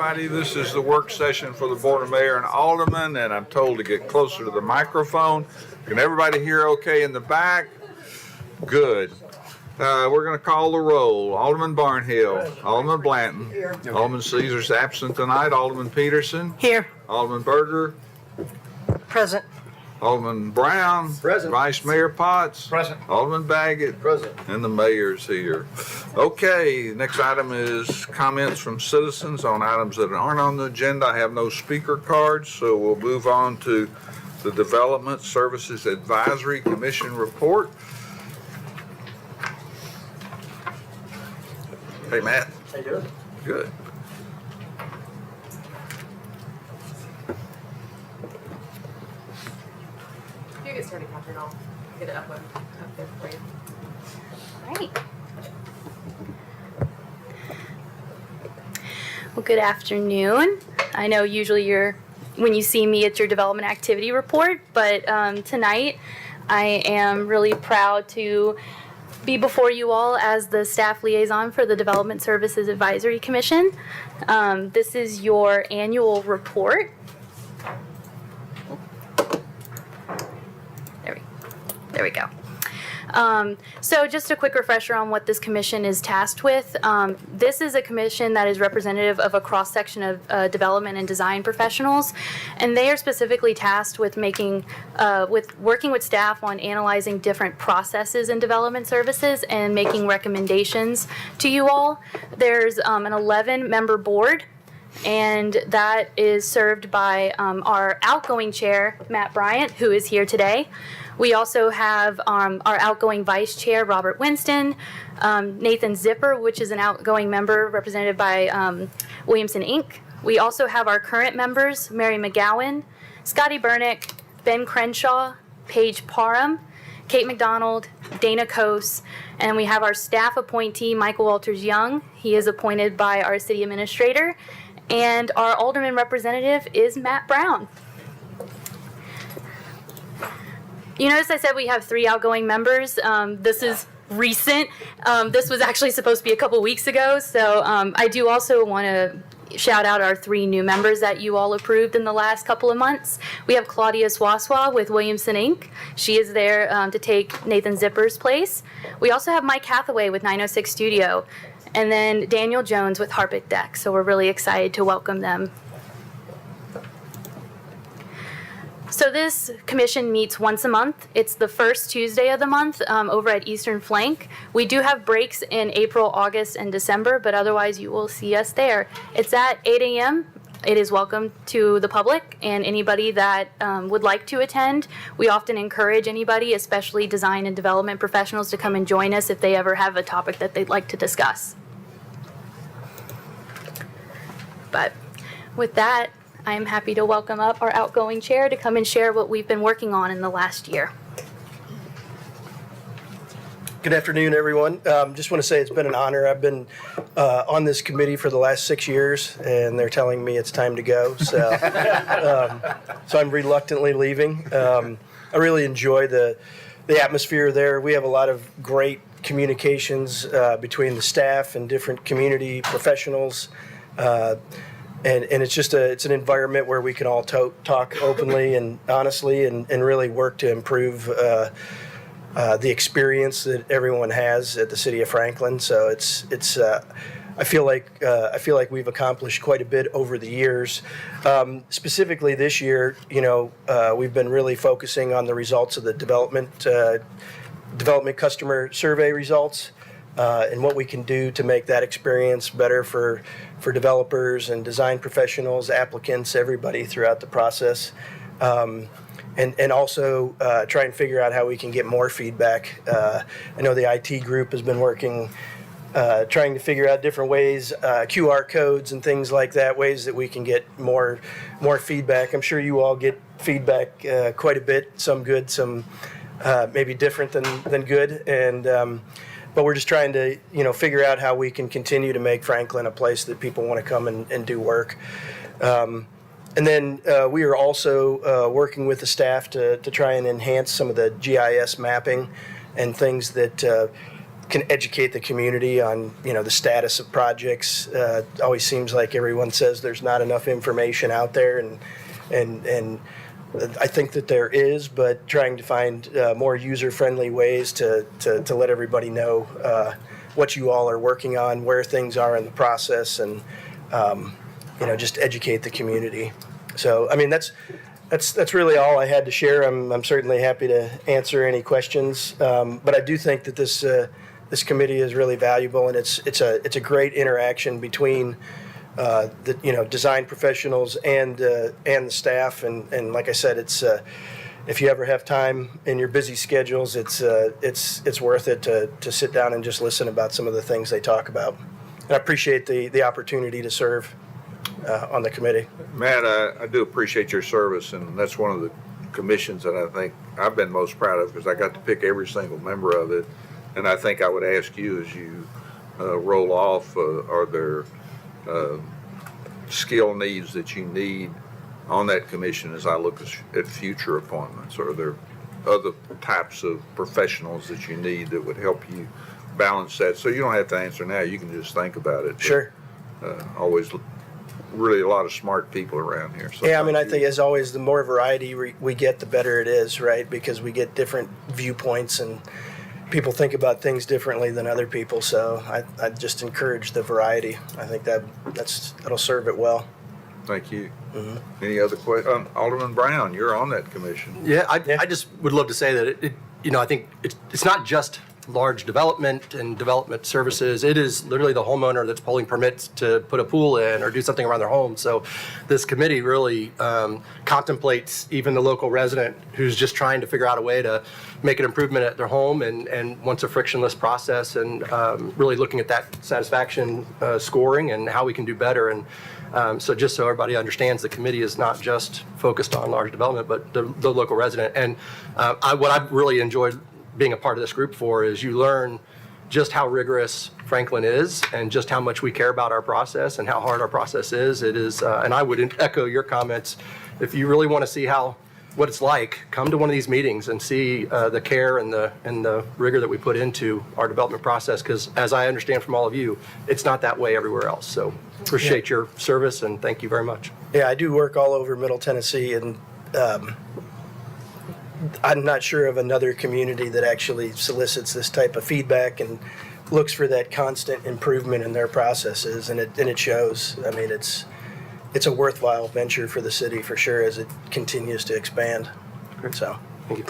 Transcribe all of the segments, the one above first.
everybody. This is the work session for the Board of Mayor and Aldermen, and I'm told to get closer to the microphone. Can everybody hear okay in the back? Good. We're going to call the roll. Alderman Barnhill. Alderman Blanton. Here. Alderman Caesar's absent tonight. Alderman Peterson. Here. Alderman Berger. Present. Alderman Brown. Present. Vice Mayor Potts. Present. Alderman Baggett. Present. And the mayor's here. Okay, next item is comments from citizens on items that aren't on the agenda. I have no speaker cards, so we'll move on to the Development Services Advisory Commission report. Hey, Matt. How you doing? Good. You get started, Catherine. I'll get it up there for you. Right. Well, good afternoon. I know usually when you see me, it's your development activity report, but tonight I am really proud to be before you all as the staff liaison for the Development Services Advisory Commission. This is your annual report. There we go. So just a quick refresher on what this commission is tasked with. This is a commission that is representative of a cross-section of development and design professionals, and they are specifically tasked with working with staff on analyzing different processes in development services and making recommendations to you all. There's an 11-member board, and that is served by our outgoing chair, Matt Bryant, who is here today. We also have our outgoing vice chair, Robert Winston, Nathan Zipper, which is an outgoing member represented by Williamson Inc. We also have our current members, Mary McGowan, Scotty Bernick, Ben Crenshaw, Paige Parham, Kate McDonald, Dana Coase, and we have our staff appointee, Michael Walters Young. He is appointed by our city administrator, and our alderman representative is Matt Brown. You notice I said we have 3 outgoing members. This is recent. This was actually supposed to be a couple weeks ago. So I do also want to shout out our 3 new members that you all approved in the last couple of months. We have Claudia Swaswa with Williamson Inc. She is there to take Nathan Zipper's place. We also have Mike Hathaway with 906 Studio. And then Daniel Jones with Harpic Deck. So we're really excited to welcome them. So this commission meets once a month. It's the first Tuesday of the month over at Eastern Flank. We do have breaks in April, August, and December, but otherwise you will see us there. It's at 8 a.m. It is welcome to the public and anybody that would like to attend. We often encourage anybody, especially design and development professionals, to come and join us if they ever have a topic that they'd like to discuss. But with that, I am happy to welcome up our outgoing chair to come and share what we've been working on in the last year. Good afternoon, everyone. Just want to say it's been an honor. I've been on this committee for the last 6 years, and they're telling me it's time to go. So, so I'm reluctantly leaving. I really enjoy the atmosphere there. We have a lot of great communications between the staff and different community professionals. And it's an environment where we can all talk openly and honestly and really work to improve the experience that everyone has at the city of Franklin. So I feel like we've accomplished quite a bit over the years. Specifically this year, we've been really focusing on the results of the development customer survey results. And what we can do to make that experience better for developers and design professionals, applicants, everybody throughout the process. And also try and figure out how we can get more feedback. I know the IT group has been working, trying to figure out different ways, QR codes and things like that, ways that we can get more feedback. I'm sure you all get feedback quite a bit, some good, some maybe different than good. And but we're just trying to, figure out how we can continue to make Franklin a place that people want to come and do work. And then we are also working with the staff to try and enhance some of the GIS mapping and things that can educate the community on, the status of projects. Always seems like everyone says there's not enough information out there, and I think that there is, but trying to find more user-friendly ways to let everybody know what you all are working on, where things are in the process, and just educate the community. So, I mean, that's really all I had to share. I'm certainly happy to answer any questions, but I do think that this committee is really valuable, and it's a great interaction between the design professionals and the staff, and like I said, it's if you ever have time in your busy schedules, it's worth it to sit down and just listen about some of the things they talk about. And I appreciate the opportunity to serve on the committee. Matt, I do appreciate your service, and that's one of the commissions that I think I've been most proud of, because I got to pick every single member of it. And I think I would ask you, as you roll off, are there skill needs that you need on that commission as I look at future appointments? Are there other types of professionals that you need that would help you balance that? So you don't have to answer now, you can just think about it. Sure. Always really a lot of smart people around here. So Yeah, I mean, I think as always, the more variety we get, the better it is, right? Because we get different viewpoints, and people think about things differently than other people. So I just encourage the variety. I think that'll serve it well. Thank you. Any other questions? Alderman Brown, you're on that commission. Yeah, I just would love to say that I think it's not just large development and development services. It is literally the homeowner that's pulling permits to put a pool in or do something around their home. So this committee really contemplates even the local resident who's just trying to figure out a way to make an improvement at their home and wants a frictionless process, and really looking at that satisfaction scoring and how we can do better. And so just so everybody understands, the committee is not just focused on large development, but the local resident. And what I've really enjoyed being a part of this group for is you learn just how rigorous Franklin is, and just how much we care about our process and how hard our process is. It is, and I would echo your comments. If you really want to see what it's like, come to one of these meetings and see the care and the rigor that we put into our development process. Because as I understand from all of you, it's not that way everywhere else. So appreciate your service, and thank you very much. Yeah, I do work all over Middle Tennessee, and I'm not sure of another community that actually solicits this type of feedback and looks for that constant improvement in their processes, and it shows. I mean, it's a worthwhile venture for the city for sure as it continues to expand. So, Thank you.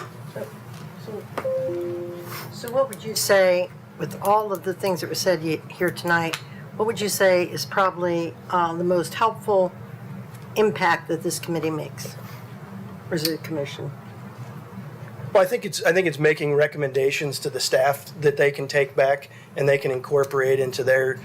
So what would you say, with all of the things that were said here tonight, what would you say is probably the most helpful impact that this committee makes? Or is it a commission? well, I think it's making recommendations to the staff that they can take back and they can incorporate into their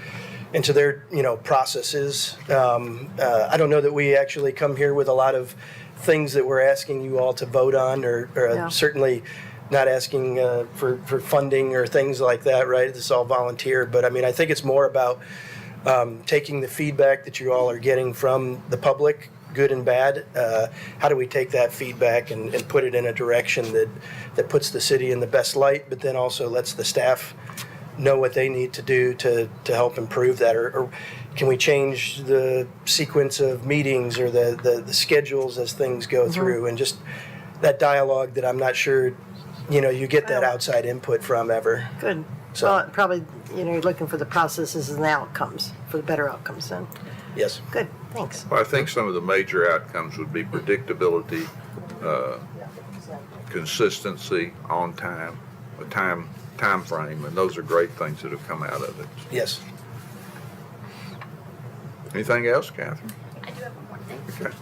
processes. I don't know that we actually come here with a lot of things that we're asking you all to vote on, or Yeah. certainly not asking for funding or things like that, right? This is all volunteer. But I mean, I think it's more about taking the feedback that you all are getting from the public, good and bad. How do we take that feedback and put it in a direction that puts the city in the best light, but then also lets the staff know what they need to do to help improve that? Or can we change the sequence of meetings or the schedules as things go through? And just that dialogue that I'm not sure, you get that outside input from ever. Good. So- Well, probably, you're looking for the processes and the outcomes, for the better outcomes then. Yes. Good, thanks. Well, I think some of the major outcomes would be predictability, consistency, on time, a time frame, and those are great things that have come out of it. Yes. Anything else, Catherine? I do have one more thing. Okay.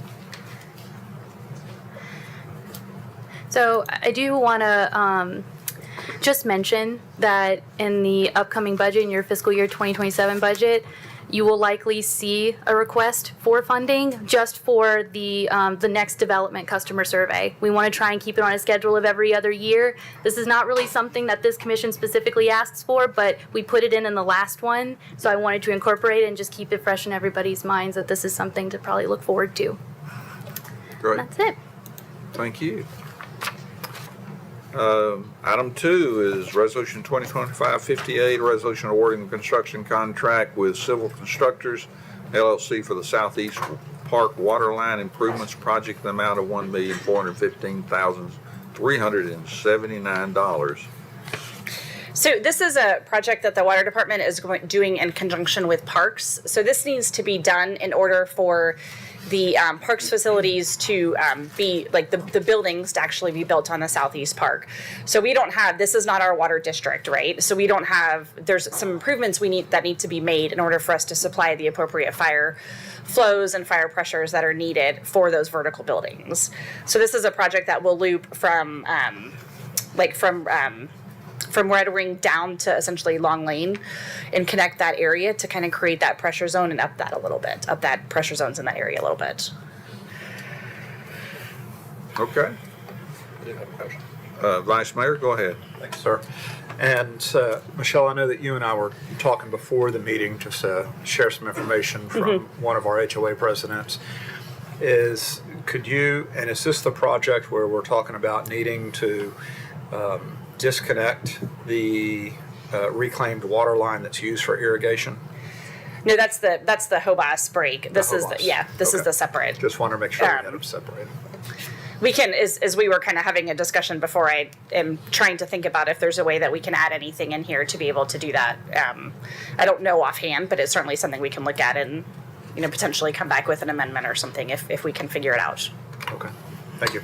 So I do want to just mention that in the upcoming budget, in your fiscal year 2027 budget, you will likely see a request for funding just for the next development customer survey. We want to try and keep it on a schedule of every other year. This is not really something that this commission specifically asks for, but we put it in the last one, so I wanted to incorporate it and just keep it fresh in everybody's minds that this is something to probably look forward to. Great. That's it. Thank you. Item 2 is Resolution 2025-58, a resolution awarding the construction contract with Civil Constructors LLC for the Southeast Park Water Line Improvements Project in the amount of $1,415,379. So this is a project that the water department is doing in conjunction with parks. So this needs to be done in order for the parks facilities to be, like the buildings to actually be built on the Southeast Park. So we don't have, this is not our water district, right? So we don't have, there's some improvements that need to be made in order for us to supply the appropriate fire flows and fire pressures that are needed for those vertical buildings. So this is a project that will loop from Red Wing down to essentially Long Lane and connect that area to kind of create that pressure zone and up that pressure zones in that area a little bit. Okay. Vice Mayor, go ahead. Thanks, sir. And Michelle, I know that you and I were talking before the meeting, just to share some information from one of our HOA presidents. Is this the project where we're talking about needing to disconnect the reclaimed water line that's used for irrigation? No, that's the Hobos break. This is Okay. the separate. Just want to make sure we had them separated. We can, as we were kind of having a discussion before, I am trying to think about if there's a way that we can add anything in here to be able to do that. I don't know offhand, but it's certainly something we can look at and, potentially come back with an amendment or something if we can figure it out. Okay, thank you.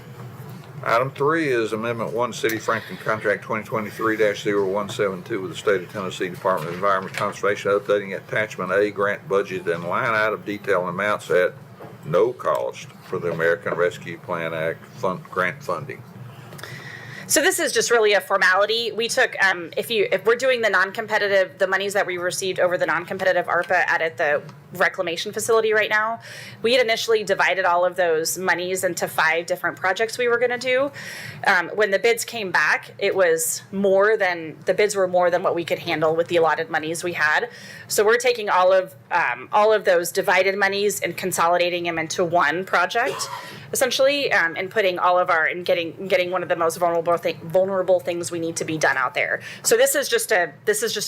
Item 3 is Amendment 1, City of Franklin Contract 2023-0172 with the State of Tennessee Department of Environment Conservation, updating Attachment A grant budget and line item detail and amounts at no cost for the American Rescue Plan Act grant funding. So this is just really a formality. We took, if we're doing the monies that we received over the non-competitive ARPA out at the reclamation facility right now, we had initially divided all of those monies into 5 different projects we were going to do. When the bids came back, the bids were more than what we could handle with the allotted monies we had. So we're taking all of those divided monies and consolidating them into one project, essentially, and putting all of getting one of the most vulnerable things we need to be done out there. So this is just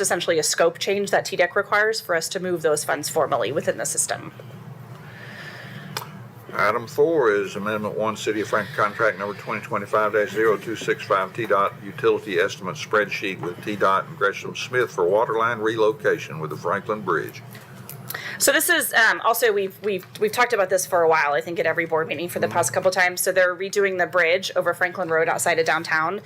essentially a scope change that TDEC requires for us to move those funds formally within the system. Item 4 is Amendment 1, City of Franklin Contract Number 2025-0265 TDOT Utility Estimate Spreadsheet with TDOT and Gresham Smith for waterline relocation with the Franklin Bridge. So this is also we've talked about this for a while. I think at every board meeting for the past couple times. So they're redoing the bridge over Franklin Road outside of downtown.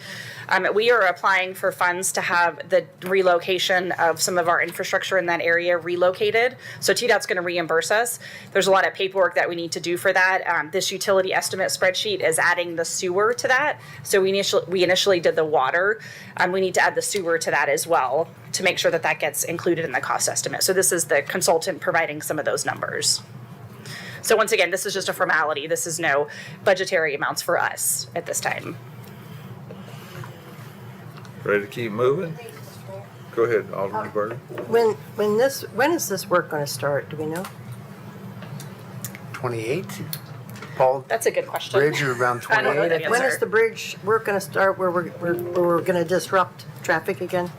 We are applying for funds to have the relocation of some of our infrastructure in that area relocated. So TDOT's going to reimburse us. There's a lot of paperwork that we need to do for that. This utility estimate spreadsheet is adding the sewer to that. So we initially did the water. We need to add the sewer to that as well to make sure that gets included in the cost estimate. So this is the consultant providing some of those numbers. So once again, this is just a formality. This is no budgetary amounts for us at this time. Ready to keep moving? Go ahead, Alderman Berger. When is this work going to start? Do we know? 28? Paul, That's a good question. bridge are around I don't know 28? that When answer. is the bridge work going to start where we're going to disrupt traffic again?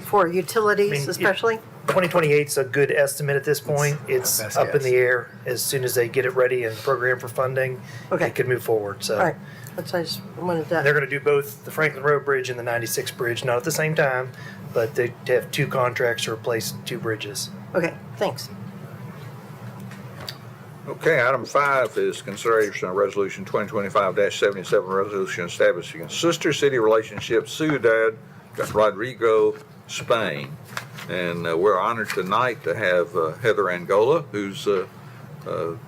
For utilities especially? 2028's a good estimate at this point. It's Best up in guess. the air. As soon as they get it ready and program for funding, Okay. it could move forward. So All right, that's, I just wanted they're to, going to do both the Franklin Road Bridge and the 96 Bridge, not at the same time, but they have 2 contracts to replace 2 bridges. okay, thanks. Okay, item 5 is consideration of resolution 2025-77, resolution establishing a sister city relationship, Ciudad Rodrigo, Spain. And we're honored tonight to have Heather Angola, who's a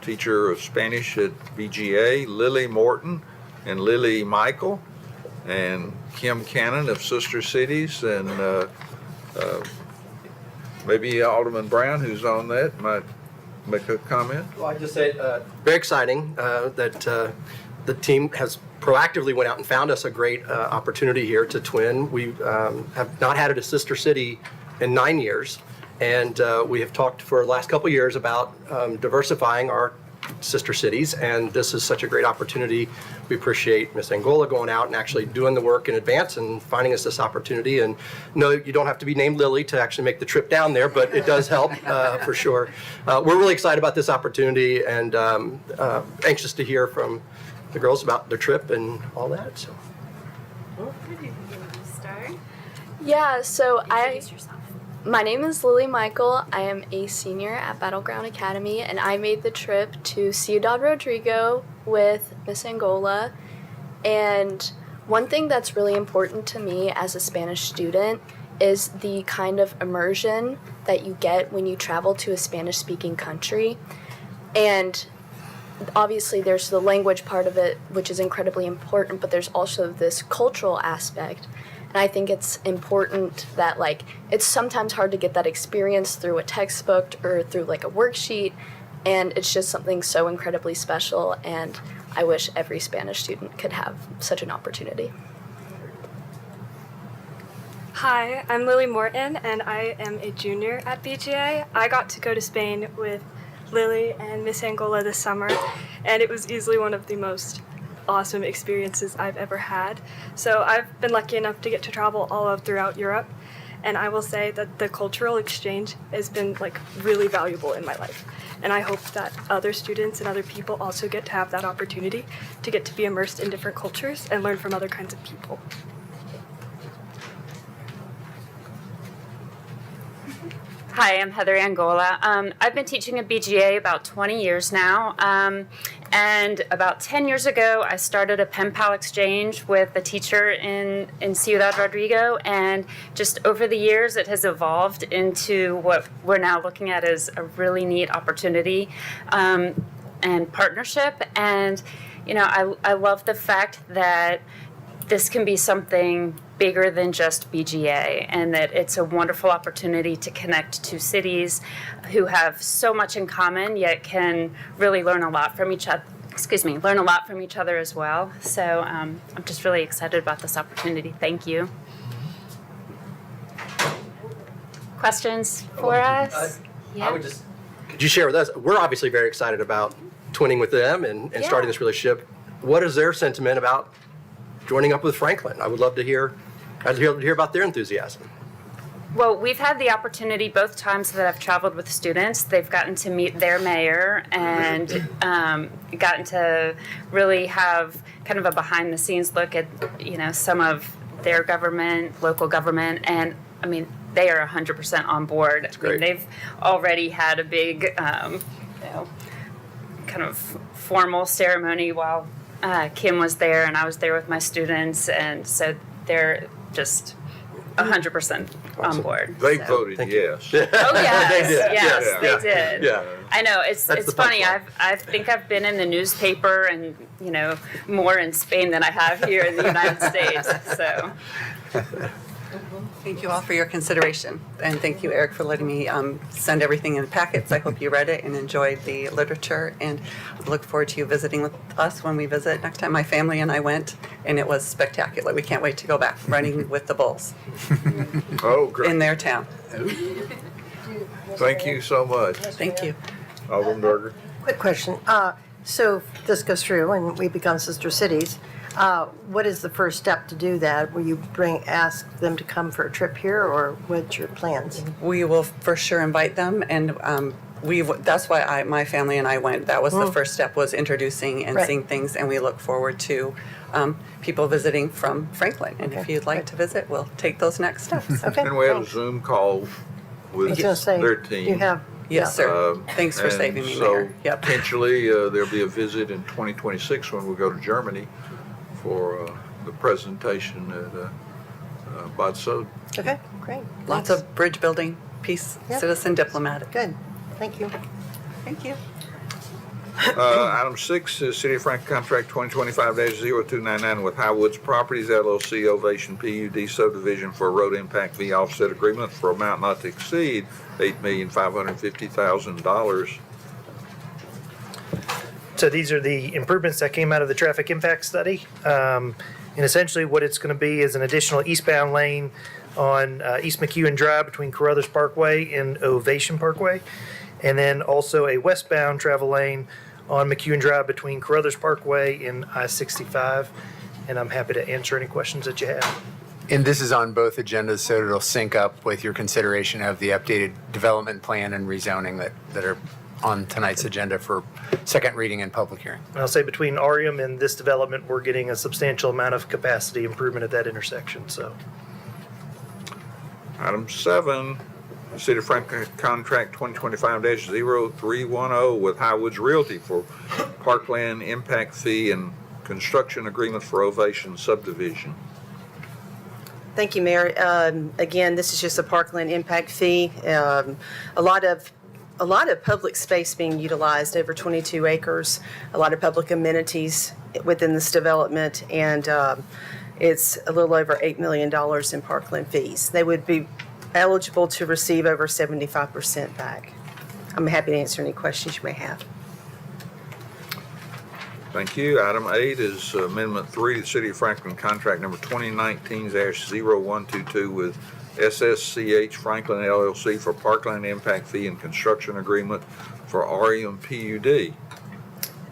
teacher of Spanish at BGA, Lily Morton and Lily Michael, and Kim Cannon of Sister Cities, and maybe Alderman Brown, who's on that, might make a comment. Well, I just say, very exciting that the team has proactively went out and found us a great opportunity here to twin. We have not had a sister city in 9 years, and we have talked for the last couple of years about diversifying our sister cities, and this is such a great opportunity. We appreciate Ms. Angola going out and actually doing the work in advance and finding us this opportunity. And no, you don't have to be named Lily to actually make the trip down there, but it does help for sure. We're really excited about this opportunity and anxious to hear from the girls about their trip and all that. So. Yeah, so Introduce yourself. my name is Lily Michael. I am a senior at Battleground Academy, and I made the trip to Ciudad Rodrigo with Miss Angola. And one thing that's really important to me as a Spanish student is the kind of immersion that you get when you travel to a Spanish-speaking country. And obviously there's the language part of it, which is incredibly important, but there's also this cultural aspect. And I think it's important that, like, it's sometimes hard to get that experience through a textbook or through like a worksheet, and it's just something so incredibly special, and I wish every Spanish student could have such an opportunity. Hi, I'm Lily Morton, and I am a junior at BGA. I got to go to Spain with Lily and Miss Angola this summer, and it was easily one of the most awesome experiences I've ever had. So I've been lucky enough to get to travel all throughout Europe, and I will say that the cultural exchange has been like really valuable in my life. And I hope that other students and other people also get to have that opportunity to get to be immersed in different cultures and learn from other kinds of people. Hi, I'm Heather Angola. I've been teaching at BGA about 20 years now. And about 10 years ago, I started a pen pal exchange with a teacher in Ciudad Rodrigo. And just over the years, it has evolved into what we're now looking at as a really neat opportunity and partnership. And, you know, I love the fact that this can be something bigger than just BGA, and that it's a wonderful opportunity to connect two cities who have so much in common, yet can really learn a lot from each other. Learn a lot from each other as well. So I'm just really excited about this opportunity. Thank you. Questions for us? I would just, could you share with us? We're obviously very excited about twinning with them and starting this relationship. What is their sentiment about joining up with Franklin? I would love to hear about their enthusiasm. Well, we've had the opportunity both times that I've traveled with students. They've gotten to meet their mayor and gotten to really have kind of a behind-the-scenes look at, you know, some of their government, local government, and I mean, they are 100% on board. That's great. I mean, they've already had a big, you know, kind of formal ceremony while Kim was there and I was there with my students, and so they're just 100% on board. They so. voted yes. Oh yes, They did. yes, Yeah. they did. Yeah. I know it's That's the fun funny. part. I think I've been in the newspaper and, you know, more in Spain than I have here in the United States. So Thank you all for your consideration. And thank you, Eric, for letting me send everything in packets. I hope you read it and enjoyed the literature. And I look forward to you visiting with us when we visit next time. My family and I went, and it was spectacular. We can't wait to go back running with the bulls Oh, great. in their town. Thank you so much. Thank you. Alderman Berger. Quick question. So if this goes through and we become sister cities, what is the first step to do that? Will you ask them to come for a trip here, or what's your plans? We will for sure invite them, and that's why my family and I went. That was the first step, was introducing and Right. seeing things, and we look forward to people visiting from Franklin. And if Okay. you'd like to visit, we'll take those next steps. Okay. And we have a thanks. Zoom call I with was going to say, their team. you have. Yes, yeah. sir. Thanks for And saving me, so Mayor. Yep. potentially, there'll be a visit in 2026 when we go to Germany for the presentation at Bad Sod. Okay, great. Lots Thanks. of bridge building, peace, Yep. citizen diplomatic. Good. Thank you. Thank you. Item 6 is City of Franklin Contract 2025-0299 with Highwoods Properties LLC Ovation PUD subdivision for a road impact fee offset agreement for amount not to exceed $8,550,000. So these are the improvements that came out of the traffic impact study. And essentially what it's going to be is an additional eastbound lane on East McEwen Drive between Carruthers Parkway and Ovation Parkway. And then also a westbound travel lane on McEwen Drive between Carruthers Parkway and I-65. And I'm happy to answer any questions that you have. And this is on both agendas, so it'll sync up with your consideration of the updated development plan and rezoning that are on tonight's agenda for second reading and public hearing. And I'll say between Arium and this development, we're getting a substantial amount of capacity improvement at that intersection, so. Item 7, City of Franklin Contract 2025-0310 with Highwoods Realty for Parkland Impact Fee and Construction Agreement for Ovation Subdivision. Thank you, Mayor. Again, this is just a Parkland impact fee. A lot of public space being utilized, over 22 acres, a lot of public amenities within this development, and it's a little over $8 million in Parkland fees. They would be eligible to receive over 75% back. I'm happy to answer any questions you may have. Thank you. Item 8 is Amendment 3 to the City of Franklin Contract Number 2019-0122 with SSCH Franklin LLC for Parkland Impact Fee and Construction Agreement for Arium PUD.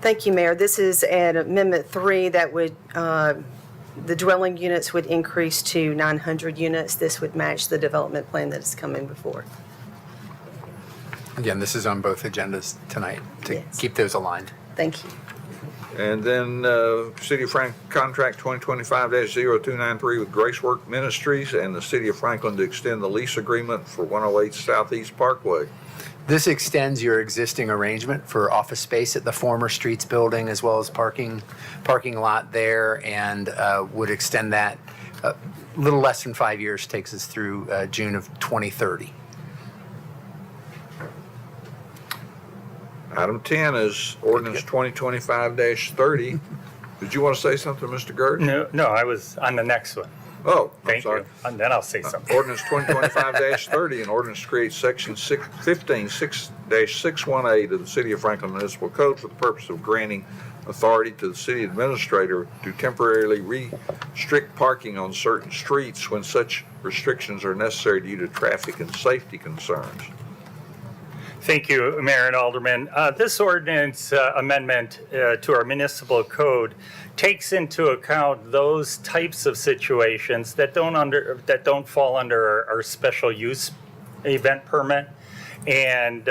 Thank you, Mayor. This is an Amendment 3 that would, the dwelling units would increase to 900 units. This would match the development plan that is coming before. Again, this is on both agendas tonight to Yes. keep those aligned. Thank you. And then City of Franklin Contract 2025-0293 with Gracework Ministries and the City of Franklin to extend the lease agreement for 108 Southeast Parkway. This extends your existing arrangement for office space at the former Streets building as well as parking lot there, and would extend that a little less than 5 years, takes us through June of 2030. Item 10 is ordinance 2025-30. Did you want to say something, Mr. Gert? No, I was on the next one. Oh, I'm Thank sorry. you. And then I'll say something. Ordinance 2025-30, an ordinance to create section 15-6-618 of the City of Franklin Municipal Code for the purpose of granting authority to the city administrator to temporarily restrict parking on certain streets when such restrictions are necessary due to traffic and safety concerns. Thank you, Mayor and Alderman. This ordinance amendment to our municipal code takes into account those types of situations that don't fall under our special use event permit, and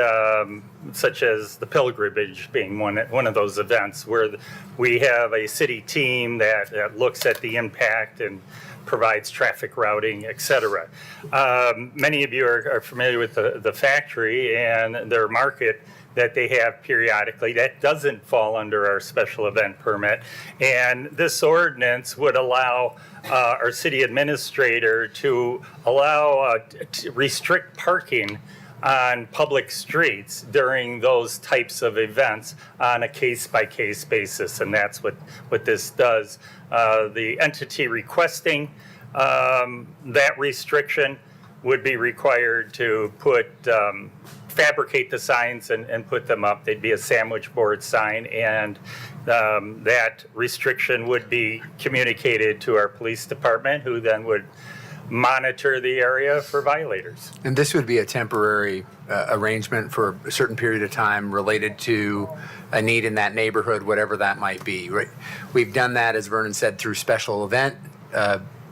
such as the pilgrimage being one of those events where we have a city team that looks at the impact and provides traffic routing, et cetera. Many of you are familiar with the factory and their market that they have periodically. That doesn't fall under our special event permit. And this ordinance would allow our city administrator to allow, to restrict parking on public streets during those types of events on a case-by-case basis, and that's what this does. The entity requesting that restriction would be required to fabricate the signs and put them up. They'd be a sandwich board sign, and that restriction would be communicated to our police department, who then would monitor the area for violators. And this would be a temporary arrangement for a certain period of time related to a need in that neighborhood, whatever that might be. Right? We've done that, as Vernon said, through special event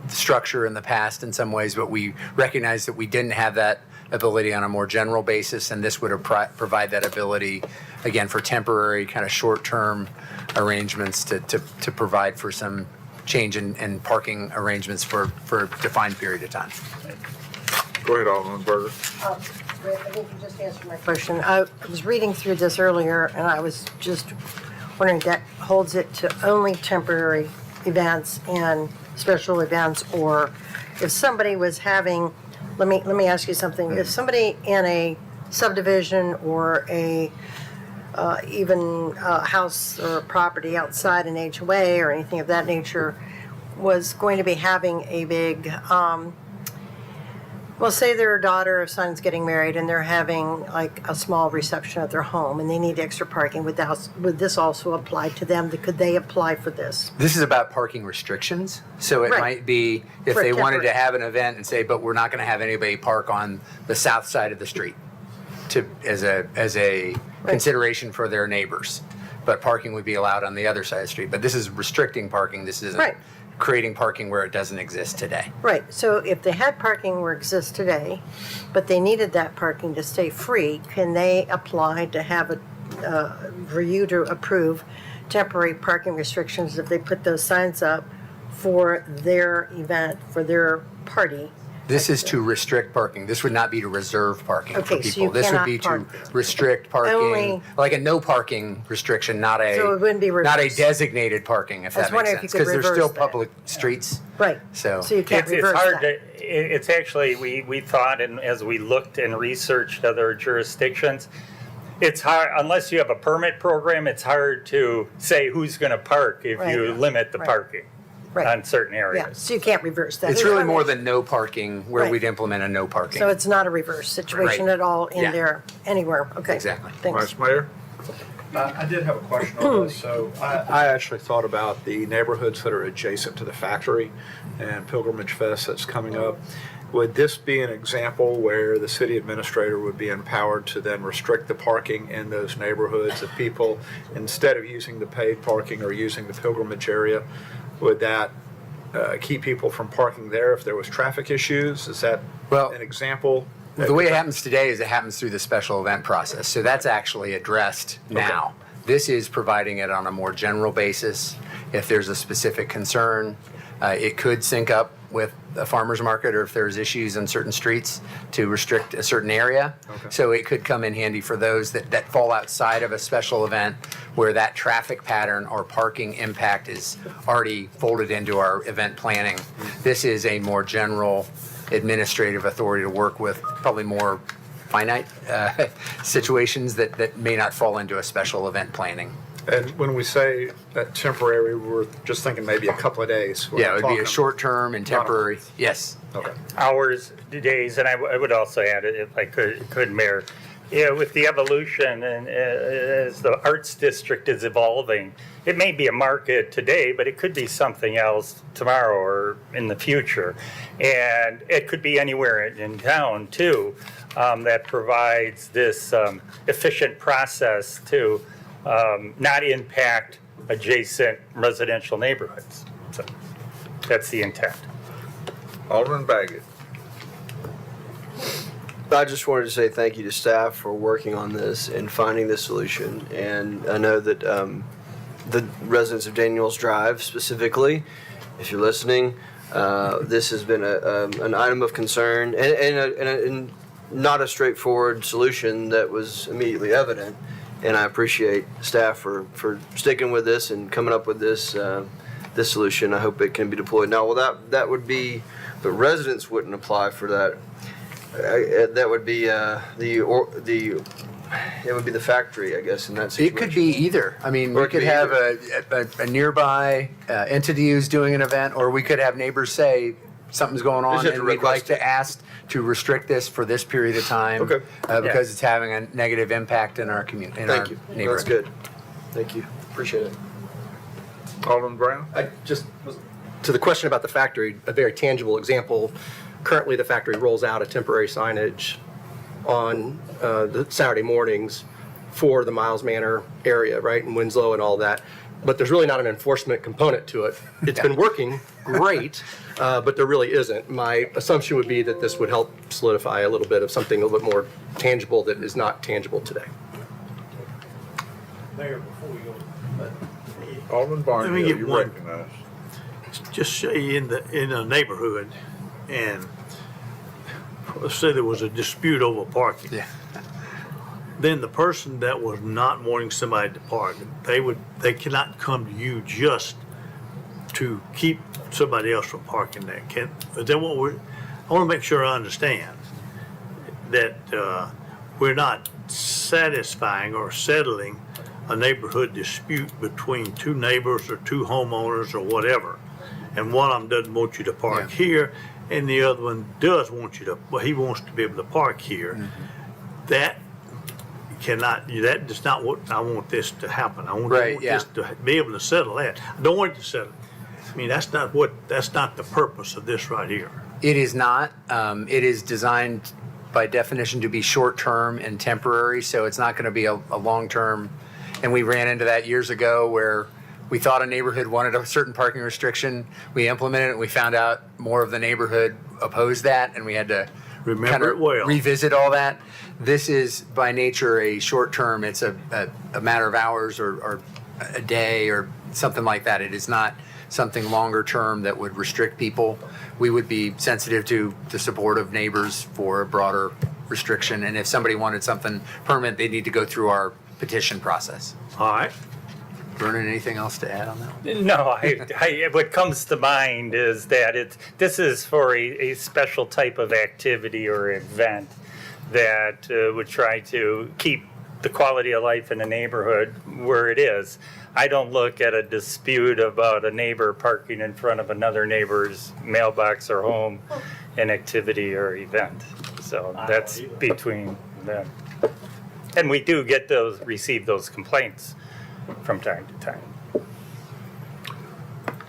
structure in the past in some ways, but we recognize that we didn't have that ability on a more general basis, and this would provide that ability, again, for temporary kind of short-term arrangements to provide for some change in parking arrangements for a defined period of time. Go ahead, Alderman Berger. I think you just answered my question. I was reading through this earlier, and I was just wondering if that holds it to only temporary events and special events, or if somebody was having, let me ask you something. If somebody in a subdivision or even a house or a property outside an HOA or anything of that nature was going to be having a big, well, say their daughter or son's getting married and they're having like a small reception at their home and they need extra parking, would this also apply to them? Could they apply for this? This is about parking restrictions. So it Right. might be if For they wanted to temporary. have an event and say, but we're not going to have anybody park on the south side of the street as a consideration for their neighbors. but parking would be allowed on the other side of the street. But this is restricting parking. This isn't Right. creating parking where it doesn't exist today. Right, so if they had parking where it exists today, but they needed that parking to stay free, can they apply to have for you to approve temporary parking restrictions if they put those signs up for their event, for their party? This is to restrict parking. This would not be to reserve parking for Okay, so people. you This would cannot be to park. restrict parking, Only- like a no parking restriction, not So it wouldn't be not a reversed. designated parking, if I was that makes wondering if sense. you could Because there's still reverse that. public streets. Right, So so you can't It's reverse hard that. to, it's actually, we thought, and as we looked and researched other jurisdictions, it's hard, unless you have a permit program, it's hard to say who's going to park if Right. you limit the Right. parking Right. on certain Yeah, areas. so you can't reverse that. it's really more than no parking, where Right. we'd implement a no parking. So it's not a reverse situation Right. at all in Yeah. there, anywhere, okay. Exactly. Thanks. Vice Mayor? I did have a question on this. So I actually thought about the neighborhoods that are adjacent to the factory and Pilgrimage Fest that's coming up. Would this be an example where the city administrator would be empowered to then restrict the parking in those neighborhoods if people, instead of using the paid parking or using the pilgrimage area, would that keep people from parking there if there was traffic issues? Is that Well, an example? The way it happens today is it happens through the special event process. So that's actually addressed now. This is providing it on a more general basis. If there's a specific concern, it could sync up with a farmer's market, or if there's issues in certain streets to restrict a certain area. So it could come in handy for those that fall outside of a special event where that traffic pattern or parking impact is already folded into our event planning. This is a more general administrative authority to work with probably more finite situations that may not fall into a special event planning. And when we say that temporary, we're just thinking maybe a couple of days. We're Yeah, it would be a talking- short term and temporary. Yes. Okay. Hours, days, and I would also add, if I could, Mayor, with the evolution and as the arts district is evolving, it may be a market today, but it could be something else tomorrow or in the future. And it could be anywhere in town too, that provides this efficient process to not impact adjacent residential neighborhoods. So that's the intent. Alderman Baggett. I just wanted to say thank you to staff for working on this and finding this solution. And I know that the residents of Daniels Drive specifically, if you're listening, this has been an item of concern and not a straightforward solution that was immediately evident. And I appreciate staff for sticking with this and coming up with this this solution. I hope it can be deployed. Now, well, that would be, the residents wouldn't apply for that. That would be it would be the factory, I guess, in that situation. It could be either. I mean, Or we it could could be have either. a nearby entity who's doing an event, or we could have neighbors say something's going on Just have to and we'd like request to ask to restrict this for this period of time. Okay. Because it's having a negative impact in our community, in our Thank you. neighborhood. That's good. Thank you. Appreciate it. Alderman Brown? I just, to the question about the factory, a very tangible example. Currently, the factory rolls out a temporary signage on the Saturday mornings for the Miles Manor area, right, in Winslow and all that. But there's really not an enforcement component to it. It's been working great, but there really isn't. My assumption would be that this would help solidify a little bit of something a little bit more tangible that is not tangible today. Mayor, before we go, Alderman Let me Barnhill, get you one. recognize. just say in a neighborhood, and let's say there was a dispute over parking. Yeah. Then the person that was not wanting somebody to park, they cannot come to you just to keep somebody else from parking there. Is that what I want to make sure I understand that we're not satisfying or settling a neighborhood dispute between two neighbors or two homeowners or whatever. And one of them doesn't want you to park here, and the other one does want you to, well, he wants to be able to park here. Mm-hmm. That is not what I want this to happen. I want Right, this to be able to settle that. I don't want it to settle. I mean, that's not the purpose of this right here. It is not. It is designed by definition to be short-term and temporary, so it's not going to be a long-term And we ran into that years ago where we thought a neighborhood wanted a certain parking restriction. We implemented it, and we found out more of the neighborhood opposed that, and we had to Remember it well. revisit all that. This is by nature a short term. It's a matter of hours or a day or something like that. It is not something longer term that would restrict people. We would be sensitive to the support of neighbors for a broader restriction. And if somebody wanted something permanent, they need to go through our petition process. All right. Vernon, anything else to add on that? No, what comes to mind is that this is for a special type of activity or event that would try to keep the quality of life in the neighborhood where it is. I don't look at a dispute about a neighbor parking in front of another neighbor's mailbox or home, an activity or event. So that's between them. And we do receive those complaints from time to time.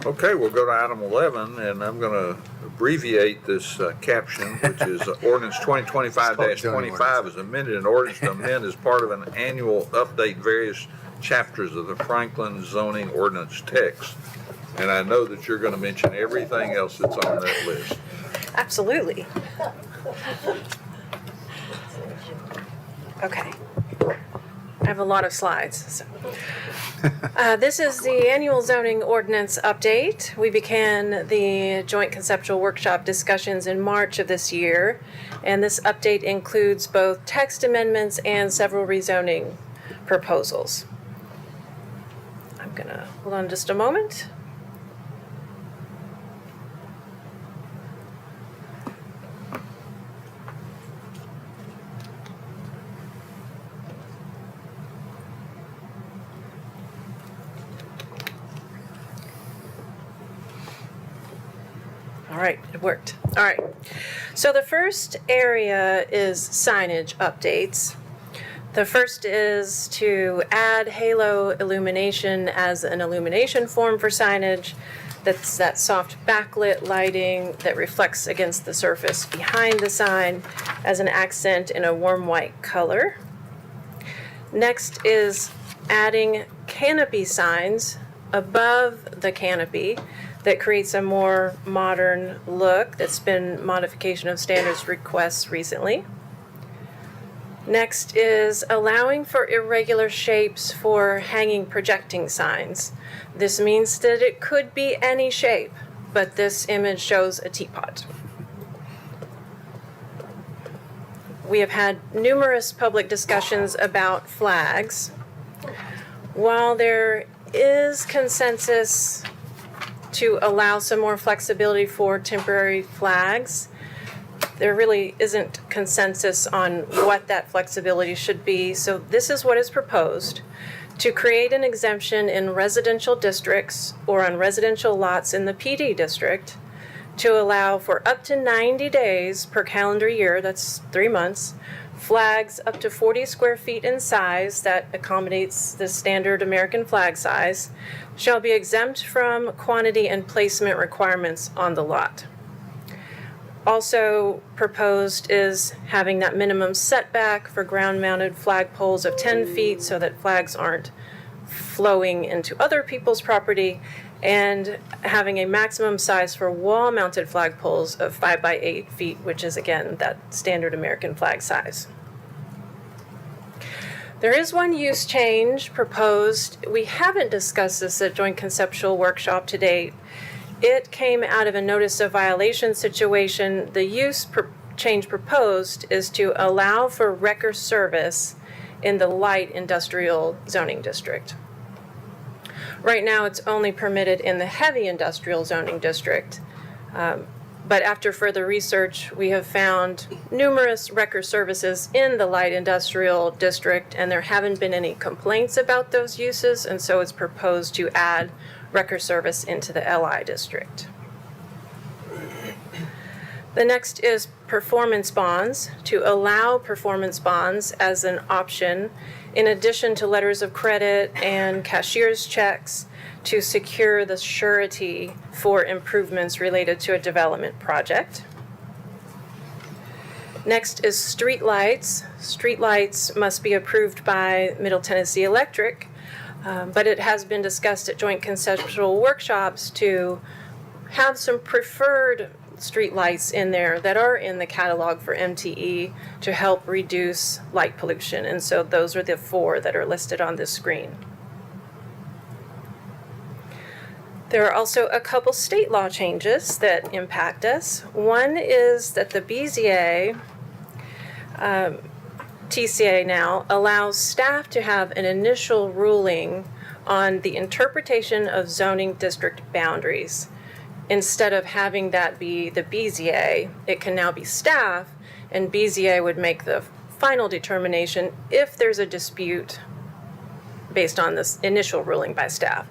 Okay, we'll go to item 11, and I'm going to abbreviate this caption, which is ordinance 2025-25 is amended, an ordinance to amend as part of an annual update various chapters of the Franklin zoning ordinance text. And I know that you're going to mention everything else that's on that list. Absolutely. Okay. I have a lot of slides. So. This is the annual zoning ordinance update. We began the joint conceptual workshop discussions in March of this year, and this update includes both text amendments and several rezoning proposals. I'm gonna hold on just a moment. All right, it worked. All right. So the first area is signage updates. The first is to add halo illumination as an illumination form for signage. That's that soft backlit lighting that reflects against the surface behind the sign as an accent in a warm white color. Next is adding canopy signs above the canopy that creates a more modern look. That's been modification of standards requests recently. Next is allowing for irregular shapes for hanging projecting signs. This means that it could be any shape, but this image shows a teapot. We have had numerous public discussions about flags. While there is consensus to allow some more flexibility for temporary flags, there really isn't consensus on what that flexibility should be. So this is what is proposed: to create an exemption in residential districts or on residential lots in the PD district to allow for up to 90 days per calendar year, that's 3 months, flags up to 40 square feet in size that accommodates the standard American flag size shall be exempt from quantity and placement requirements on the lot. Also proposed is having that minimum setback for ground-mounted flagpoles of 10 feet so that flags aren't flowing into other people's property, and having a maximum size for wall-mounted flagpoles of 5 by 8 feet, which is again that standard American flag size. There is one use change proposed. We haven't discussed this at Joint Conceptual Workshop to date. It came out of a notice of violation situation. The use change proposed is to allow for wrecker service in the light industrial zoning district. Right now, it's only permitted in the heavy industrial zoning district. But after further research, we have found numerous wrecker services in the light industrial district, and there haven't been any complaints about those uses, and so it's proposed to add wrecker service into the LI district. The next is performance bonds, to allow performance bonds as an option in addition to letters of credit and cashier's checks to secure the surety for improvements related to a development project. Next is streetlights. Streetlights must be approved by Middle Tennessee Electric But it has been discussed at joint conceptual workshops to have some preferred streetlights in there that are in the catalog for MTE to help reduce light pollution. And so those are the 4 that are listed on this screen. There are also a couple state law changes that impact us. One is that the BZA, TCA now, allows staff to have an initial ruling on the interpretation of zoning district boundaries. Instead of having that be the BZA, it can now be staff, and BZA would make the final determination if there's a dispute based on this initial ruling by staff.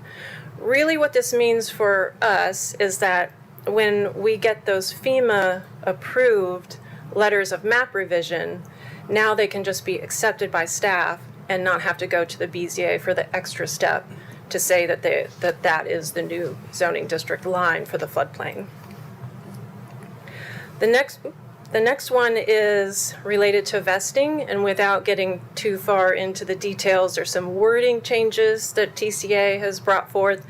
Really what this means for us is that when we get those FEMA approved letters of map revision, now they can just be accepted by staff and not have to go to the BZA for the extra step to say that that is the new zoning district line for the floodplain. The next one is related to vesting, and without getting too far into the details, there's some wording changes that TCA has brought forth.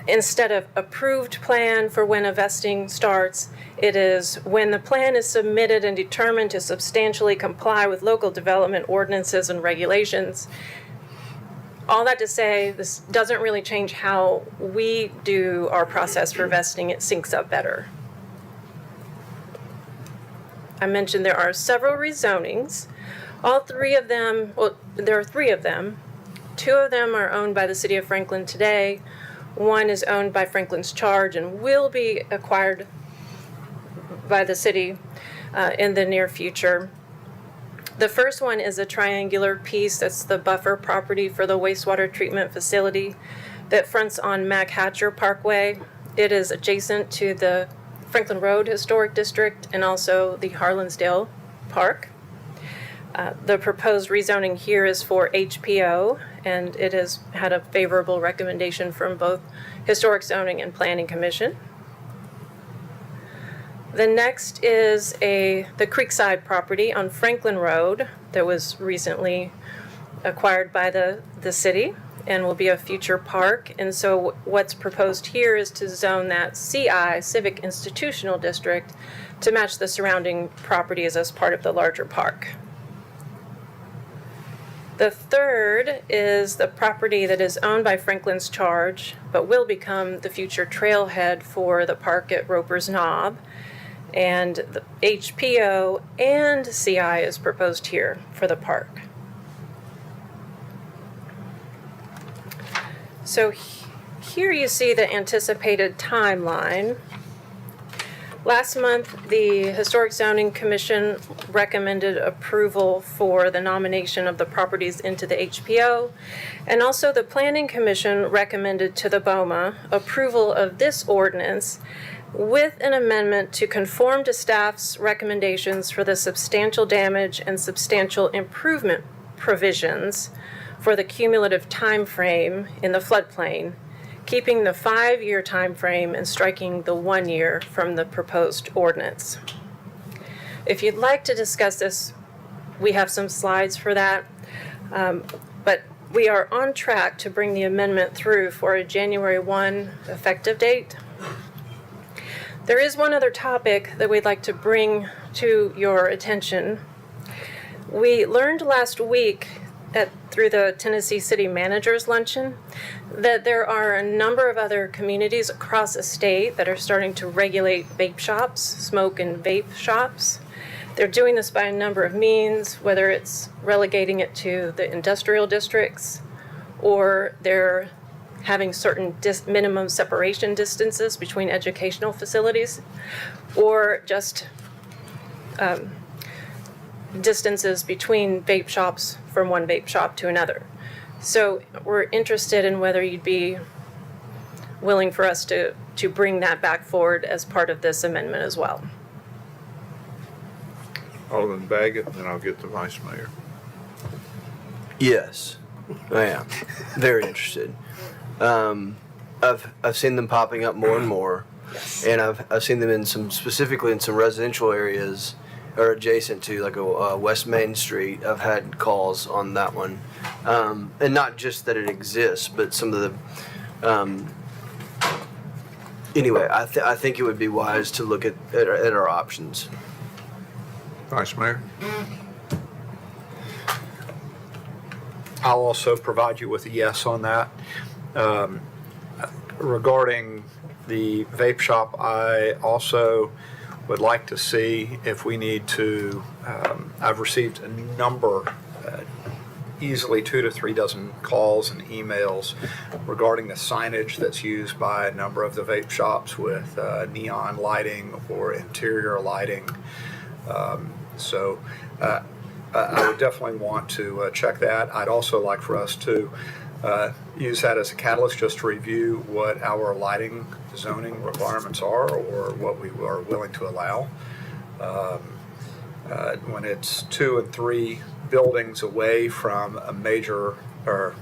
Instead of approved plan for when a vesting starts, it is when the plan is submitted and determined to substantially comply with local development ordinances and regulations. All that to say, this doesn't really change how we do our process for vesting. It syncs up better. I mentioned there are several rezonings. All 3 of them, well, there are 3 of them. 2 of them are owned by the City of Franklin today. 1 is owned by Franklin's Charge and will be acquired by the city in the near future. The first one is a triangular piece that's the buffer property for the wastewater treatment facility that fronts on Mac Hatcher Parkway. It is adjacent to the Franklin Road Historic District and also the Harlansdale Park. The proposed rezoning here is for HPO, and it has had a favorable recommendation from both Historic Zoning and Planning Commission. The next is the Creekside property on Franklin Road that was recently acquired by the city and will be a future park. And so what's proposed here is to zone that CI, Civic Institutional District, to match the surrounding properties as part of the larger park. The third is the property that is owned by Franklin's Charge, but will become the future trailhead for the park at Roper's Knob. And the HPO and CI is proposed here for the park. So here you see the anticipated timeline. Last month, the Historic Zoning Commission recommended approval for the nomination of the properties into the HPO, and also the Planning Commission recommended to the BOMA approval of this ordinance with an amendment to conform to staff's recommendations for the substantial damage and substantial improvement provisions for the cumulative time frame in the floodplain, keeping the 5-year time frame and striking the 1 year from the proposed ordinance. If you'd like to discuss this, we have some slides for that, but we are on track to bring the amendment through for a January 1 effective date. There is one other topic that we'd like to bring to your attention. We learned last week through the Tennessee City Managers Luncheon that there are a number of other communities across the state that are starting to regulate vape shops, smoke and vape shops. They're doing this by a number of means, whether it's relegating it to the industrial districts or they're having certain minimum separation distances between educational facilities, or just distances between vape shops from one vape shop to another. So we're interested in whether you'd be willing for us to bring that back forward as part of this amendment as well. Alderman Baggett, and then I'll get the Vice Mayor. Yes, I am very interested. I've seen them popping up more and more, and I've seen them specifically in some residential areas, or adjacent to like a West Main Street. I've had calls on that one, and not just that it exists, but some of the. Anyway, I think it would be wise to look at our options. Vice Mayor? I'll also provide you with a yes on that. Regarding the vape shop, I also would like to see if we need to, I've received a number, easily 2 to 3 dozen calls and emails regarding the signage that's used by a number of the vape shops with neon lighting or interior lighting. So I would definitely want to check that. I'd also like for us to use that as a catalyst just to review what our lighting zoning requirements are or what we are willing to allow. When it's 2 and 3 buildings away from a major or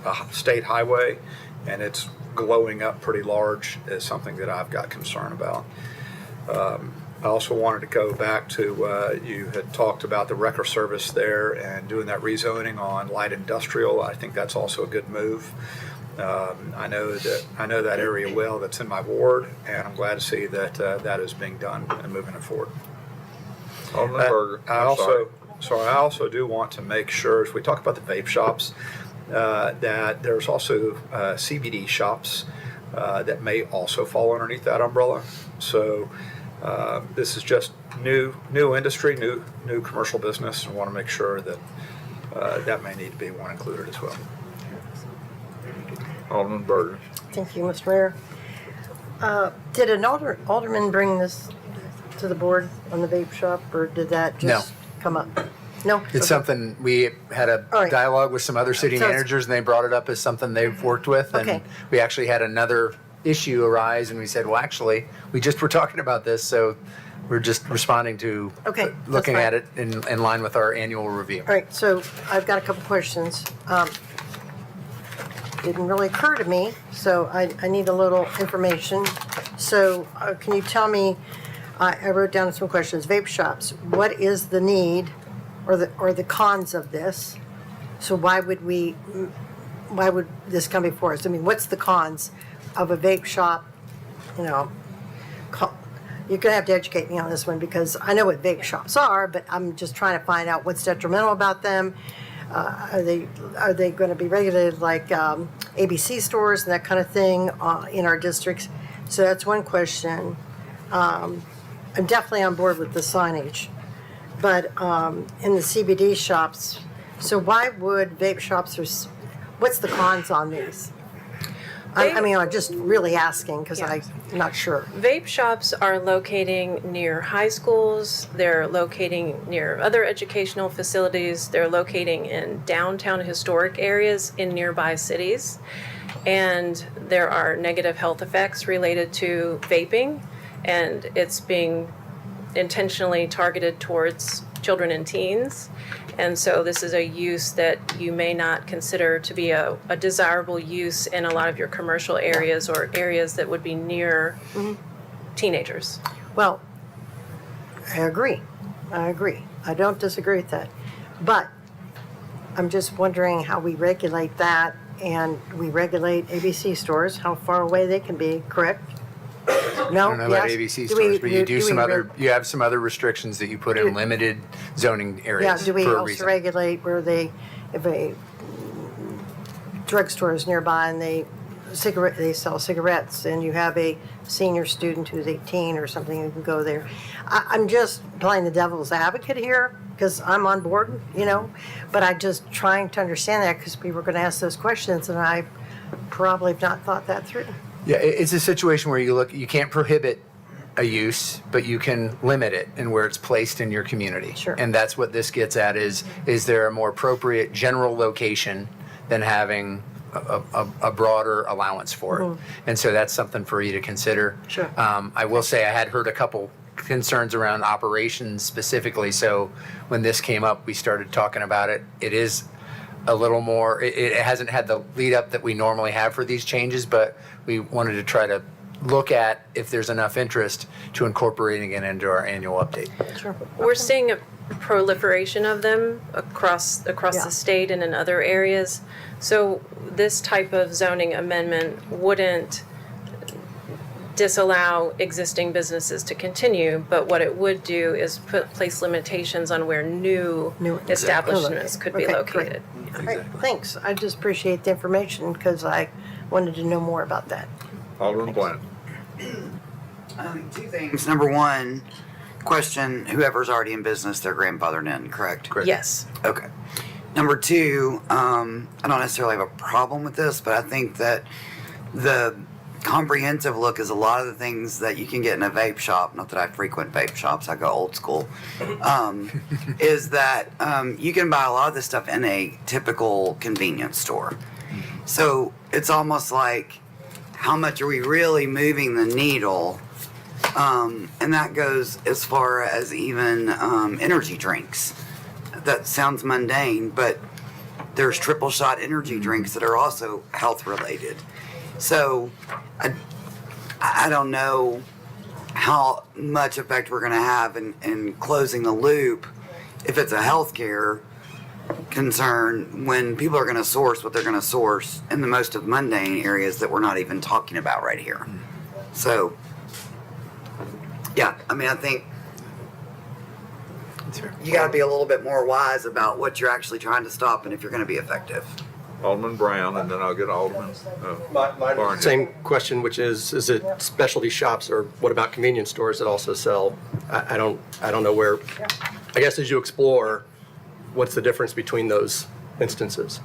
a state highway and it's glowing up pretty large is something that I've got concern about. I also wanted to go back to, you had talked about the wrecker service there and doing that rezoning on light industrial. I think that's also a good move. I know that area well, that's in my ward, and I'm glad to see that that is being done and moving it forward. Alderman Berger. I also do want to make sure, as we talk about the vape shops, that there's also CBD shops that may also fall underneath that umbrella. So this is just new industry, new commercial business, and want to make sure that that may need to be one included as well. Alderman Berger. Thank you, Mr. Mayor. Did an alderman bring this to the board on the vape shop, or did that just come up? No? It's Okay. something, we had a All right. dialogue with some other city So it's- managers, and they brought it up as something they've worked with. Okay. And we actually had another issue arise, and we said, well, actually, we just were talking about this, so we're just responding to Okay, that's looking fine. at it in line with our annual review. All right, so I've got a couple questions. Didn't really occur to me, so I need a little information. So can you tell me, I wrote down some questions. Vape shops, what is the need or the cons of this? So why would this come before us? I mean, what's the cons of a vape shop? You know, you're gonna have to educate me on this one because I know what vape shops are, but I'm just trying to find out what's detrimental about them. Are they going to be regulated like ABC stores and that kind of thing in our districts? So that's one question. I'm definitely on board with the signage, but in the CBD shops, so why would vape shops what's the cons on these? I mean, I'm just really asking because I'm not sure. Vape shops are locating near high schools, they're locating near other educational facilities, they're locating in downtown historic areas in nearby cities. And there are negative health effects related to vaping, and it's being intentionally targeted towards children and teens. And so this is a use that you may not consider to be a desirable use in a lot of your commercial areas or areas that would be near teenagers. Well, I agree. I don't disagree with that. But I'm just wondering how we regulate that, and we regulate ABC stores, how far away they can be, correct? No? I don't know about Yes? ABC Do we- stores, but you do we some other, reg- you have some other restrictions that you put in limited zoning Yeah, areas do we for a also reason. regulate where if a drugstore is nearby and they sell cigarettes and you have a senior student who's 18 or something who can go there? I'm just playing the devil's advocate here because I'm on board, but I'm just trying to understand that because we were going to ask those questions and I probably have not thought that through. Yeah, it's a situation where you can't prohibit a use, but you can limit it and where it's placed in your community. Sure. And that's what this gets at is there a more appropriate general location than having a broader allowance for it? And so that's something for you to consider. Sure. I will say I had heard a couple concerns around operations specifically. So when this came up, we started talking about it. It is a little more, it hasn't had the lead up that we normally have for these changes, but we wanted to try to look at if there's enough interest to incorporating it into our annual update. Sure. We're seeing a proliferation of them across Yeah. the state and in other areas. So this type of zoning amendment wouldn't disallow existing businesses to continue, but what it would do is place limitations on where new establishments could be Okay, located. All right, thanks. I just appreciate the information because I wanted to know more about that. Alderman Blunt. Two things. Number one, question, whoever's already in business, they're grandfathered in, correct? Yes. Okay. Number two, I don't necessarily have a problem with this, but I think that the comprehensive look is a lot of the things that you can get in a vape shop. Not that I frequent vape shops, I go old school. Is that you can buy a lot of this stuff in a typical convenience store. So it's almost like, how much are we really moving the needle? And that goes as far as even energy drinks. That sounds mundane, but there's triple shot energy drinks that are also health related. So I don't know how much effect we're going to have in closing the loop if it's a healthcare concern when people are going to source what they're going to source in the most of mundane areas that we're not even talking about right here. So, yeah, I mean, I think you got to be a little bit more wise about what you're actually trying to stop and if you're going to be effective. Alderman Brown, and then I'll get Alderman Barnhill. Same question, which is it specialty shops or what about convenience stores that also sell? I don't know where, I guess as you explore, what's the difference between those instances?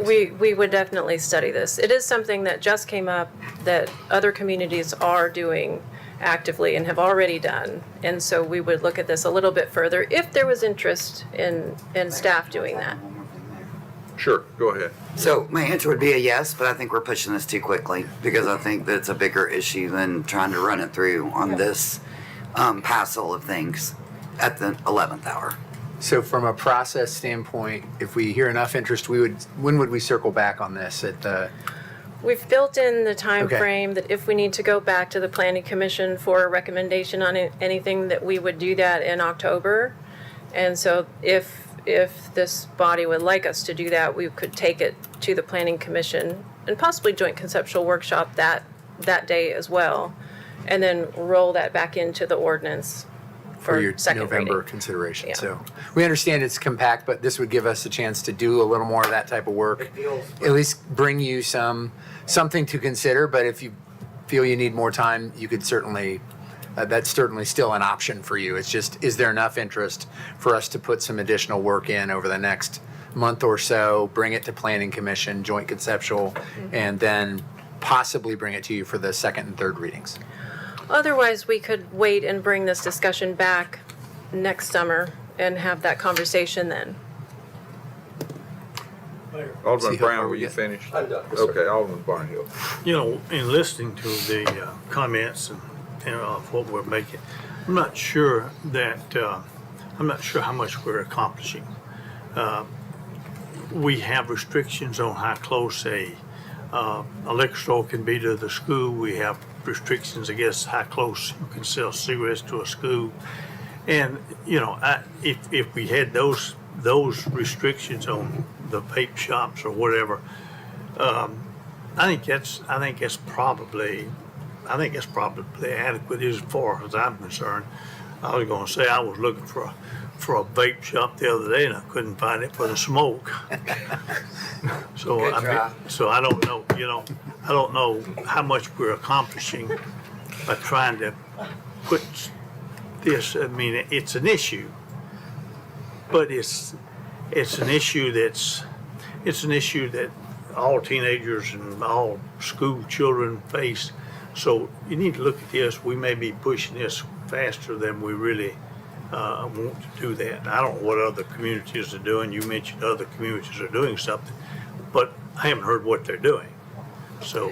We would definitely study this. It is something that just came up that other communities are doing actively and have already done. And so we would look at this a little bit further if there was interest in staff doing that. Sure, go ahead. So my answer would be a yes, but I think we're pushing this too quickly because I think that it's a bigger issue than trying to run it through on this passel of things at the 11th hour. So from a process standpoint, if we hear enough interest, when would we circle back on this at the? We've built in the time Okay. frame that if we need to go back to the planning commission for a recommendation on anything, that we would do that in October. And so if this body would like us to do that, we could take it to the planning commission and possibly joint conceptual workshop that day as well, and then roll that back into the ordinance for your second November reading. consideration. Yeah. So we understand it's compact, but this would give us a chance to do a little more of that type of work. At least bring you something to consider, but if you feel you need more time, you could certainly, that's certainly still an option for you. It's just, is there enough interest for us to put some additional work in over the next month or so, bring it to Planning Commission, joint conceptual, and then possibly bring it to you for the second and third readings? Otherwise, we could wait and bring this discussion back next summer and have that conversation then. Alderman Brown, were you finished? I'm done. Yes, sir. Okay, Alderman Barnhill. You know, in listening to the comments and of what we're making, I'm not sure how much we're accomplishing. We have restrictions on how close a liquor store can be to the school. We have restrictions, I guess, how close you can sell cigarettes to a school. And you know, if we had those restrictions on the vape shops or whatever, I think that's probably adequate as far as I'm concerned. I was going to say I was looking for a vape shop the other day and I couldn't find it for the smoke. So I don't know. You know, I don't know how much we're accomplishing by trying to put this. I mean, it's an issue, but it's an issue that all teenagers and all school children face. So you need to look at this. We may be pushing this faster than we really want to do that. I don't know what other communities are doing. You mentioned other communities are doing something, but I haven't heard what they're doing. So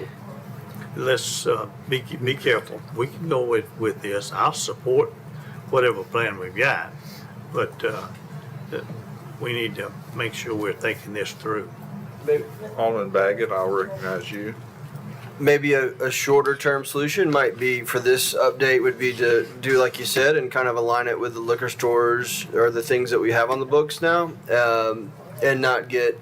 let's be careful. We can go with this. I'll support whatever plan we've got, but we need to make sure we're thinking this through. Alderman Baggett, I'll recognize you. maybe a shorter term solution might be for this update would be to do like you said and kind of align it with the liquor stores or the things that we have on the books now, and not get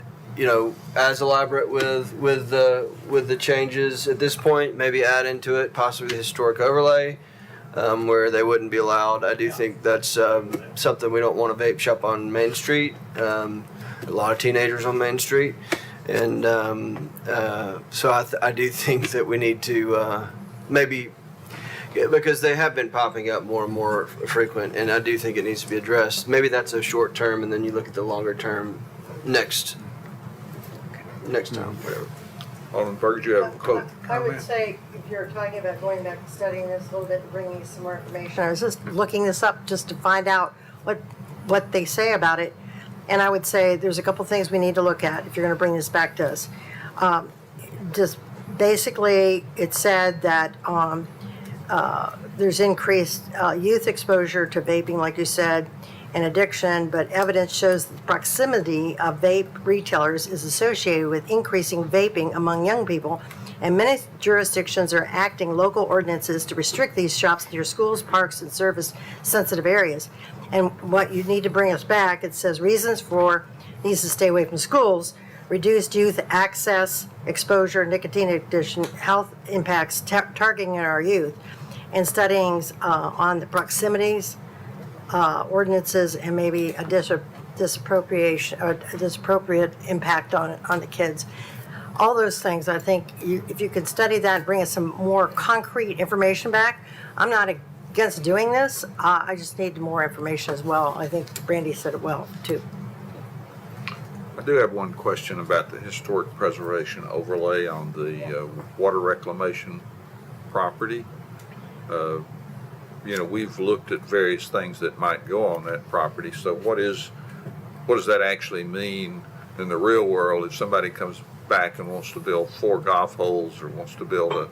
as elaborate with the changes at this point. Maybe add into it possibly the historic overlay, where they wouldn't be allowed. I do think that's something we don't want a vape shop on Main Street. A lot of teenagers on Main Street. And so I do think that we need to maybe, because they have been popping up more and more frequent, and I do think it needs to be addressed. Maybe that's a short term, and then you look at the longer term next time, whatever. Alderman Burgess, you have a quote. I would say, if you're talking about going back and studying this a little bit and bringing you some more information, I was just looking this up just to find out what they say about it. And I would say there's a couple things we need to look at if you're going to bring this back to us. Just basically, it said that there's increased youth exposure to vaping, like you said, and addiction, but evidence shows that the proximity of vape retailers is associated with increasing vaping among young people, and many jurisdictions are acting local ordinances to restrict these shops near schools, parks, and service-sensitive areas. And what you need to bring us back, it says reasons for needs to stay away from schools, reduced youth access, exposure, nicotine addiction, health impacts targeting our youth, and studying on the proximities, ordinances, and maybe a disappropriation or a disappropriate impact on the kids. All those things, I think, if you could study that and bring us some more concrete information back. I'm not against doing this. I just need more information as well. I think Brandy said it well, too. I do have one question about the historic preservation overlay on the water reclamation property. We've looked at various things that might go on that property. So what does that actually mean in the real world if somebody comes back and wants to build 4 golf holes, or wants to build a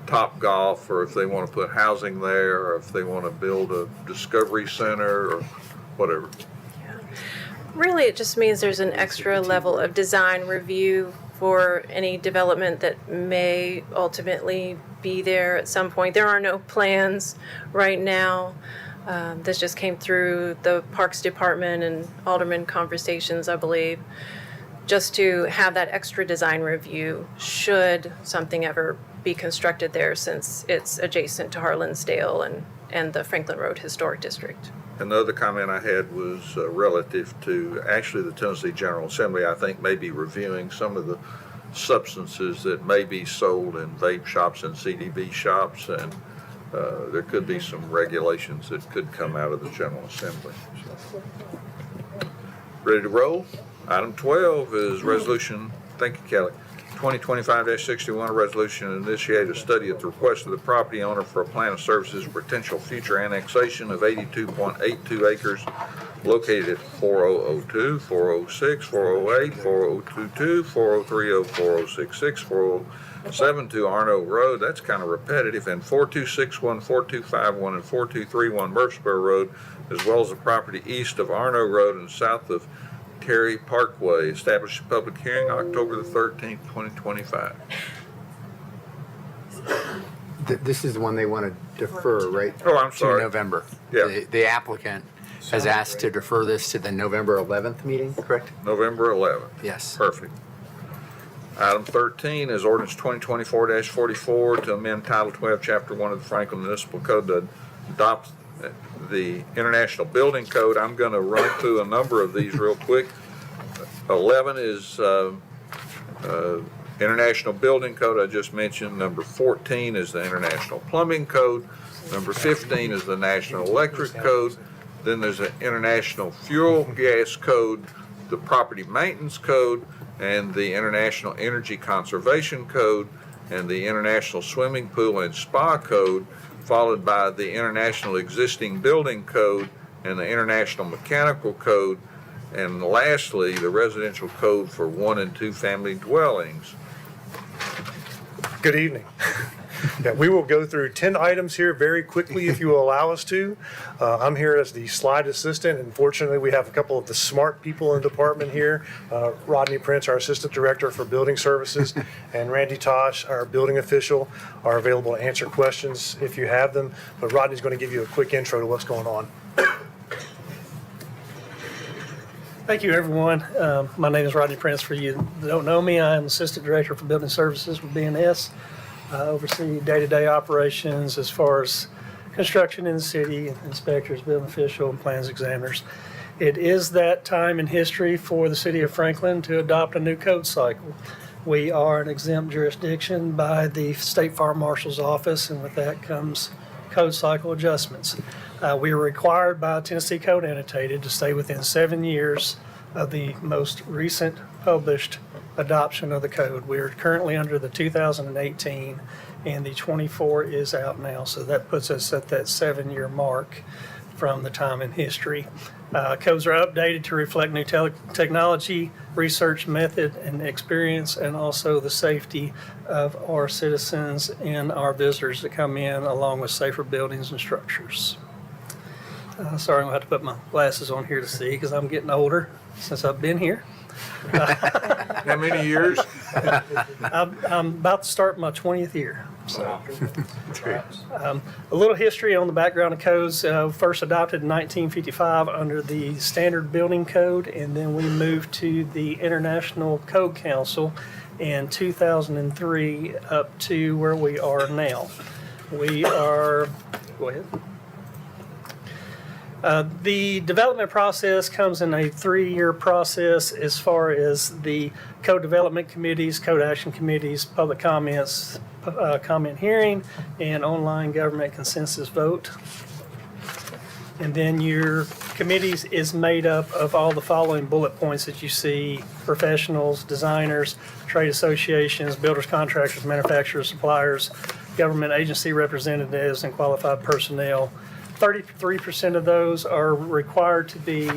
Top Golf, or if they want to put housing there, or if they want to build a discovery center or whatever? Really, it just means there's an extra level of design review for any development that may ultimately be there at some point. There are no plans right now. This just came through the Parks Department and Alderman conversations, I believe, just to have that extra design review should something ever be constructed there, since it's adjacent to Harlansdale and the Franklin Road Historic District. And the other comment I had was relative to actually the Tennessee General Assembly, I think, may be reviewing some of the substances that may be sold in vape shops and CDB shops, and there could be some regulations that could come out of the General Assembly. So. Ready to roll? Item 12 is resolution, thank you, Kelly, 2025-61, a resolution to initiate a study at the request of the property owner for a plan of services for potential future annexation of 82.82 acres located at 4002, 406, 408, 4022, 4030, 4066, 4072 Arno Road. That's kind of repetitive. And 4261, 4251, and 4231 Murfreesboro Road, as well as the property east of Arno Road and south of Terry Parkway. Established a public hearing October the 13th, 2025. This is the one they want to defer, right? Oh, I'm sorry. To November. Yeah. The applicant has asked to defer this to the November 11th meeting, correct? November 11th. Yes. Perfect. Item 13 is ordinance 2024-44 to amend Title 12, Chapter 1 of the Franklin Municipal Code to adopt the International Building Code. I'm going to run through a number of these real quick. 11 is International Building Code I just mentioned. Number 14 is the International Plumbing Code. Number 15 is the National Electric Code. Then there's the International Fuel Gas Code, the Property Maintenance Code, and the International Energy Conservation Code, and the International Swimming Pool and Spa Code, followed by the International Existing Building Code and the International Mechanical Code, and lastly, the Residential Code for 1 and 2 family dwellings. Good evening. Yeah, we will go through 10 items here very quickly if you will allow us to. I'm here as the slide assistant, and fortunately, we have a couple of the smart people in the department here. Rodney Prince, our assistant director for building services, and Randy Tosh, our building official, are available to answer questions if you have them. But Rodney's going to give you a quick intro to what's going on. Thank you, everyone. My name is Rodney Prince. For you that don't know me, I am Assistant Director for Building Services with BNS. I oversee day-to-day operations as far as construction in the city, inspectors, building official, and plans examiners. It is that time in history for the city of Franklin to adopt a new code cycle. We are an exempt jurisdiction by the State Fire Marshal's Office, and with that comes code cycle adjustments. We are required by Tennessee Code Annotated to stay within 7 years of the most recent published adoption of the code. We are currently under the 2018, and the 24 is out now, so that puts us at that 7-year mark from the time in history. Codes are updated to reflect new technology, research method, and experience, and also the safety of our citizens and our visitors that come in, along with safer buildings and structures. Sorry, I'm going to have to put my glasses on here to see because I'm getting older since I've been here. How many years? I'm about to start my 20th year. So, a little history on the background of codes. First adopted in 1955 under the Standard Building Code, and then we moved to the International Code Council in 2003 up to where we are now. We are, go ahead. The development process comes in a 3-year process as far as the code development committees, code action committees, public comments, comment hearing, and online government consensus vote. And then your committees is made up of all the following bullet points that you see: professionals, designers, trade associations, builders, contractors, manufacturers, suppliers, government agency representatives, and qualified personnel. 33% of those are required to be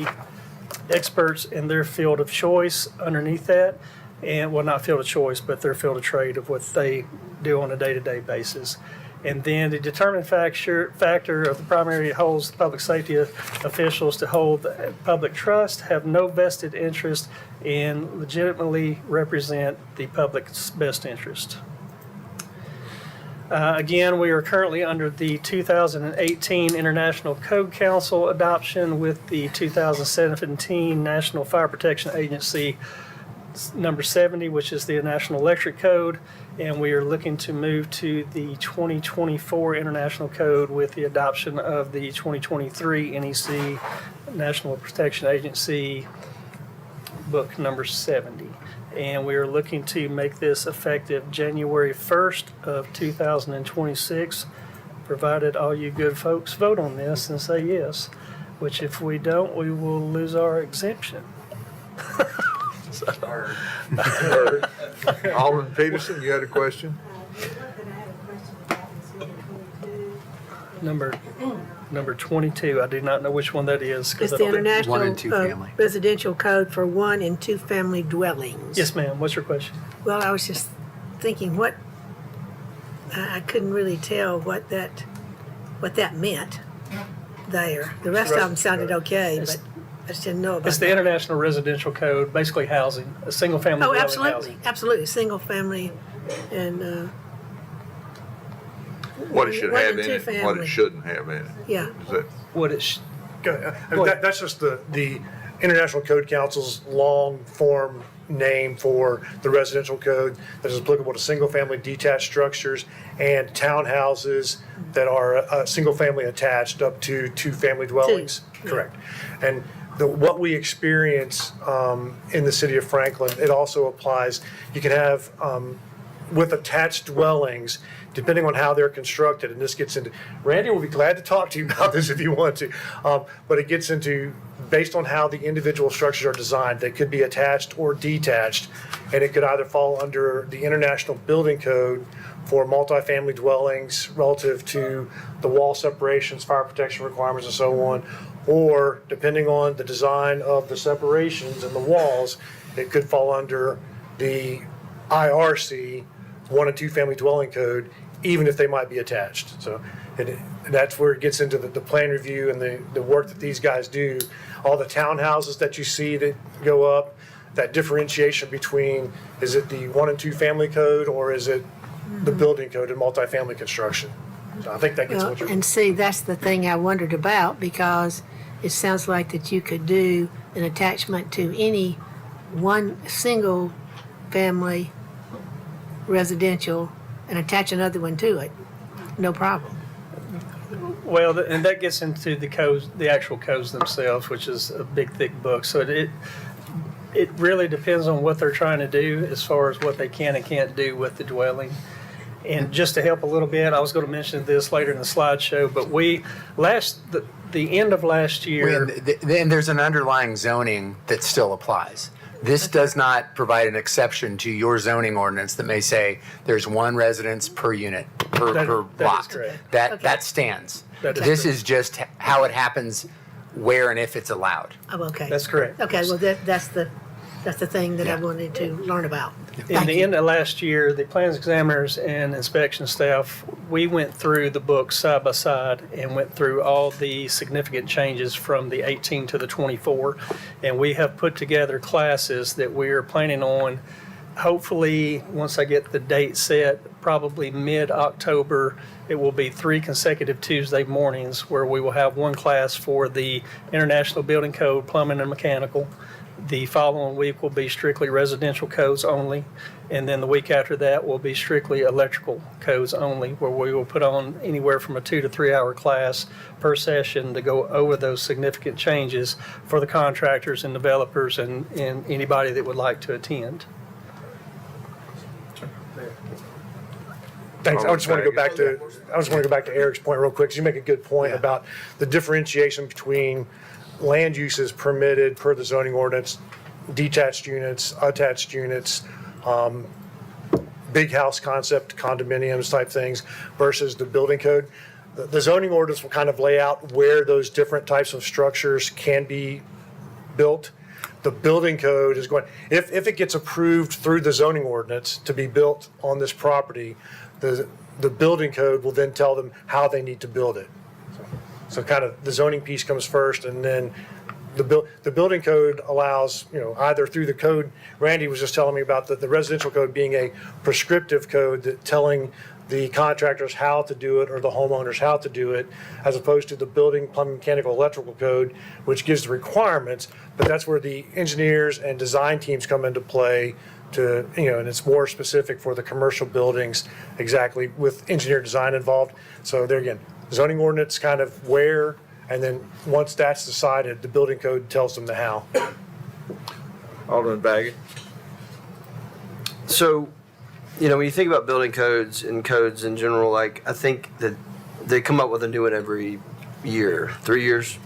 experts in their field of choice underneath that. And, well, not field of choice, but their field of trade of what they do on a day-to-day basis. And then the determined factor of the primary holds the public safety officials to hold the public trust, have no vested interest, and legitimately represent the public's best interest. Again, we are currently under the 2018 International Code Council adoption with the 2017 National Fire Protection Agency number 70, which is the National Electric Code, and we are looking to move to the 2024 International Code with the adoption of the 2023 NEC National Protection Agency book number 70. And we are looking to make this effective January 1st of 2026, provided all you good folks vote on this and say yes, which if we don't, we will lose our exemption. Alderman Peterson, you had a question? Number 22, I do not know which one that is. It's the International Residential Code for 1 and 2 family dwellings. Yes, ma'am. What's your question? Well, I was just thinking I couldn't really tell what that meant there. The rest of them sounded okay, but I just didn't know about It's the that. International Residential Code, basically housing, a single family dwelling absolutely, housing. absolutely. Single family and What it should one have and in two it, what family. it shouldn't have in it. Yeah. Is that what it That's just the International Code Council's long form name for the residential code that is applicable to single-family detached structures and townhouses that are single-family attached up to 2-family dwellings. Correct. And what we experience in the city of Franklin, it also applies. You can have with attached dwellings, depending on how they're constructed, and this gets into, Randy will be glad to talk to you about this if you want to, but it gets into, based on how the individual structures are designed, they could be attached or detached, and it could either fall under the International Building Code for multifamily dwellings relative to the wall separations, fire protection requirements, and so on, or depending on the design of the separations and the walls, it could fall under the IRC 1 and 2 family dwelling code even if they might be attached. So that's where it gets into the plan review and the work that these guys do. All the townhouses that you see that go up, that differentiation between, is it the 1 and 2 family code or is it the building code and multifamily construction? So I think that gets Well, what you're. and see, that's the thing I wondered about, because it sounds like that you could do an attachment to any one single family residential and attach another one to it. No problem. Well, and that gets into the codes, the actual codes themselves, which is a big, thick book. So it really depends on what they're trying to do as far as what they can and can't do with the dwelling. And just to help a little bit, I was going to mention this later in the slideshow, but the end of last year. And there's an underlying zoning that still applies. This does not provide an exception to your zoning ordinance that may say there's 1 residence per unit, per That lot. is correct. That stands. That is This correct. is just how it happens, where and if it's allowed. Oh, okay. That's correct. Okay, well, that's the thing that I wanted to learn about. In the end of last year, the plans examiners and inspection staff, we went through the book side by side and went through all the significant changes from the 18 to the 24. And we have put together classes that we're planning on, hopefully, once I get the date set, probably mid-October. It will be 3 consecutive Tuesday mornings where we will have one class for the International Building Code, Plumbing and Mechanical. The following week will be strictly residential codes only, and then the week after that will be strictly electrical codes only, where we will put on anywhere from a 2 to 3 hour class per session to go over those significant changes for the contractors and developers and anybody that would like to attend. Thanks. I just want to go back to Eric's point real quick, 'cause you make a good point about the differentiation between land uses permitted per the zoning ordinance, detached units, attached units, big house concept, condominiums type things versus the building code. The zoning ordinance will kind of lay out where those different types of structures can be built. The building code is going, if it gets approved through the zoning ordinance to be built on this property, the building code will then tell them how they need to build it. So kind of the zoning piece comes first, and then the building code allows, either through the code, Randy was just telling me about the residential code being a prescriptive code that telling the contractors how to do it or the homeowners how to do it, as opposed to the building, plumbing, mechanical, electrical code, which gives the requirements, but that's where the engineers and design teams come into play to, and it's more specific for the commercial buildings, exactly, with engineer design involved. So there again, zoning ordinance kind of where, and then once that's decided, the building code tells them the how. Alderman Baggett. So, when you think about building codes and codes in general, I think that they come up with a new one every year, 3 years.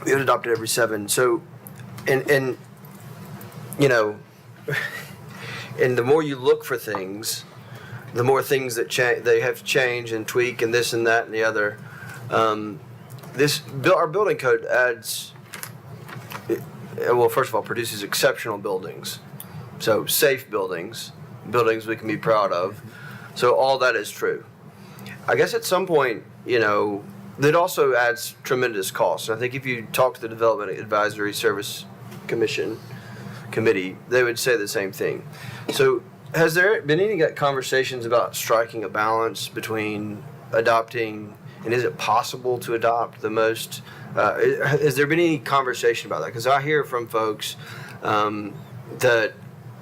We had adopted every 7. So, and and the more you look for things, the more things that they have to change and tweak and this and that and the other. Our building code adds, well, first of all, produces exceptional buildings. So safe buildings we can be proud of. So all that is true. I guess at some point, that also adds tremendous costs. I think if you talk to the Development Advisory Service Committee, they would say the same thing. So has there been any conversations about striking a balance between adopting, and is it possible to adopt the most, has there been any conversation about that? Because I hear from folks that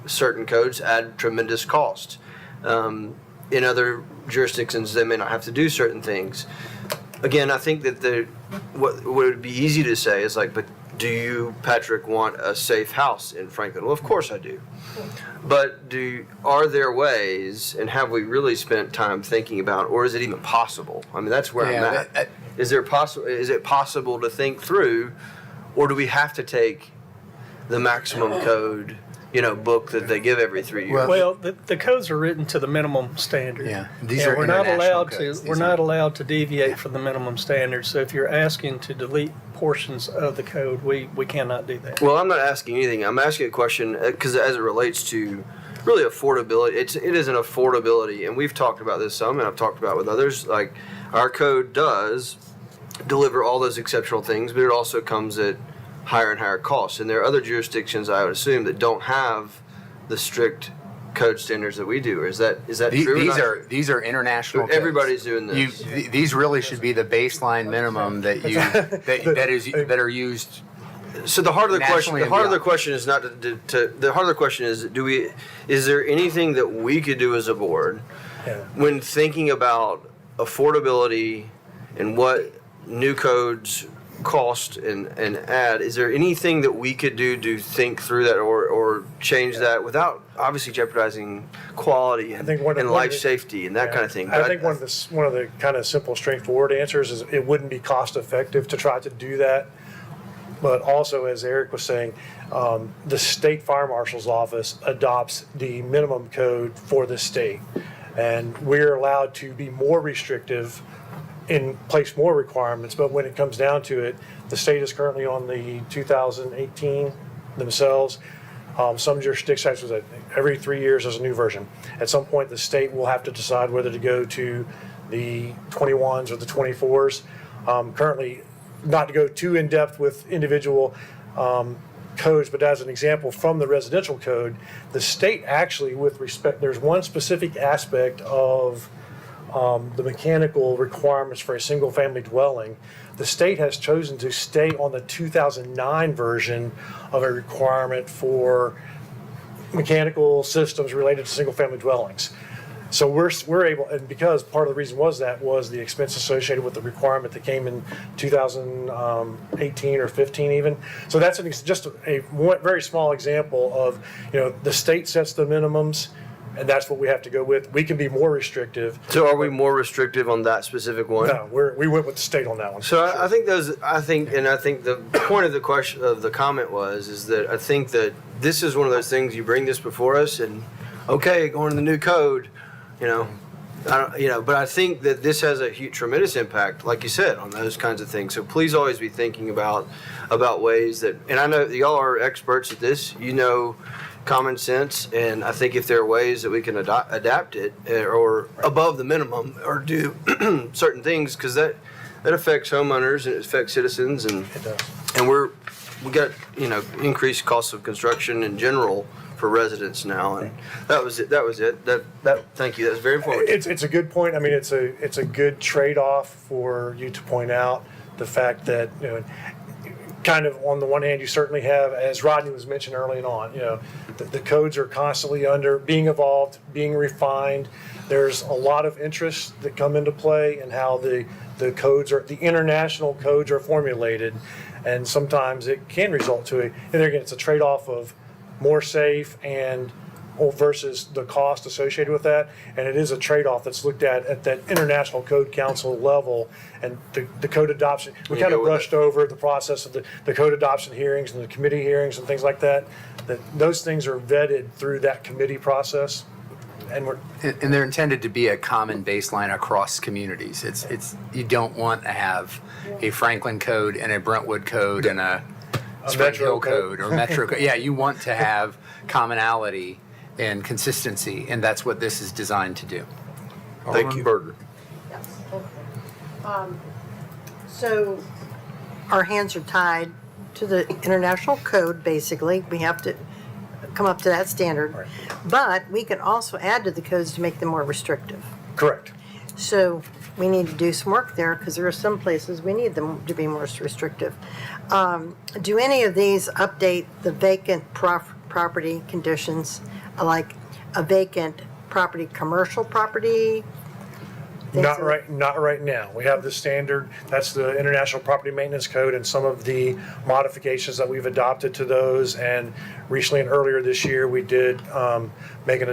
certain codes add tremendous cost. In other jurisdictions, they may not have to do certain things. Again, I think that what would be easy to say is but do you, Patrick, want a safe house in Franklin? Well, of course I do. But are there ways, and have we really spent time thinking about, or is it even possible? I mean, that's where I'm at. Is it possible to think through, or do we have to take the maximum code, book that they give every 3 years? Well, the codes are written to the minimum standard. Yeah, We're not allowed to deviate from the minimum standard. So if you're asking to delete portions of the code, we cannot do that. Well, I'm not asking anything. I'm asking a question because as it relates to really affordability. It is an affordability, and we've talked about this some, and I've talked about it with others. Like our code does deliver all those exceptional things, but it also comes at higher and higher costs. And there are other jurisdictions, I would assume, that don't have the strict code standards that we do. Is that true? These are international codes. Everybody's doing this. These really should be the baseline minimum that are used. So the heart of the question, nationally and beyond. is not the heart of the question is, is there anything that we could do as a board when thinking about affordability and what new codes cost and add? Is there anything that we could do to think through that or change that without obviously jeopardizing quality and life safety and that kind of thing? I think one of the kind of simple, straightforward answers is it wouldn't be cost effective to try to do that. But also, as Eric was saying, the state fire marshal's office adopts the minimum code for the state. And we're allowed to be more restrictive and place more requirements. But when it comes down to it, the state is currently on the 2018 themselves. Some jurisdictions, every 3 years there's a new version. At some point, the state will have to decide whether to go to the 21s or the 24s. Currently, not to go too in depth with individual codes, but as an example from the residential code, the state actually, with respect, there's one specific aspect of the mechanical requirements for a single family dwelling. The state has chosen to stay on the 2009 version of a requirement for mechanical systems related to single family dwellings. So we're able, and because part of the reason was the expense associated with the requirement that came in 2018 or 15 even. So that's just a very small example of, the state sets the minimums, and that's what we have to go with. We can be more restrictive. So are we more restrictive on that specific one? No, we went with the state on that one. So I think the point of the question of the comment is that I think that this is one of those things, you bring this before us and okay, going to the new code, but I think that this has a tremendous impact, like you said, on those kinds of things. So please always be thinking about ways that, and I know that y'all are experts at this, common sense, and I think if there are ways that we can adapt it or above the minimum or do certain things, because that affects homeowners and it affects citizens, and we got increased costs of construction in general for residents now, and that was it. Thank you. That's very important. It's a good point. I mean, it's a good trade-off for you to point out the fact that kind of on the one hand, you certainly have, as Rodney was mentioned early on, the codes are constantly being evolved, being refined. There's a lot of interests that come into play in how the international codes are formulated, and sometimes it can result to and there again, it's a trade-off of more safe and versus the cost associated with that, and it is a trade-off that's looked at that International Code Council level, and the code adoption. We kind of brushed over the process of the code adoption hearings and the committee hearings and things like that. That those things are vetted through that committee process, and they're intended to be a common baseline across communities. It's you don't want to have a Franklin code and a Brentwood code and a Spring Hill code or Metro code. Yeah, you want to have commonality and consistency, and that's what this is designed to do. Thank you, Berger. So our hands are tied to the international code, basically. We have to come up to that standard. Right. But we can also add to the codes to make them more restrictive. Correct. So we need to do some work there because there are some places we need them to be more restrictive. Do any of these update the vacant property conditions, like a vacant property, commercial property? Not right now. We have the standard, that's the International Property Maintenance Code, and some of the modifications that we've adopted to those. And recently and earlier this year, we did make an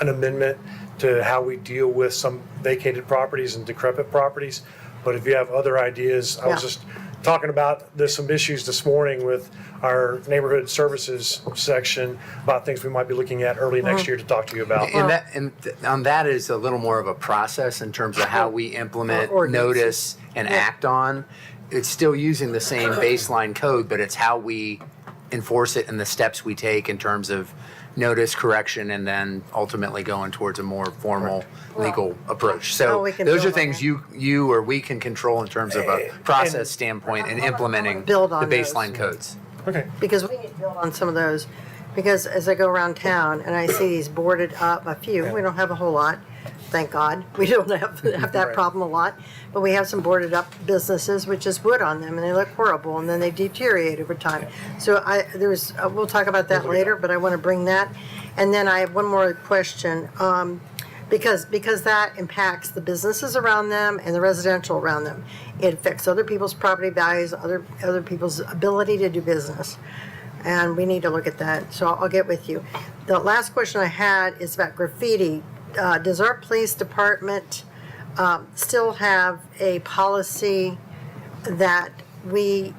amendment to how we deal with some vacated properties and decrepit properties. But if you have other ideas, I was just talking about there's some issues this morning with our neighborhood services section about things we might be looking at early next year to talk to you about. And on that is a little more of a process in terms of how we implement, notice, and act on. It's still using the same baseline code, but it's how we enforce it and the steps we take in terms of notice, correction, and then ultimately going towards a more formal legal approach. Well, So we can those are build on things you or we can control in terms of a process standpoint and implementing the Build on baseline codes. Okay. Because we need to build on some of those, because as I go around town and I see these boarded up, a few, we don't have a whole lot, thank God. We don't have that Right. problem a lot, but we have some boarded up businesses with just wood on them and they look horrible and then they deteriorate over time. So we'll talk about that later, but I want to bring that. And then I have one more question, because that impacts the businesses around them and the residential around them. It affects other people's property values, other people's ability to do business. And we need to look at that, so I'll get with you. The last question I had is about graffiti. Does our police department still have a policy that we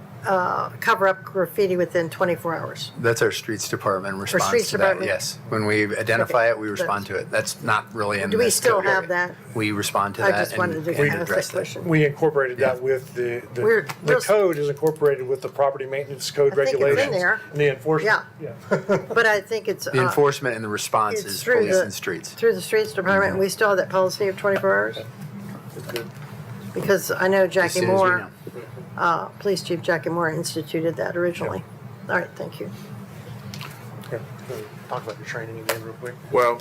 cover up graffiti within 24 hours? That's our streets department response streets to that, department? yes. When we identify Okay. it, we respond to it. That's not really in Do we this still code have area. that? We respond to I that just wanted and to and ask address that that. question. We incorporated that with the We're code is incorporated with the property maintenance code I think it's in regulations. there. And the enforcement. Yeah. But I think it's. The enforcement and the response it's is through police the- and streets. Through the streets department, and we still have that policy of 24 hours? Because I know Jackie soon as we Moore, Police Chief Jackie Moore instituted that originally. All right, thank you. Okay. Talk about your training again real quick. Well,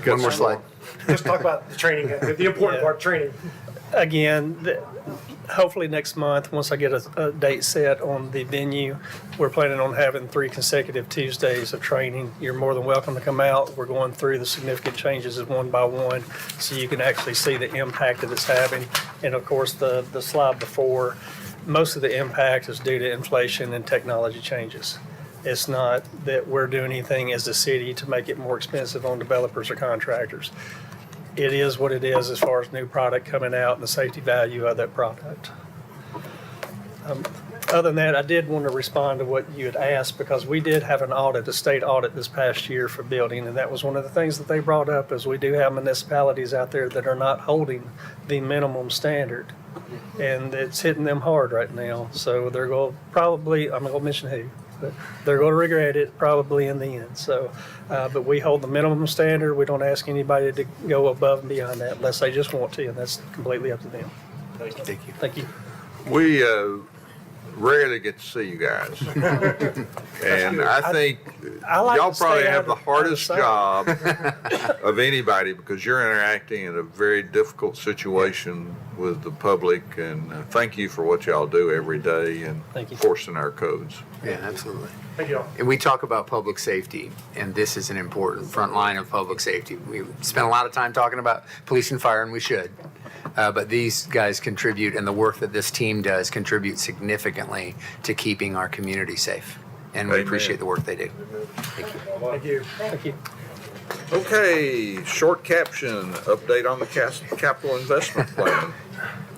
One more slide. Just talk about the training, the important part, training. Again, hopefully next month, once I get a date set on the venue, we're planning on having 3 consecutive Tuesdays of training. You're more than welcome to come out. We're going through the significant changes one by one, so you can actually see the impact that it's having. And of course, the slide before, most of the impact is due to inflation and technology changes. It's not that we're doing anything as a city to make it more expensive on developers or contractors. It is what it is as far as new product coming out and the safety value of that product. Other than that, I did want to respond to what you had asked, because we did have an audit, a state audit this past year for building, and that was one of the things that they brought up, is we do have municipalities out there that are not holding the minimum standard. And it's hitting them hard right now. So they're going to probably, I'm not going to mention who, but they're going to regret it probably in the end. So, but we hold the minimum standard. We don't ask anybody to go above and beyond that unless they just want to, and that's completely up to them. Thank you. Thank you. we rarely get to see you guys. And I think I like y'all to stay probably out have the of the hardest sun. job of anybody, because you're interacting in a very difficult situation with the public. And thank you for what y'all do every day and Thank you. enforcing our codes. Yeah, absolutely. Thank you all. And we talk about public safety, and this is an important front line of public safety. We spend a lot of time talking about police and fire, and we should. But these guys contribute, and the work that this team does contribute significantly to keeping our community safe. And we Amen. appreciate the work they do. Thank you. Thank you. Okay, short caption, update on the capital investment plan.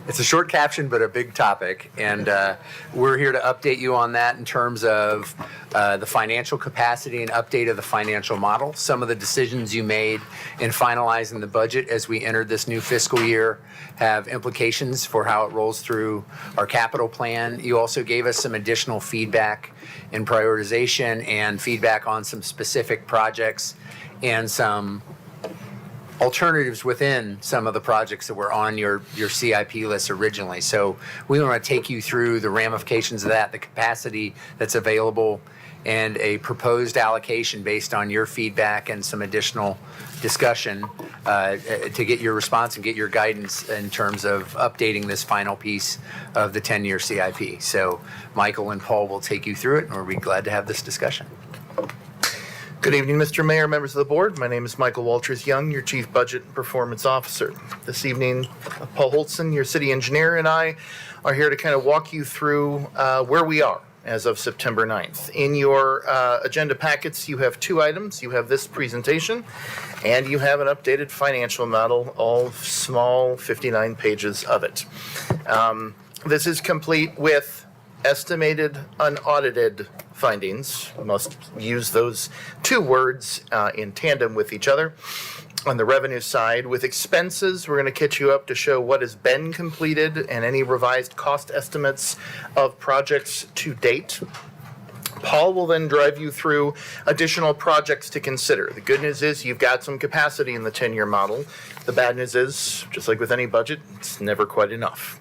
It's a short caption, but a big topic, and we're here to update you on that in terms of the financial capacity and update of the financial model. Some of the decisions you made in finalizing the budget as we entered this new fiscal year have implications for how it rolls through our capital plan. You also gave us some additional feedback in prioritization and feedback on some specific projects and some alternatives within some of the projects that were on your CIP list originally. So we want to take you through the ramifications of that, the capacity that's available, and a proposed allocation based on your feedback and some additional discussion to get your response and get your guidance in terms of updating this final piece of the 10-year CIP. So Michael and Paul will take you through it, and we'll be glad to have this discussion. Good evening, Mr. Mayor, members of the board. My name is Michael Walters Young, your Chief Budget and Performance Officer. This evening, Paul Holtzen, your city engineer, and I are here to kind of walk you through where we are as of September 9th. In your agenda packets, you have 2 items. You have this presentation, and you have an updated financial model, all small 59 pages of it. This is complete with estimated unaudited findings. We must use those 2 words in tandem with each other. On the revenue side, with expenses, we're going to catch you up to show what has been completed and any revised cost estimates of projects to date. Paul will then drive you through additional projects to consider. The good news is you've got some capacity in the 10-year model. The bad news is, just like with any budget, it's never quite enough.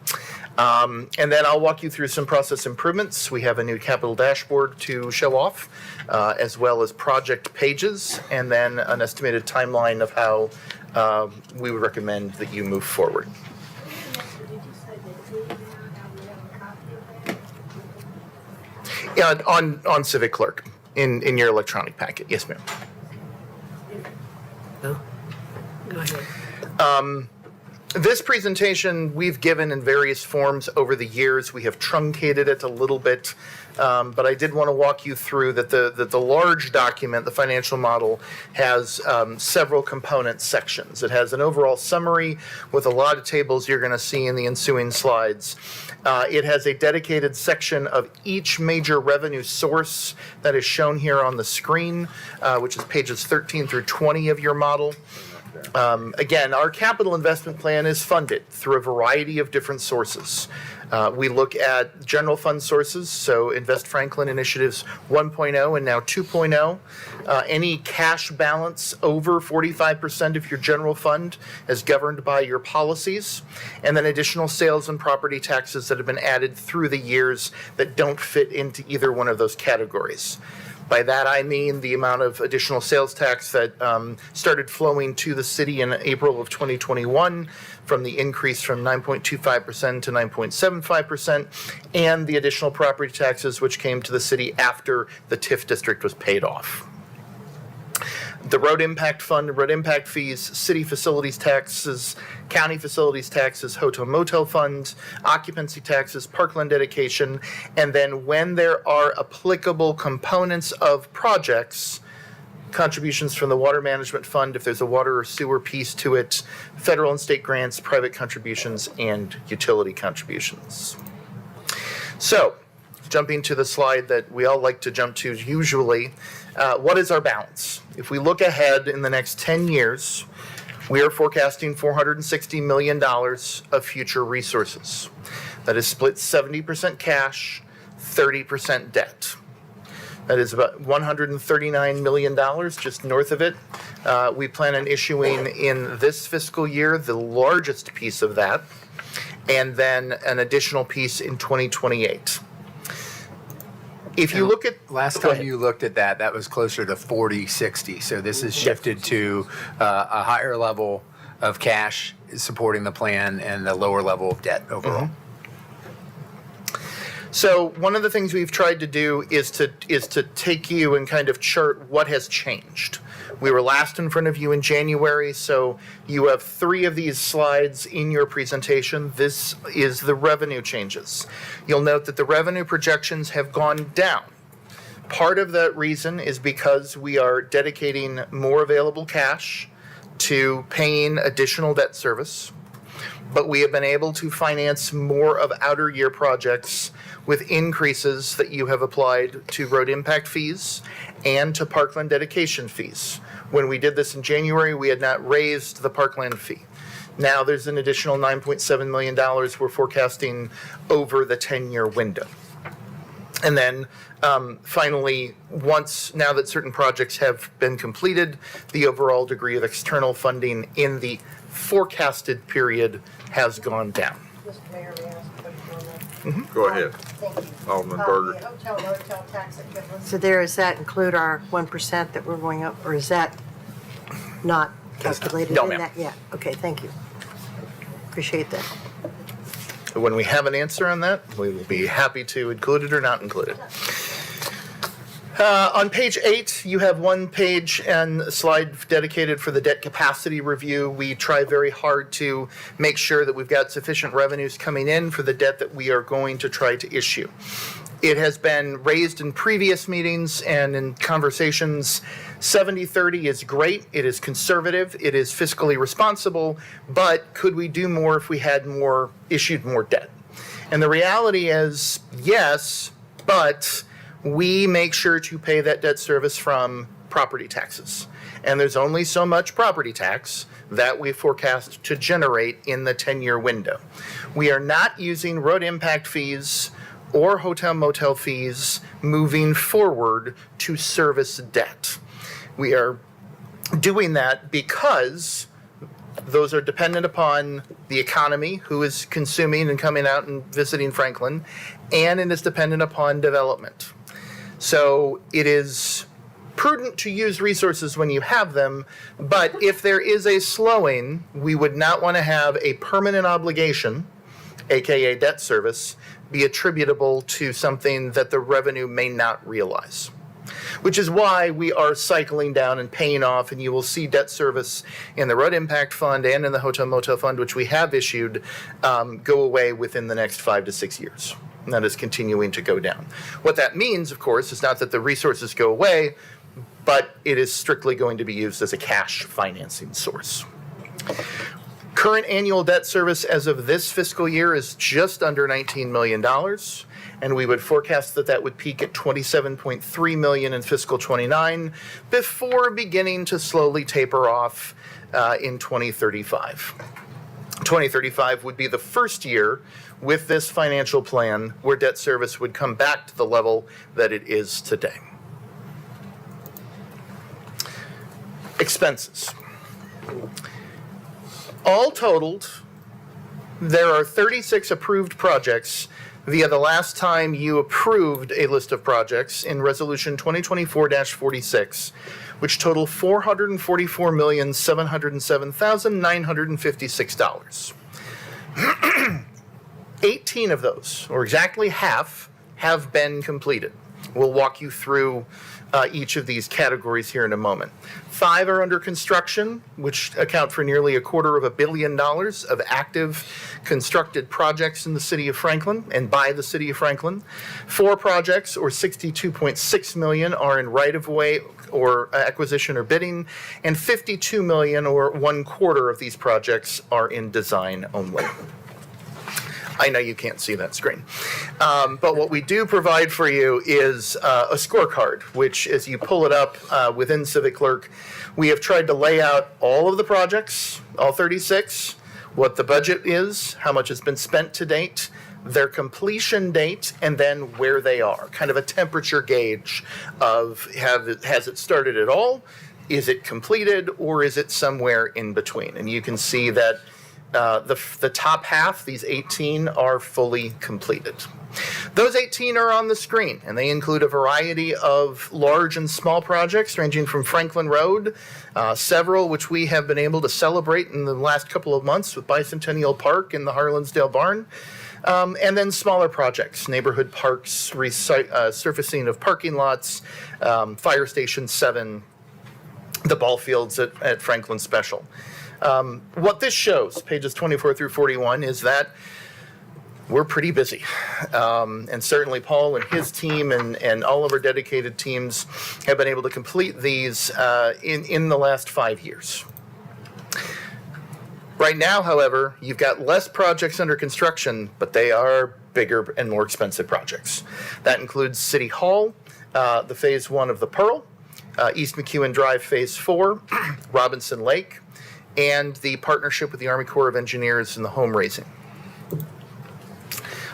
And then I'll walk you through some process improvements. We have a new capital dashboard to show off, as well as project pages, and then an estimated timeline of how we would recommend that you move forward. Yeah, on Civic Clerk in your electronic packet. Yes, ma'am. Go ahead. This presentation we've given in various forms over the years. We have truncated it a little bit, but I did want to walk you through that the large document, the financial model, has several component sections. It has an overall summary with a lot of tables you're going to see in the ensuing slides. It has a dedicated section of each major revenue source that is shown here on the screen, which is pages 13 through 20 of your model. Again, our capital investment plan is funded through a variety of different sources. We look at general fund sources, so Invest Franklin Initiatives 1.0 and now 2.0. Any cash balance over 45% of your general fund is governed by your policies, and then additional sales and property taxes that have been added through the years that don't fit into either one of those categories. By that, I mean the amount of additional sales tax that started flowing to the city in April of 2021 from the increase from 9.25% to 9.75%, and the additional property taxes which came to the city after the TIF district was paid off. The road impact fund, road impact fees, city facilities taxes, county facilities taxes, hotel motel fund, occupancy taxes, parkland dedication, and then when there are applicable components of projects, contributions from the water management fund, if there's a water or sewer piece to it, federal and state grants, private contributions, and utility contributions. So, jumping to the slide that we all like to jump to usually, what is our balance? If we look ahead in the next 10 years, we are forecasting $460 million of future resources. That is split 70% cash, 30% debt. That is about $139 million, just north of it. We plan on issuing in this fiscal year the largest piece of that, and then an additional piece in 2028. If you look at last time you looked at that, that was closer to 40-60. So this is shifted to a higher level of cash supporting the plan and a lower level of debt overall. So one of the things we've tried to do is to take you and kind of chart what has changed. We were last in front of you in January, so you have 3 of these slides in your presentation. This is the revenue changes. You'll note that the revenue projections have gone down. Part of that reason is because we are dedicating more available cash to paying additional debt service, but we have been able to finance more of outer year projects with increases that you have applied to road impact fees and to parkland dedication fees. When we did this in January, we had not raised the parkland fee. Now there's an additional $9.7 million we're forecasting over the 10-year window. And then finally, now that certain projects have been completed, the overall degree of external funding in the forecasted period has gone down. Mr. Mayor, may I ask a question on that? Go ahead. Thank you. Alderman Berger. The hotel motel tax equivalent. So does that include our 1% that we're going up, or is that not calculated No, in ma'am. that yet? Okay, thank you. Appreciate that. When we have an answer on that, we will be happy to include it or not include it. On page 8, you have one page and a slide dedicated for the debt capacity review. We try very hard to make sure that we've got sufficient revenues coming in for the debt that we are going to try to issue. It has been raised in previous meetings and in conversations. 70-30 is great. It is conservative. It is fiscally responsible. But could we do more if we had issued more debt? And the reality is yes, but we make sure to pay that debt service from property taxes. And there's only so much property tax that we forecast to generate in the 10-year window. We are not using road impact fees or hotel motel fees moving forward to service debt. We are doing that because those are dependent upon the economy, who is consuming and coming out and visiting Franklin, and it is dependent upon development. So it is prudent to use resources when you have them, but if there is a slowing, we would not want to have a permanent obligation, aka debt service, be attributable to something that the revenue may not realize. Which is why we are cycling down and paying off, and you will see debt service in the Road Impact Fund and in the Hotel Motel Fund, which we have issued, go away within the next 5 to 6 years. And that is continuing to go down. What that means, of course, is not that the resources go away, but it is strictly going to be used as a cash financing source. Current annual debt service as of this fiscal year is just under $19 million. And we would forecast that that would peak at $27.3 million in fiscal 29 before beginning to slowly taper off in 2035. 2035 would be the first year with this financial plan where debt service would come back to the level that it is today. Expenses. All totaled, there are 36 approved projects via the last time you approved a list of projects in Resolution 2024-46, which total $444,707,956. 18 of those, or exactly half, have been completed. We'll walk you through each of these categories here in a moment. 5 are under construction, which account for nearly $250 million of active constructed projects in the city of Franklin and by the city of Franklin. 4 projects, or $62.6 million, are in right-of-way or acquisition or bidding, and $52 million, or 1/4 of these projects, are in design only. I know you can't see that screen. But what we do provide for you is a scorecard, which as you pull it up within Civic Clerk, we have tried to lay out all of the projects, all 36, what the budget is, how much has been spent to date, their completion date, and then where they are. Kind of a temperature gauge of has it started at all? Is it completed, or is it somewhere in between? And you can see that the top half, these 18, are fully completed. Those 18 are on the screen, and they include a variety of large and small projects ranging from Franklin Road, several which we have been able to celebrate in the last couple of months with Bicentennial Park and the Harlansdale Barn, and then smaller projects, neighborhood parks, surfacing of parking lots, Fire Station 7, the ball fields at Franklin Special. What this shows, pages 24 through 41, is that we're pretty busy. And certainly Paul and his team and all of our dedicated teams have been able to complete these in the last 5 years. Right now, however, you've got less projects under construction, but they are bigger and more expensive projects. That includes City Hall, the Phase 1 of the Pearl, East McEwen Drive Phase 4, Robinson Lake, and the partnership with the Army Corps of Engineers in the home raising.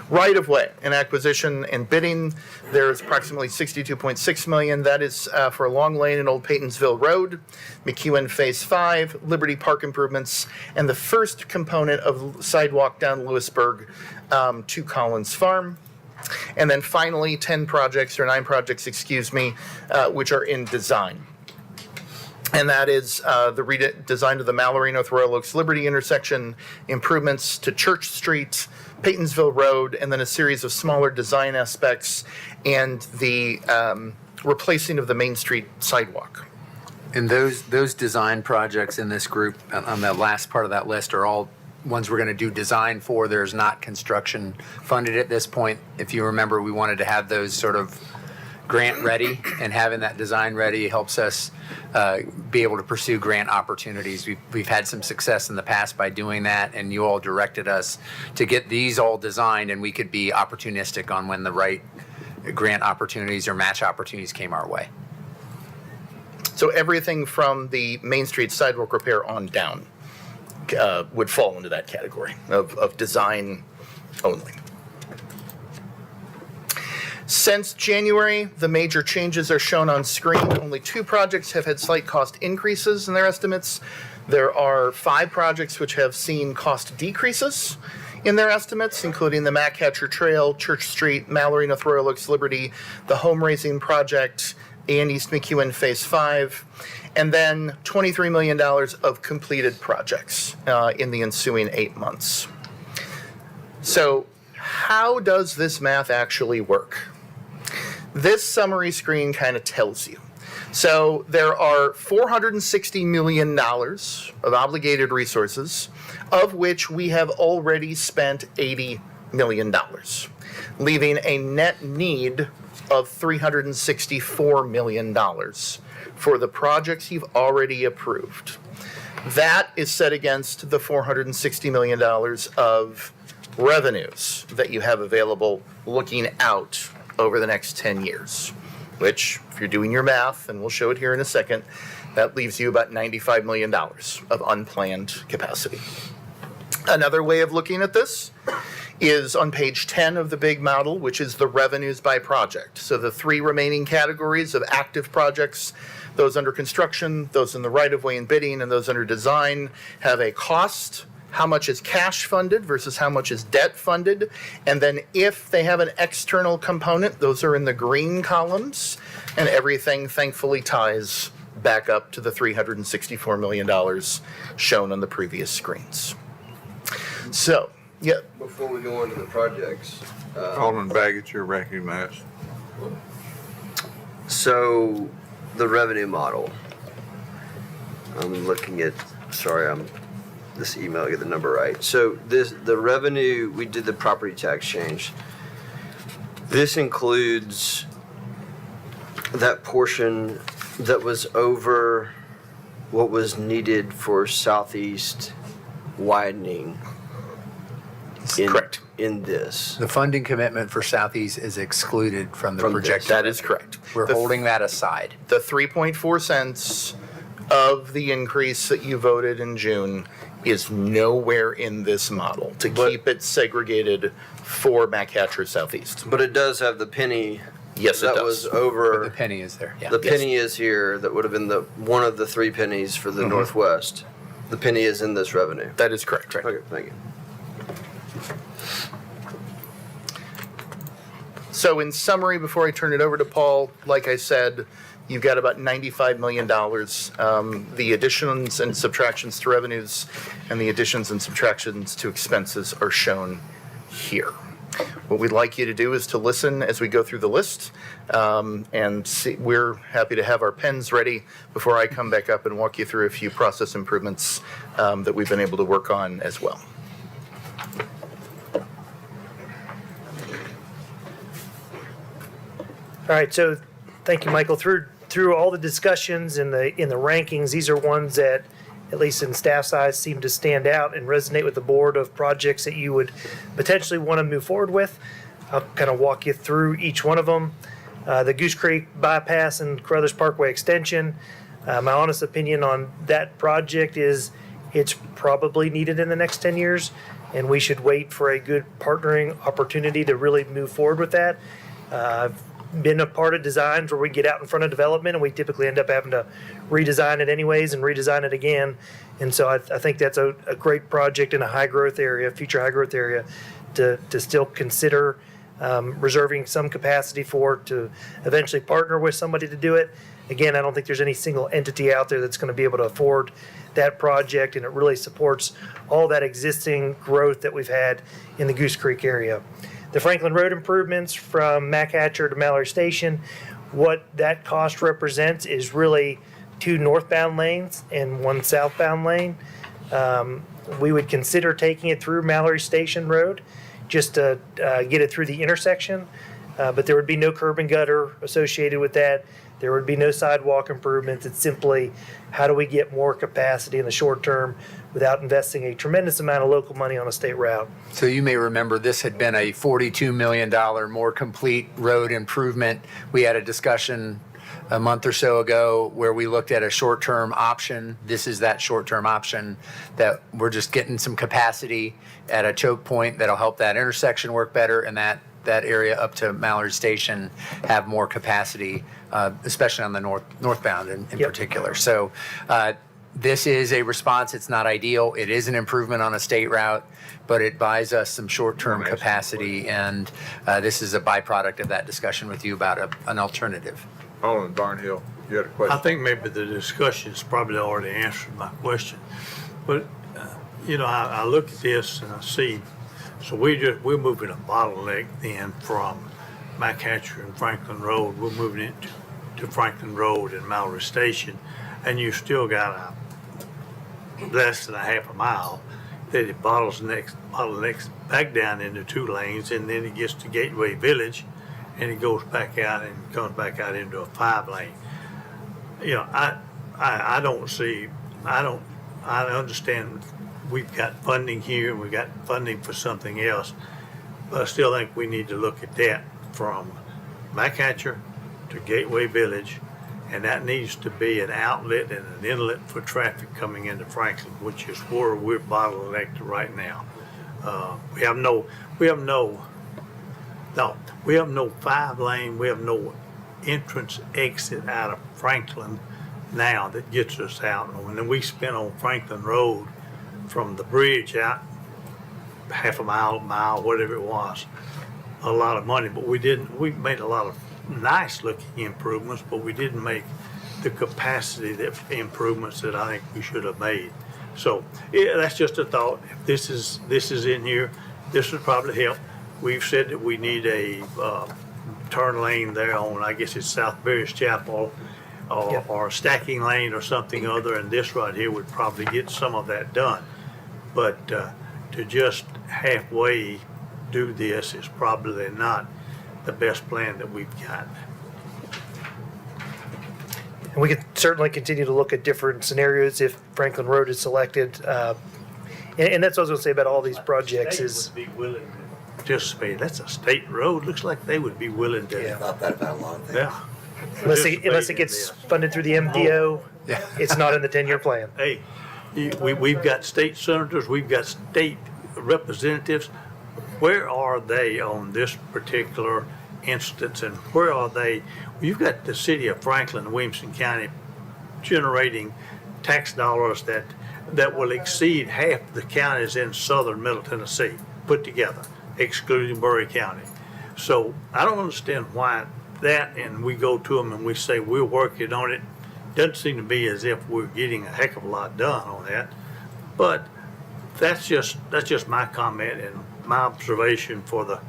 Right-of-way and acquisition and bidding, there's approximately $62.6 million. That is for Long Lane and Old Paytonsville Road, McEwen Phase 5, Liberty Park improvements, and the first component of sidewalk down Lewisburg to Collins Farm. And then finally, 9 projects, which are in design. And that is the redesign of the Mallory North Royal Oaks Liberty intersection, improvements to Church Street, Paytonsville Road, and then a series of smaller design aspects and the replacing of the Main Street sidewalk. And those design projects in this group on the last part of that list are all ones we're going to do design for. There's not construction funded at this point. If you remember, we wanted to have those sort of grant ready, and having that design ready helps us be able to pursue grant opportunities. We've had some success in the past by doing that, and you all directed us to get these all designed, and we could be opportunistic on when the right grant opportunities or match opportunities came our way. So everything from the Main Street sidewalk repair on down would fall into that category of design only. Since January, the major changes are shown on screen. Only 2 projects have had slight cost increases in their estimates. There are 5 projects which have seen cost decreases in their estimates, including the Mac Hatcher Trail, Church Street, Mallory, North Royal Oaks, Liberty, the Home Raising Project, and East McEwen Phase 5, and then $23 million of completed projects in the ensuing 8 months. So how does this math actually work? This summary screen kind of tells you. So there are $460 million of obligated resources, of which we have already spent $80 million, leaving a net need of $364 million for the projects you've already approved. That is set against the $460 million of revenues that you have available looking out over the next 10 years, which, if you're doing your math, and we'll show it here in a second, that leaves you about $95 million of unplanned capacity. Another way of looking at this is on page 10 of the big model, which is the revenues by project. So the 3 remaining categories of active projects, those under construction, those in the right-of-way and bidding, and those under design, have a cost, how much is cash funded versus how much is debt funded, and then if they have an external component, those are in the green columns, and everything thankfully ties back up to the $364 million shown on the previous screens. So, yeah. Before we go on to the projects. Alderman Baggett, you're recognized. So, the revenue model. I'm looking at, this email, I get the number right. So the revenue, we did the property tax change. This includes that portion that was over what was needed for southeast widening. Correct. In this. The funding commitment for Southeast is excluded from the projected. That is correct. We're holding that aside. The 3.4 cents of the increase that you voted in June is nowhere in this model to keep it segregated for Mac Hatcher Southeast. But it does have the penny. Yes, it that does. was over. The penny is there. Yeah. The penny is here. That would have been one of the 3 pennies for the Northwest. The penny is in this revenue. That is correct. Right. Okay, thank you. So in summary, before I turn it over to Paul, like I said, you've got about $95 million. The additions and subtractions to revenues and the additions and subtractions to expenses are shown here. What we'd like you to do is to listen as we go through the list, and see. We're happy to have our pens ready before I come back up and walk you through a few process improvements that we've been able to work on as well. All right, so thank you, Michael. Through all the discussions in the rankings, these are ones that, at least in staff's eyes, seem to stand out and resonate with the board of projects that you would potentially want to move forward with. I'll kind of walk you through each one of them. The Goose Creek Bypass and Carruthers Parkway Extension. My honest opinion on that project is it's probably needed in the next 10 years, and we should wait for a good partnering opportunity to really move forward with that. I've been a part of designs where we get out in front of development and we typically end up having to redesign it anyways and redesign it again. And so I think that's a great project in a high growth area, future high growth area, to still consider reserving some capacity for, to eventually partner with somebody to do it. Again, I don't think there's any single entity out there that's going to be able to afford that project, and it really supports all that existing growth that we've had in the Goose Creek area. The Franklin Road improvements from Mac Hatcher to Mallory Station, what that cost represents is really 2 northbound lanes and 1 southbound lane. We would consider taking it through Mallory Station Road just to get it through the intersection, but there would be no curb and gutter associated with that. There would be no sidewalk improvements. It's simply, how do we get more capacity in the short term without investing a tremendous amount of local money on a state route? So you may remember this had been a $42 million more complete road improvement. We had a discussion a month or so ago where we looked at a short-term option. This is that short-term option that we're just getting some capacity at a choke point that'll help that intersection work better, and that that area up to Mallory Station have more capacity, especially on the northbound in particular. So this is a response. It's not ideal. It is an improvement on a state route, but it buys us some short-term capacity, and this is a byproduct of that discussion with you about an alternative. Alderman Barnhill, you had a question? I think maybe the discussion's probably already answered my question. But, I look at this and I see, so we're moving a bottleneck then from McHatcher and Franklin Road. We're moving it to Franklin Road and Mallory Station. And you still got less than a half a mile that it bottlenecks back down into 2 lanes, and then it gets to Gateway Village and it goes back out and comes back out into a 5-lane. I understand we've got funding here and we've got funding for something else, but I still think we need to look at that from McHatcher to Gateway Village, and that needs to be an outlet and an inlet for traffic coming into Franklin, which is where we're bottlenecked right now. We have no 5-lane, we have no entrance exit out of Franklin now that gets us out. And then we spent on Franklin Road from the bridge out half a mile, whatever it was, a lot of money, but we made a lot of nice looking improvements, but we didn't make the capacity improvements that I think we should have made. So that's just a thought. If this is in here, this would probably help. We've said that we need a turn lane there on, I guess it's South Barriers Chapel, or a stacking lane or something other, and this right here would probably get some of that done. But to just halfway do this is probably not the best plan that we've got. And we could certainly continue to look at different scenarios if Franklin Road is selected. And that's what I was going to say about all these projects is. Would be willing to participate. That's a state road. Looks like they would be willing to. Yeah. Thought that about a lot of things. Yeah. Unless it gets funded through the MDO, it's not in the 10-year plan. Hey, we've got state senators, we've got state representatives. Where are they on this particular instance, and where are they? You've got the city of Franklin and Williamson County generating tax dollars that will exceed half the counties in southern Middle Tennessee put together, excluding Murray County. So I don't understand why that, and we go to them and we say we're working on it. Doesn't seem to be as if we're getting a heck of a lot done on that. But that's just my comment and my observation for the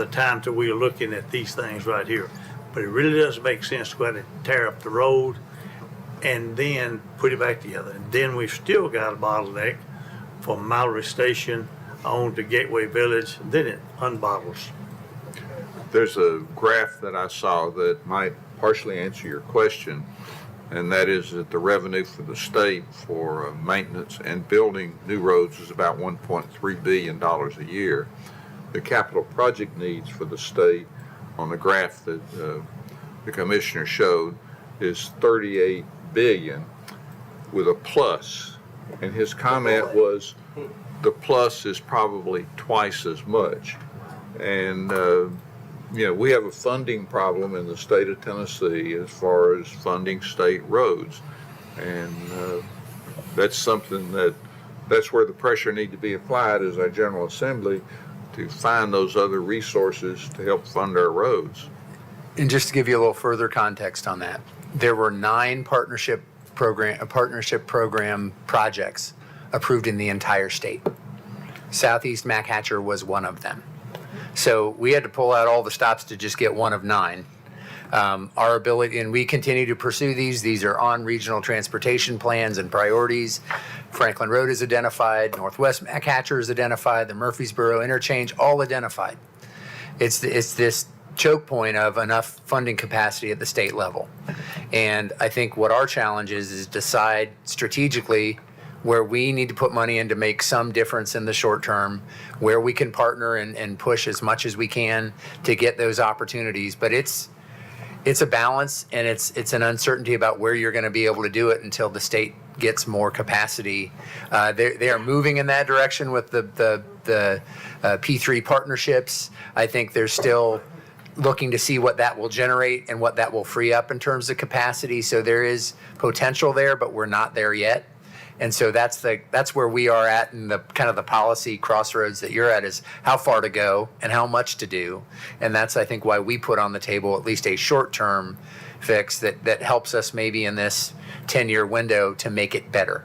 times that we are looking at these things right here. But it really doesn't make sense to go ahead and tear up the road and then put it back together. And then we've still got a bottleneck from Mallory Station on to Gateway Village, and then it unbottles. There's a graph that I saw that might partially answer your question, and that is that the revenue for the state for maintenance and building new roads is about $1.3 billion a year. The capital project needs for the state on the graph that the commissioner showed is $38 billion with a plus. And his comment was the plus is probably twice as much. And we have a funding problem in the state of Tennessee as far as funding state roads. And that's something that's where the pressure need to be applied as our General Assembly to find those other resources to help fund our roads. And just to give you a little further context on that, there were 9 partnership program projects approved in the entire state. Southeast McHatcher was one of them. So we had to pull out all the stops to just get one of 9. Our ability, and we continue to pursue these are on regional transportation plans and priorities. Franklin Road is identified, Northwest McHatcher is identified, the Murfreesboro interchange, all identified. It's this choke point of enough funding capacity at the state level. And I think what our challenge is decide strategically where we need to put money in to make some difference in the short term, where we can partner and push as much as we can to get those opportunities. But it's a balance, and it's an uncertainty about where you're going to be able to do it until the state gets more capacity. They are moving in that direction with the P3 partnerships. I think they're still looking to see what that will generate and what that will free up in terms of capacity. So there is potential there, but we're not there yet. And so that's where we are at in the kind of the policy crossroads that you're at, is how far to go and how much to do. And that's, I think, why we put on the table at least a short-term fix that helps us maybe in this 10-year window to make it better.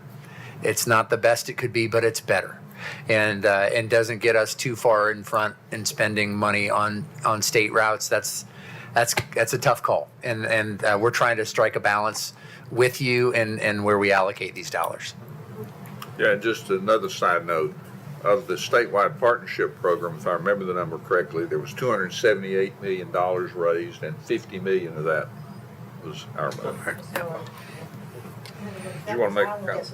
It's not the best it could be, but it's better. And doesn't get us too far in front in spending money on state routes. That's a tough call. And we're trying to strike a balance with you and where we allocate these dollars. Yeah, and just another side note, of the statewide partnership program, if I remember the number correctly, there was $278 million raised, and 50 million of that was our money. You want to make a comment?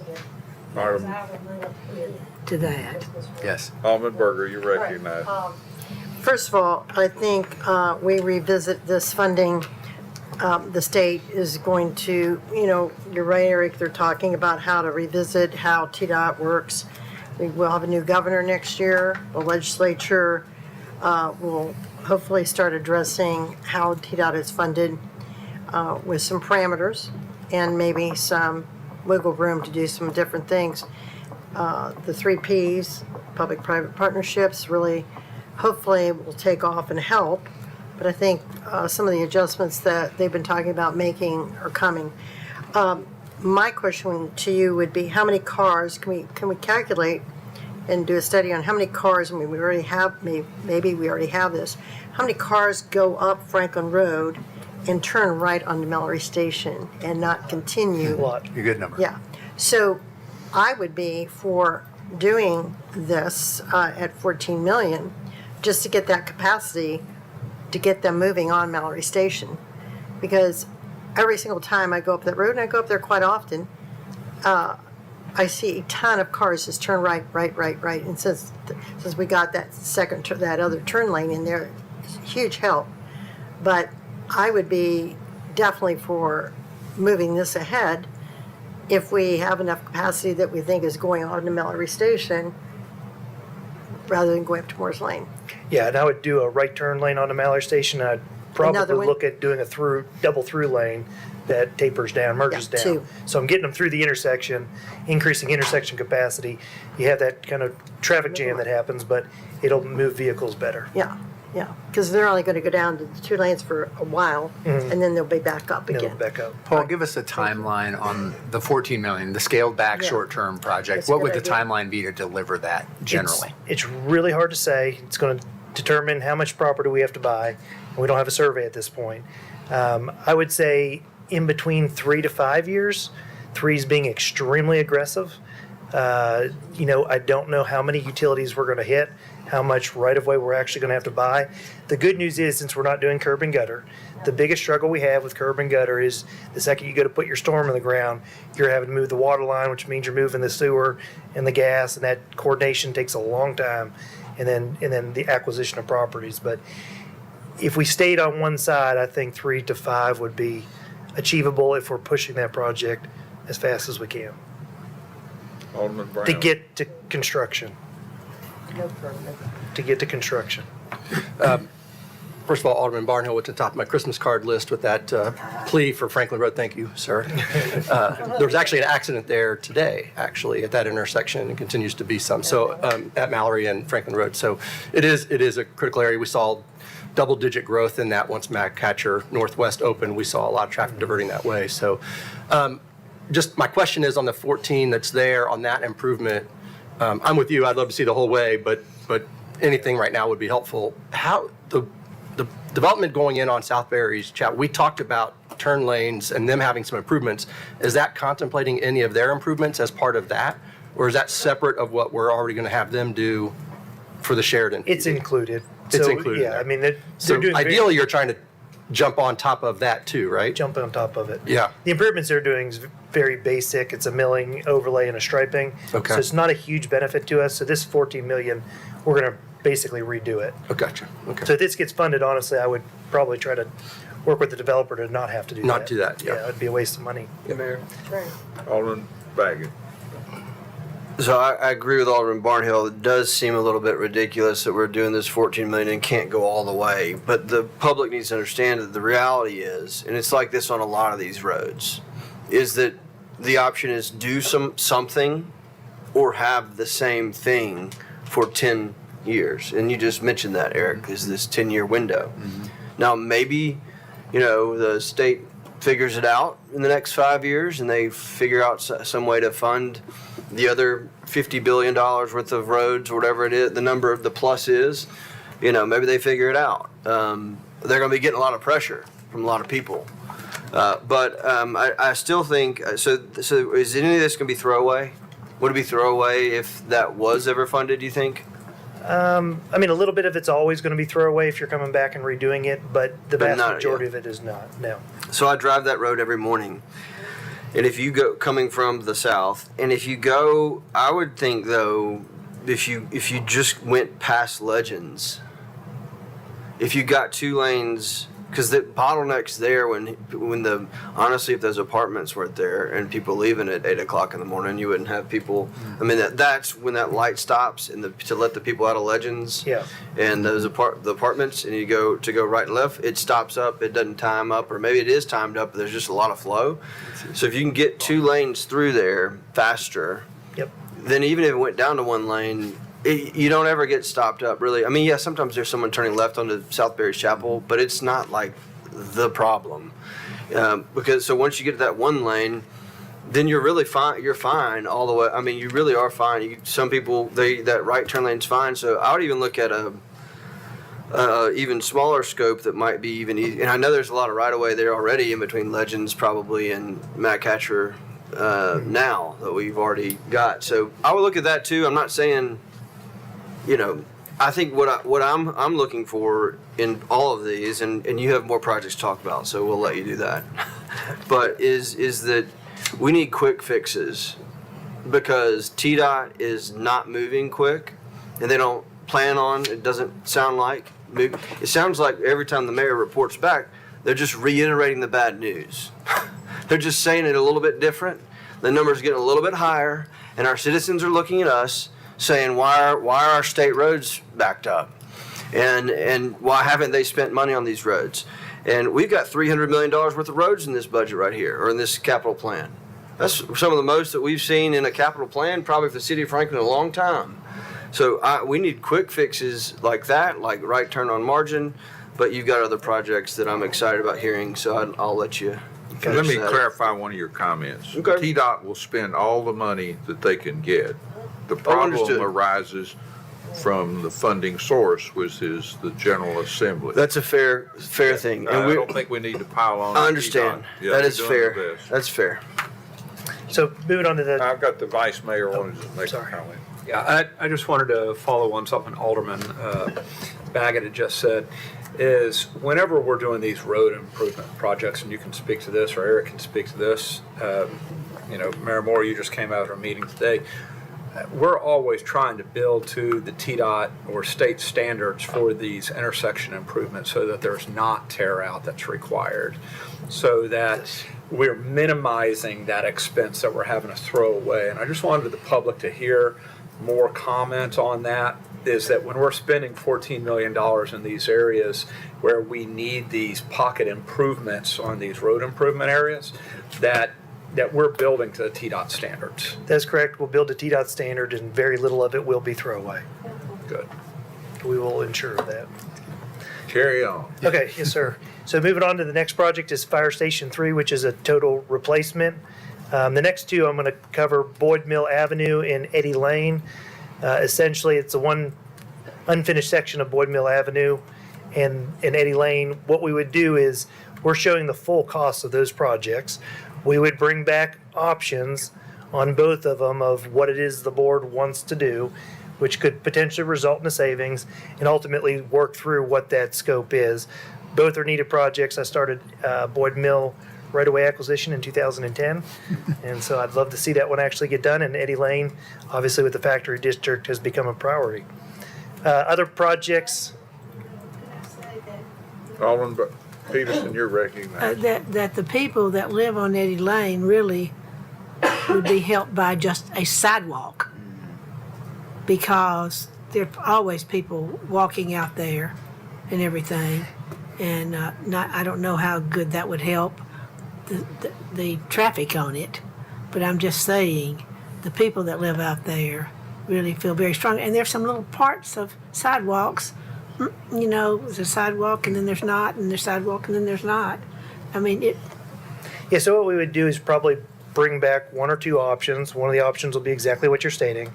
Alderman, To that. Yes. Alderman Berger, you're recognized. First of all, I think we revisit this funding. The state is going to, you're right, Eric, they're talking about how to revisit how TDOT works. We will have a new governor next year. The legislature will hopefully start addressing how TDOT is funded with some parameters and maybe some wiggle room to do some different things. The 3 Ps, public-private partnerships, really hopefully will take off and help. But I think some of the adjustments that they've been talking about making are coming. My question to you would be, how many cars can we calculate and do a study on how many cars? I mean, we already have, maybe we already have this. How many cars go up Franklin Road and turn right onto Mallory Station and not continue? A lot. A good number. Yeah. So I would be for doing this at 14 million, just to get that capacity to get them moving on Mallory Station. Because every single time I go up that road, and I go up there quite often, I see a ton of cars just turn right. And since we got that that other turn lane in there, it's a huge help. But I would be definitely for moving this ahead if we have enough capacity that we think is going on to Mallory Station rather than going up to Moore's Lane. Yeah, and I would do a right turn lane onto Mallory Station. I'd Another probably one? look at doing a double through lane that tapers down, merges Yeah, down. two. So I'm getting them through the intersection, increasing intersection capacity. You have that kind of traffic jam that happens, but it'll move vehicles better. Yeah, because they're only going to go down to the 2 lanes for a while, Mhm. and then they'll be back up It'll again. back up. Paul, give us a timeline on the 14 million, the scaled back Yeah. short-term project. That's a What good would the idea. timeline be to deliver that generally? It's really hard to say. It's going to determine how much property we have to buy. We don't have a survey at this point. I would say in between 3 to 5 years, 3 is being extremely aggressive. I don't know how many utilities we're going to hit, how much right-of-way we're actually going to have to buy. The good news is, since we're not doing curb and gutter, the biggest struggle we have with curb and gutter is the second you go to put your storm in the ground, you're having to move the water line, which means you're moving the sewer and the gas, and that coordination takes a long time, and then the acquisition of properties. But if we stayed on one side, I think 3 to 5 would be achievable if we're pushing that project as fast as we can Alderman Brown. to get to construction. First of all, Alderman Barnhill at the top of my Christmas card list with that plea for Franklin Road. Thank you, sir. There was actually an accident there today, actually, at that intersection, and continues to be some. So at Mallory and Franklin Road. So it is a critical area. We saw double-digit growth in that once Magcatcher Northwest opened. We saw a lot of traffic diverting that way. So just my question is on the 14 that's there on that improvement. I'm with you. I'd love to see the whole way, but anything right now would be helpful. How the development going in on South Berry's chat, we talked about turn lanes and them having some improvements. Is that contemplating any of their improvements as part of that? Or is that separate of what we're already going to have them do for the Sheridan? It's included. It's So, included Yeah, there. I mean, they're So doing ideally, you're trying to jump on top of that too, right? jump on top of it. Yeah. The improvements they're doing is very basic. It's a milling, overlay, and a striping. Okay. So it's not a huge benefit to us. So this 14 million, we're going to basically redo it. Oh, gotcha. Okay. So if this gets funded, honestly, I would probably try to work with the developer to not have to do that. Not do that, yeah. Yeah, it'd be a waste of money. Yeah, Mayor. Alderman Baggett. So I agree with Alderman Barnhill. It does seem a little bit ridiculous that we're doing this 14 million and can't go all the way. But the public needs to understand that the reality is, and it's like this on a lot of these roads, is that the option is do something or have the same thing for 10 years. And you just mentioned that, Eric, is this 10-year window. Now, maybe, the state figures it out in the next 5 years and they figure out some way to fund the other $50 billion worth of roads, or whatever it is, the number of the plus is, maybe they figure it out. They're going to be getting a lot of pressure from a lot of people. But I still think, so is any of this going to be throwaway? Would it be throwaway if that was ever funded, do you think? I mean, a little bit of it's always going to be throwaway if you're coming back and redoing it, but the vast majority of it is not, no. So I drive that road every morning. And if you go coming from the south, and if you go, I would think though, if you just went past Legends, if you got 2 lanes, because the bottleneck's there honestly, if those apartments weren't there and people leaving at 8 o'clock in the morning, you wouldn't have people. I mean, that's when that light stops and to let the people out of Legends. Yeah. And those the apartments, and you go right and left, it stops up, it doesn't time up, or maybe it is timed up, but there's just a lot of flow. So if you can get 2 lanes through there faster, Yep. then even if it went down to 1 lane, you don't ever get stopped up, really. I mean, yeah, sometimes there's someone turning left onto South Berry's Chapel, but it's not like the problem. Because so once you get to that 1 lane, then you're really fine. You're fine all the way. I mean, you really are fine. Some people, that right turn lane's fine. So I would even look at a even smaller scope that might be even easy. And I know there's a lot of right of way there already in between Legends probably and Matt Catcher now that we've already got. So I would look at that too. I'm not saying. I think what I'm looking for in all of these, and you have more projects to talk about, so we'll let you do that. But is that we need quick fixes because TDOT is not moving quick, and they don't plan on. It doesn't sound like moving. It sounds like every time the mayor reports back, they're just reiterating the bad news. They're just saying it a little bit different. The numbers getting a little bit higher, and our citizens are looking at us saying, why are our state roads backed up? And why haven't they spent money on these roads? And we've got $300 million worth of roads in this budget right here, or in this capital plan. That's some of the most that we've seen in a capital plan, probably for the city of Franklin in a long time. So we need quick fixes like that, like right turn on margin, but you've got other projects that I'm excited about hearing, so I'll let you finish Let me that. clarify one of your comments. Okay. TDOT will spend all the money that they can get. The problem understood. arises from the funding source, which is the General Assembly. That's a fair thing. I don't think we need to pile on. I understand. TDOT. Yeah, that they're is doing fair. their best. That's fair. So moving on to the, I've got the vice mayor wanted to make a comment. Yeah, I just wanted to follow on something Alderman Baggett had just said, is whenever we're doing these road improvement projects, and you can speak to this, or Eric can speak to this, Mayor Moore, you just came out of our meeting today, we're always trying to build to the TDOT or state standards for these intersection improvements so that there's not tear out that's required, so that we're minimizing that expense that we're having to throw away. And I just wanted the public to hear more comment on that, is that when we're spending $14 million in these areas where we need these pocket improvements on these road improvement areas, that we're building to the TDOT standards. that's correct. We'll build a TDOT standard and very little of it will be throwaway. Good. We will ensure that. Carry on. Okay, yes, sir. So moving on to the next project is Fire Station 3, which is a total replacement. The next two, I'm going to cover Boyd Mill Avenue and Eddy Lane. Essentially, it's the one unfinished section of Boyd Mill Avenue and Eddy Lane. What we would do is we're showing the full cost of those projects. We would bring back options on both of them of what it is the board wants to do, which could potentially result in a savings, and ultimately work through what that scope is. Both are needed projects. I started Boyd Mill right-of-way acquisition in 2010, and so I'd love to see that one actually get done. And Eddy Lane, obviously with the factory district, has become a priority. Other projects. Alderman Peterson, you're recognized. That the people that live on Eddy Lane really would be helped by just a sidewalk. Because there are always people walking out there and everything. And I don't know how good that would help the traffic on it. But I'm just saying, the people that live out there really feel very strong. And there's some little parts of sidewalks, you know, there's a sidewalk and then there's not, and there's sidewalk and then there's not. I mean, it. Yeah, so what we would do is probably bring back one or two options. One of the options will be exactly what you're stating,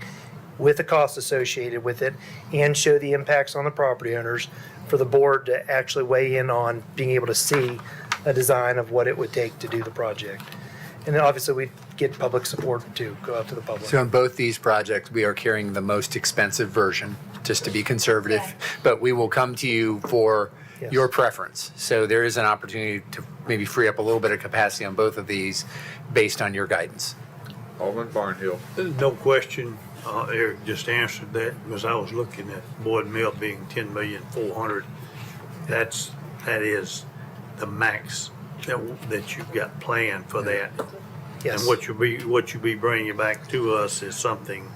with the cost associated with it, and show the impacts on the property owners for the board to actually weigh in on being able to see a design of what it would take to do the project. And then obviously we'd get public support to go out to the public. So in both these projects, we are carrying the most expensive version, just to be conservative, but we will come to you for your preference. So there is an opportunity to maybe free up a little bit of capacity on both of these based on your guidance. Alderman Barnhill. No question, Eric just answered that, because I was looking at Boyd Mill being 10,400,000. That is the max that you've got planned for that. Yes. And what you be bringing back to us is something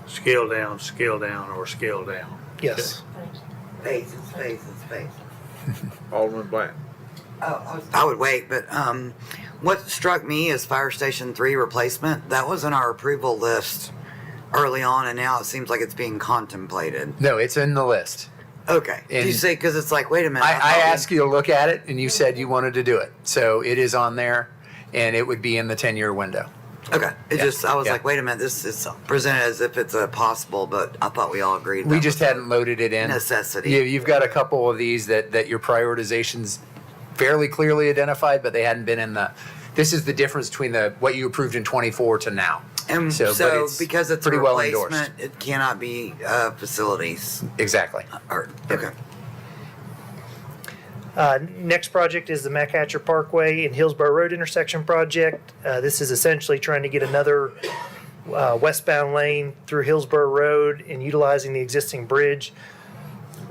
scale down, or scale down. Yes. Space. Alderman Black. I would wait, but what struck me is Fire Station 3 replacement. That was in our approval list early on, and now it seems like it's being contemplated. No, it's in the list. Okay. And you say, because it's like, wait a minute. I asked you to look at it, and you said you wanted to do it. So it is on there, and it would be in the 10-year window. Okay. I was Yeah. like, wait a minute, this is presented as if it's a possible, but I thought we all agreed. We that just was a hadn't loaded it in. necessity. You've got a couple of these that your prioritization's fairly clearly identified, but they hadn't been in the, this is the difference between what you approved in 24 to now. And So, so, but it's because it's pretty a well replacement, endorsed. it cannot be facilities. Exactly. Okay. Next project is the Mac Hatcher Parkway and Hillsborough Road intersection project. This is essentially trying to get another westbound lane through Hillsborough Road and utilizing the existing bridge.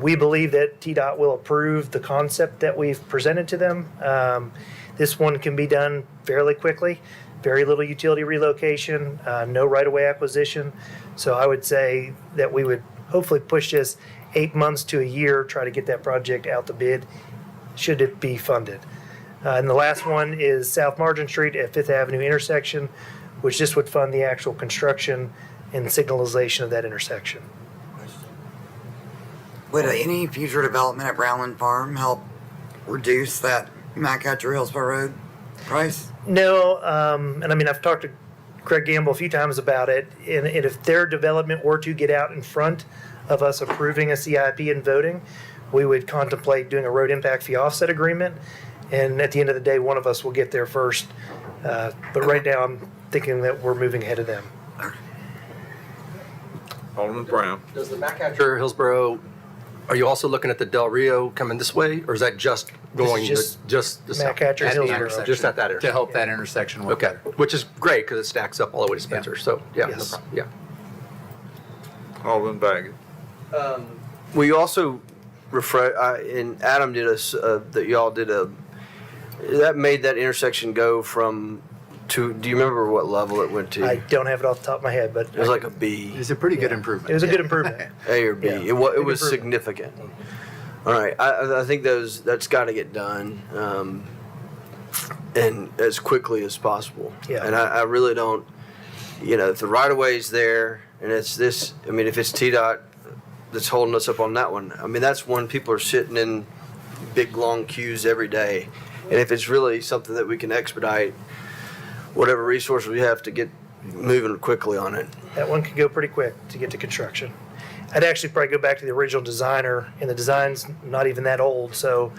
We believe that TDOT will approve the concept that we've presented to them. This one can be done fairly quickly, very little utility relocation, no right-of-way acquisition. So I would say that we would hopefully push this 8 months to a year, try to get that project out to bid, should it be funded. And the last one is South Margin Street at Fifth Avenue intersection, which this would fund the actual construction and signalization of that intersection. Would any future development at Brownland Farm help reduce that Mac Hatcher Hillsborough Road price? No, and I mean, I've talked to Craig Gamble a few times about it, and if their development were to get out in front of us approving a CIP and voting, we would contemplate doing a road impact fee offset agreement, and at the end of the day, one of us will get there first. But right now, I'm thinking that we're moving ahead of them. Alderman Brown. Does the Mac Hatcher Hillsborough, are you also looking at the Del Rio coming this way, or is that just going just the Mac Hatcher At the Hillsborough. intersection. Just at that intersection? To help that intersection work Okay, better. which is great because it stacks up all the way to Spencer. So yeah, Yes. no problem. Yeah. Alderman Baggett. We also and Adam did that y'all did that made that intersection go from to, do you remember what level it went to? I don't have it off the top of my head, but It was like a B. It's a pretty good improvement. it was a good improvement. A or B. Yeah, It was big was improvement. significant. All right, I think that's got to get done, and as quickly as possible. Yeah. And I really don't, if the right of way's there, and it's this, I mean, if it's TDOT that's holding us up on that one, I mean, that's when people are sitting in big long queues every day, and if it's really something that we can expedite, whatever resources we have to get moving quickly on it. That one could go pretty quick to get to construction. I'd actually probably go back to the original designer, and the design's not even that old, so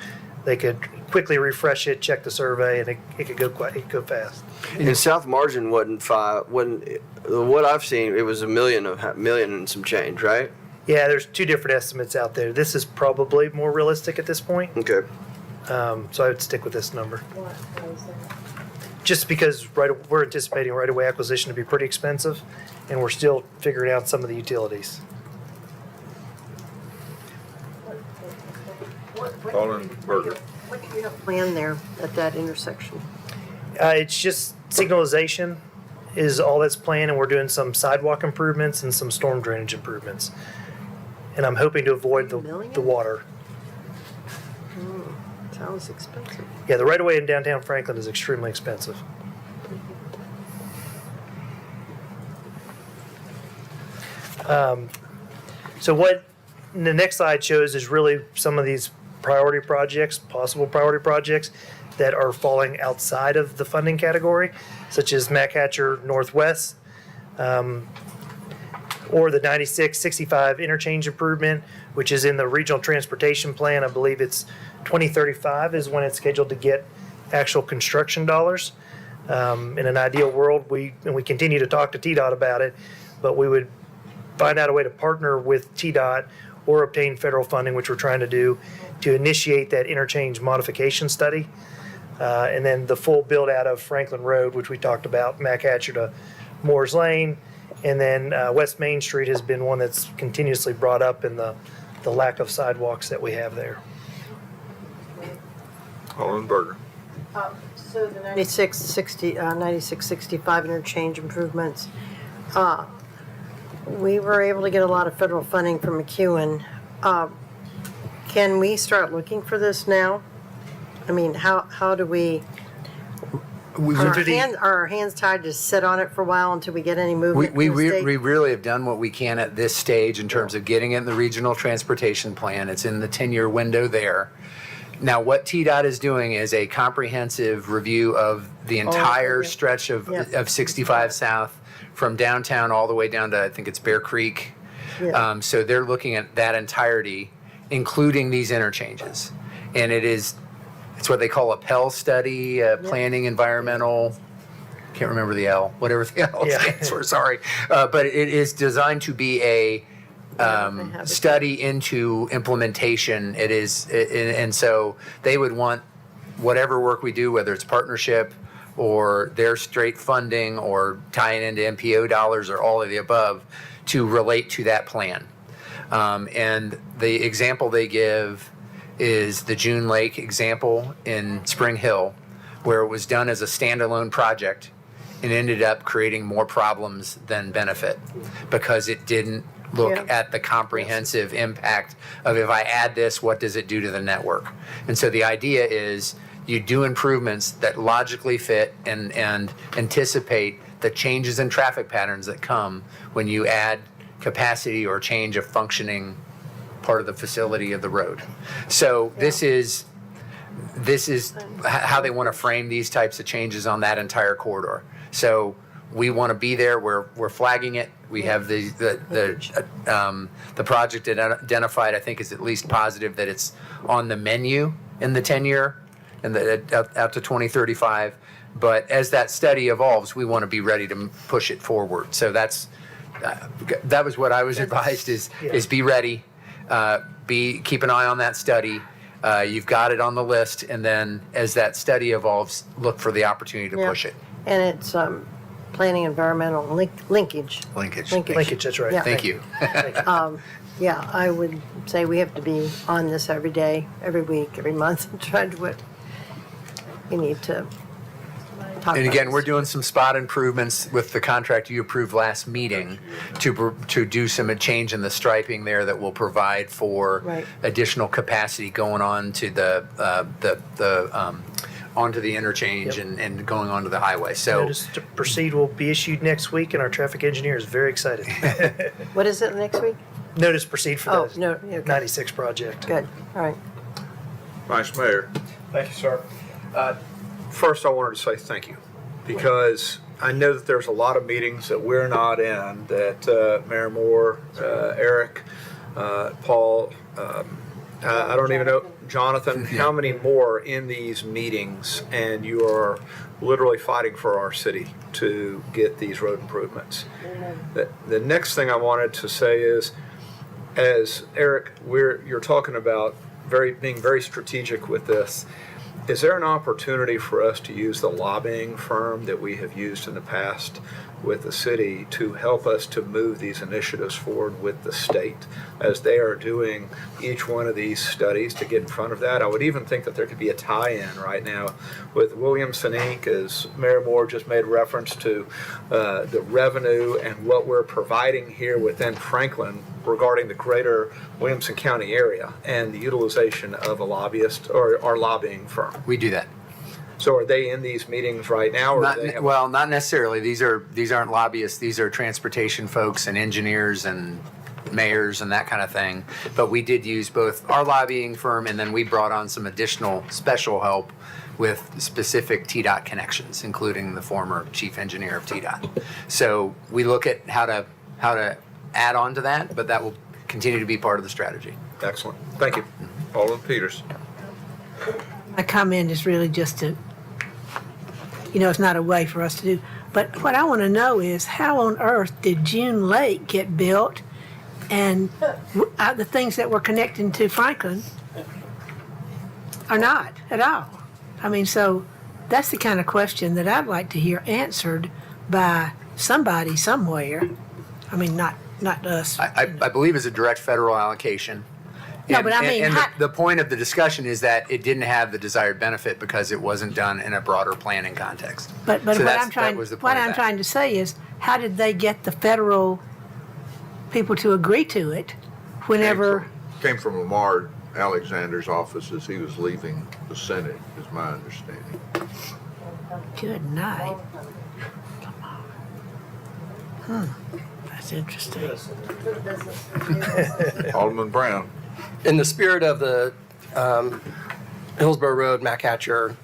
they could quickly refresh it, check the survey, and it could go fast. And South Margin wasn't what I've seen, it was a million and some change, right? Yeah, there's two different estimates out there. This is probably more realistic at this point, Okay. so I would stick with this number. Just because we're anticipating right-of-way acquisition to be pretty expensive, and we're still figuring out some of the utilities. Alderman Berger. What do you have planned there at that intersection? It's just signalization is all that's planned, and we're doing some sidewalk improvements and some storm drainage improvements. And I'm hoping to avoid the water. Sounds expensive. Yeah, the right-of-way in downtown Franklin is extremely expensive. So what the next slide shows is really some of these priority projects, possible priority projects that are falling outside of the funding category, such as Mac Hatcher Northwest, or the 9665 interchange improvement, which is in the regional transportation plan. I believe it's 2035 is when it's scheduled to get actual construction dollars. In an ideal world, we continue to talk to TDOT about it, but we would find out a way to partner with TDOT or obtain federal funding, which we're trying to do, to initiate that interchange modification study. And then the full build out of Franklin Road, which we talked about, Mac Hatcher to Moore's Lane. And then West Main Street has been one that's continuously brought up in the lack of sidewalks that we have there. Alderman Berger. So the 9665 interchange improvements, we were able to get a lot of federal funding from McEwen. Can we start looking for this now? I mean, how do we, are our hands tied to sit on it for a while until we get any movement? We from the state? really have done what we can at this stage in terms of getting it in the regional transportation plan. It's in the 10-year window there. Now, what TDOT is doing is a comprehensive review of the entire stretch of 65 South from downtown all the way down to, I think it's Bear Creek. Yeah. So they're looking at that entirety, including these interchanges. And it's what they call a PEL study, planning environmental, can't remember the L, whatever the L stands for, sorry. But it is designed to be a study into implementation. It is, and so they would want whatever work we do, whether it's partnership or their straight funding or tying into MPO dollars or all of the above, to relate to that plan. And the example they give is the June Lake example in Spring Hill, where it was done as a standalone project and ended up creating more problems than benefit because it didn't look at the comprehensive impact of, if I add this, what does it do to the network? And so the idea is you do improvements that logically fit and anticipate the changes in traffic patterns that come when you add capacity or change a functioning part of the facility of the road. So this is how they want to frame these types of changes on that entire corridor. So we want to be there. We're flagging it. We have the project identified. I think is at least positive that it's on the menu in the 10-year and out to 2035. But as that study evolves, we want to be ready to push it forward. So that was what I was advised is be ready. Keep an eye on that study. You've got it on the list, and then as that study evolves, look for the opportunity to push it. And it's planning environmental linkage. Linkage, that's right. Yeah. Thank you. Yeah, I would say we have to be on this every day, every week, every month, and try to what we need to talk And about again, this. we're doing some spot improvements with the contract you approved last meeting to do some change in the striping there that will provide for additional capacity going on to onto the interchange and going onto the highway. So Notice to proceed will be issued next week, and our traffic engineer is very excited. What is it next week? Notice proceed for the okay. 96 project. Good, all right. Vice Mayor. Thank you, sir. First, I wanted to say thank you, because I know that there's a lot of meetings that we're not in, that Mayor Moore, Eric, Paul, I don't even know, Jonathan, how many more in these meetings, and you are literally fighting for our city to get these road improvements. The next thing I wanted to say is, as Eric, you're talking about being very strategic with this. Is there an opportunity for us to use the lobbying firm that we have used in the past with the city to help us to move these initiatives forward with the state as they are doing each one of these studies to get in front of that? I would even think that there could be a tie-in right now with Williamson Inc., as Mayor Moore just made reference to the revenue and what we're providing here within Franklin regarding the greater Williamson County area and the utilization of a lobbyist or our lobbying firm. We do that. So are they in these meetings right now? Or do they have- Well, not necessarily. These aren't lobbyists. These are transportation folks and engineers and mayors and that kind of thing. But we did use both our lobbying firm, and then we brought on some additional special help with specific TDOT connections, including the former chief engineer of TDOT. So we look at how to add on to that, but that will continue to be part of the strategy. Excellent. Thank you. Alderman Peters. My comment is really just to, it's not a way for us to do. But what I want to know is how on earth did June Lake get built and the things that were connecting to Franklin are not at all? I mean, so that's the kind of question that I'd like to hear answered by somebody somewhere. I mean, not us. I believe it's a direct federal allocation. No, but I mean, and the point of the discussion is that it didn't have the desired benefit because it wasn't done in a broader planning context. But So what that's- I'm trying that was the point what of I'm that. trying to say is, how did they get the federal people to agree to it whenever? Came from Lamar Alexander's office as he was leaving the Senate, is my understanding. Good night. That's interesting. Alderman Brown. In the spirit of the Hillsborough Road, Mac Hatcher,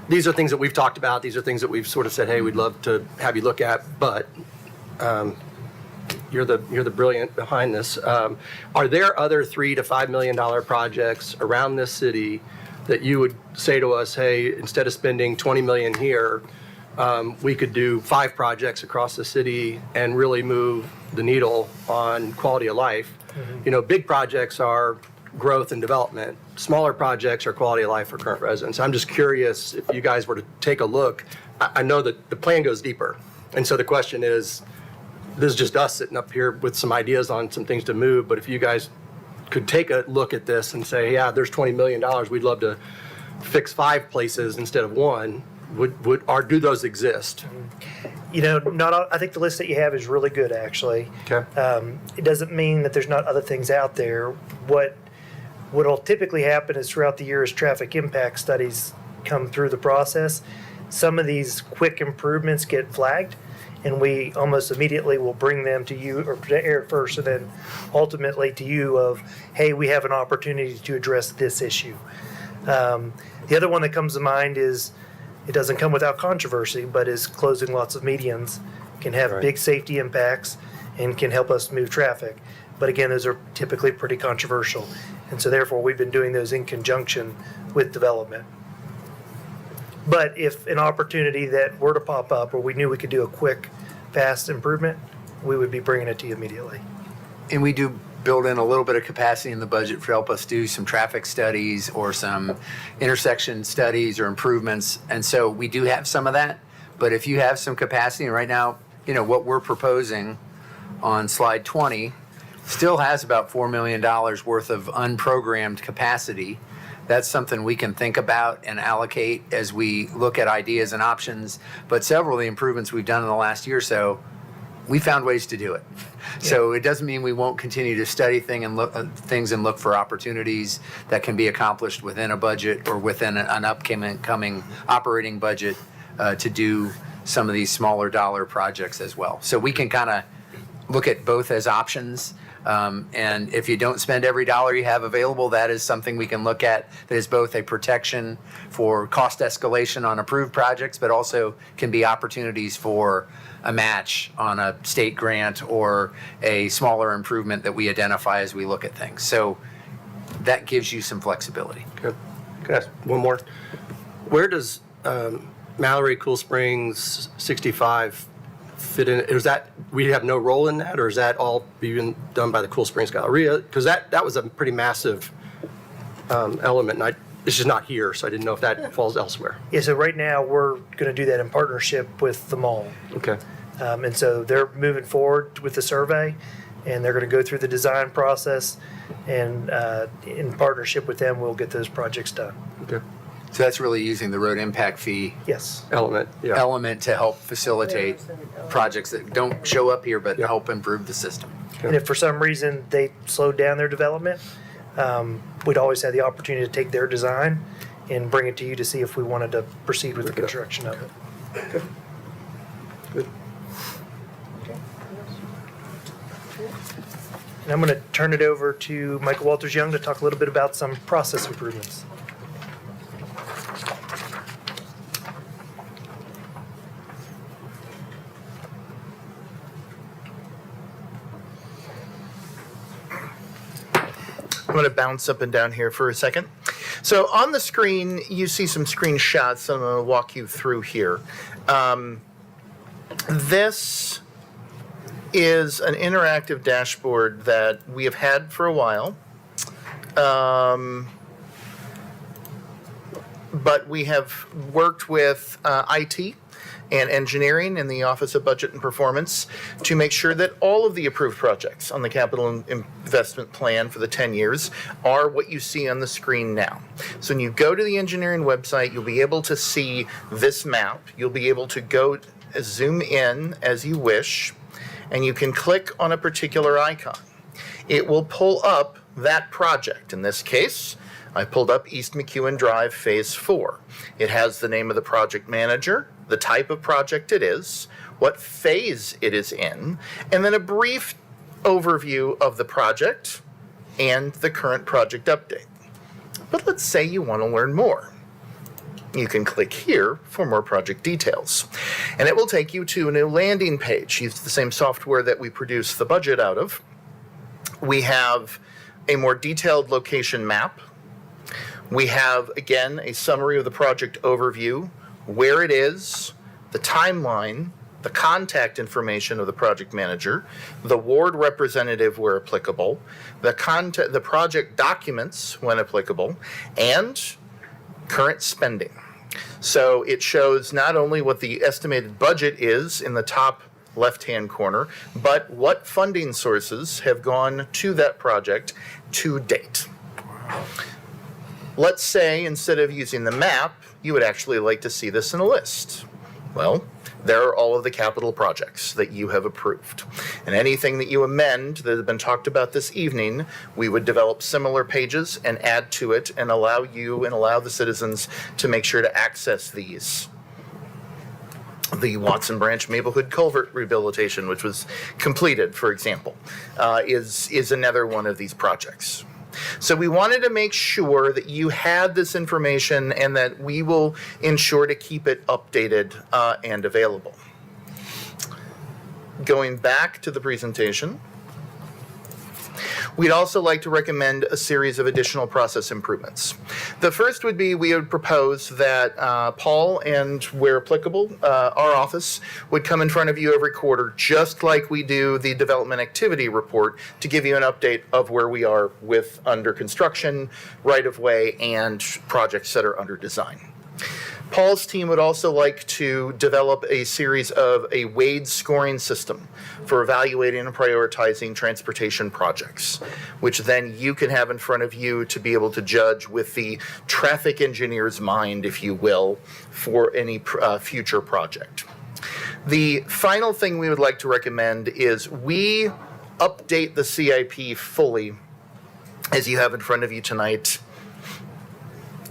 these are things that we've talked about. These are things that we've sort of said, hey, we'd love to have you look at, but you're the brilliant behind this. Are there other $3 to $5 million projects around this city that you would say to us, hey, instead of spending $20 million here, we could do 5 projects across the city and really move the needle on quality of life? Big projects are growth and development. Smaller projects are quality of life for current residents. I'm just curious if you guys were to take a look. I know that the plan goes deeper. And so the question is, this is just us sitting up here with some ideas on some things to move, but if you guys could take a look at this and say, yeah, there's $20 million, we'd love to fix 5 places instead of 1, do those exist? I think the list that you have is really good, actually. Okay. It doesn't mean that there's not other things out there. What'll typically happen is throughout the year as traffic impact studies come through the process, some of these quick improvements get flagged, and we almost immediately will bring them to you, or to Eric first, and then ultimately to you of, hey, we have an opportunity to address this issue. The other one that comes to mind is, it doesn't come without controversy, but is closing lots of medians can have big safety impacts and can help us move traffic. But again, those are typically pretty controversial. And so therefore, we've been doing those in conjunction with development. But if an opportunity that were to pop up, or we knew we could do a quick, fast improvement, we would be bringing it to you immediately. And we do build in a little bit of capacity in the budget to help us do some traffic studies or some intersection studies or improvements. And so we do have some of that. But if you have some capacity, and right now, what we're proposing on slide 20 still has about $4 million worth of unprogrammed capacity. That's something we can think about and allocate as we look at ideas and options. But several of the improvements we've done in the last year or so, we found ways to do it. So it doesn't mean we won't continue to study things and look for opportunities that can be accomplished within a budget or within an upcoming operating budget to do some of these smaller dollar projects as well. So we can kind of look at both as options. And if you don't spend every dollar you have available, that is something we can look at that is both a protection for cost escalation on approved projects, but also can be opportunities for a match on a state grant or a smaller improvement that we identify as we look at things. So that gives you some flexibility. Good. Can I ask one more? Where does Mallory Cool Springs 65 fit in? Is that, we have no role in that, or is that all being done by the Cool Springs Galleria? Because that was a pretty massive element, and it's just not here, so I didn't know if that falls elsewhere. Yeah, so right now, we're going to do that in partnership with the mall. Okay. And so they're moving forward with the survey, and they're going to go through the design process, and in partnership with them, we'll get those projects done. Okay. So that's really using the road impact fee Yes. Element, yeah. element to help facilitate projects that don't show up here but help improve the system. And if for some reason they slowed down their development, we'd always have the opportunity to take their design and bring it to you to see if we wanted to proceed with the construction of it. Good. And I'm going to turn it over to Michael Walters Young to talk a little bit about some process improvements. I'm going to bounce up and down here for a second. So on the screen, you see some screenshots that I'm going to walk you through here. This is an interactive dashboard that we have had for a while. But we have worked with IT and engineering in the Office of Budget and Performance to make sure that all of the approved projects on the capital investment plan for the 10 years are what you see on the screen now. So when you go to the engineering website, you'll be able to see this map. You'll be able to go zoom in as you wish, and you can click on a particular icon. It will pull up that project. In this case, I pulled up East McEwen Drive Phase 4. It has the name of the project manager, the type of project it is, what phase it is in, and then a brief overview of the project and the current project update. But let's say you want to learn more. You can click here for more project details. And it will take you to a new landing page. Use the same software that we produce the budget out of. We have a more detailed location map. We have, again, a summary of the project overview, where it is, the timeline, the contact information of the project manager, the ward representative where applicable, the project documents when applicable, and current spending. So it shows not only what the estimated budget is in the top left-hand corner, but what funding sources have gone to that project to date. Let's say instead of using the map, you would actually like to see this in a list. Well, there are all of the capital projects that you have approved. And anything that you amend that has been talked about this evening, we would develop similar pages and add to it and allow you and allow the citizens to make sure to access these. The Watson Branch Maplewood Culvert Rehabilitation, which was completed, for example, is another one of these projects. So we wanted to make sure that you had this information and that we will ensure to keep it updated and available. Going back to the presentation, we'd also like to recommend a series of additional process improvements. The first would be we would propose that Paul and, where applicable, our office would come in front of you every quarter, just like we do the development activity report, to give you an update of where we are with under construction, right-of-way, and projects that are under design. Paul's team would also like to develop a series of a WADE scoring system for evaluating and prioritizing transportation projects, which then you can have in front of you to be able to judge with the traffic engineer's mind, if you will, for any future project. The final thing we would like to recommend is we update the CIP fully, as you have in front of you tonight,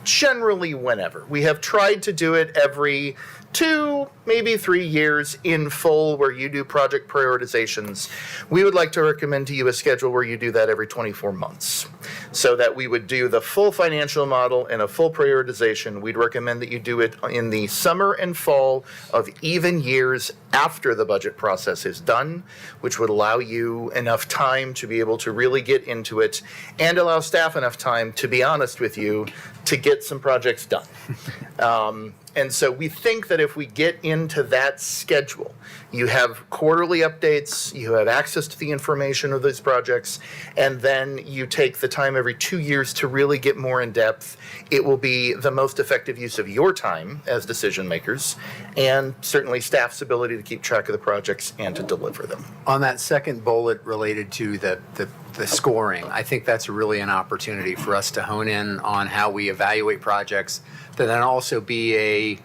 generally whenever. We have tried to do it every 2, maybe 3 years in full where you do project prioritizations. We would like to recommend to you a schedule where you do that every 24 months so that we would do the full financial model and a full prioritization. We'd recommend that you do it in the summer and fall of even years after the budget process is done, which would allow you enough time to be able to really get into it and allow staff enough time, to be honest with you, to get some projects done. And so we think that if we get into that schedule, you have quarterly updates, you have access to the information of those projects, and then you take the time every 2 years to really get more in depth, it will be the most effective use of your time as decision makers, and certainly staff's ability to keep track of the projects and to deliver them. On that second bullet related to the scoring, I think that's really an opportunity for us to hone in on how we evaluate projects, but then also be a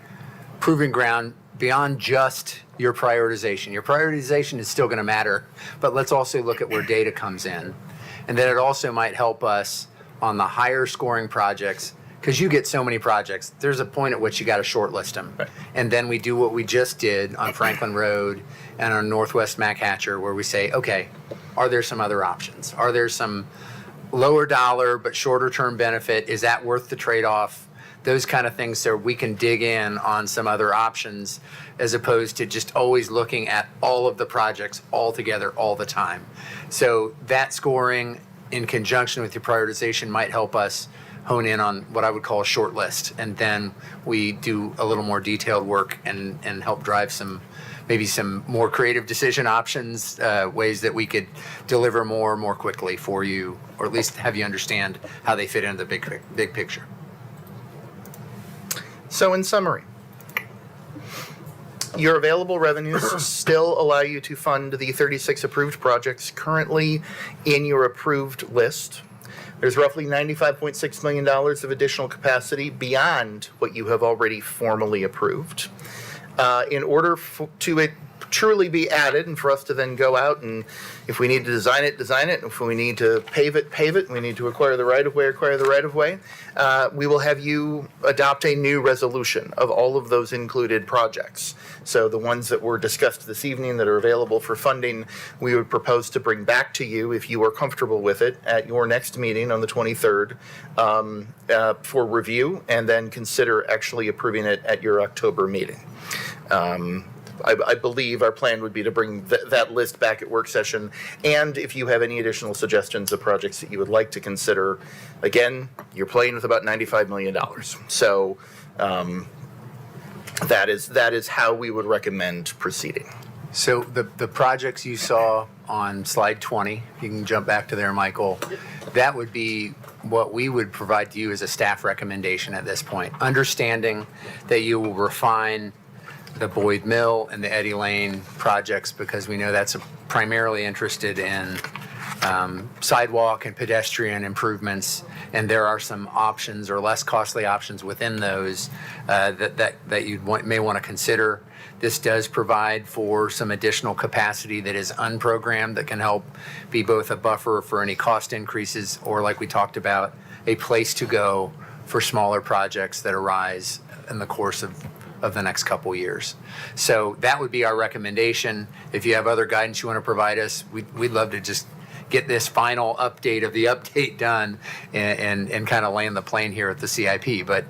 proving ground beyond just your prioritization. Your prioritization is still going to matter, but let's also look at where data comes in. And then it also might help us on the higher scoring projects, because you get so many projects, there's a point at which you got to shortlist them. Right. And then we do what we just did on Franklin Road and on Northwest Mac Hatcher, where we say, okay, are there some other options? Are there some lower dollar but shorter term benefit? Is that worth the trade-off? Those kind of things, so we can dig in on some other options as opposed to just always looking at all of the projects all together all the time. So that scoring in conjunction with your prioritization might help us hone in on what I would call a short list. And then we do a little more detailed work and help drive maybe some more creative decision options, ways that we could deliver more quickly for you, or at least have you understand how they fit into the big picture. So in summary, your available revenues still allow you to fund the 36 approved projects currently in your approved list. There's roughly $95.6 million of additional capacity beyond what you have already formally approved. In order to it truly be added and for us to then go out and if we need to design it, if we need to pave it, we need to acquire the right-of-way, we will have you adopt a new resolution of all of those included projects. So the ones that were discussed this evening that are available for funding, we would propose to bring back to you, if you are comfortable with it, at your next meeting on the 23rd for review, and then consider actually approving it at your October meeting. I believe our plan would be to bring that list back at work session. And if you have any additional suggestions of projects that you would like to consider, again, you're playing with about $95 million. So that is how we would recommend proceeding. So the projects you saw on slide 20, you can jump back to there, Michael, that would be what we would provide to you as a staff recommendation at this point. Understanding that you will refine the Boyd Mill and the Eddie Lane projects, because we know that's primarily interested in sidewalk and pedestrian improvements, and there are some options or less costly options within those that you may want to consider. This does provide for some additional capacity that is unprogrammed that can help be both a buffer for any cost increases or, like we talked about, a place to go for smaller projects that arise in the course of the next couple years. So that would be our recommendation. If you have other guidance you want to provide us, we'd love to just get this final update of the update done and kind of land the plane here at the CIP. But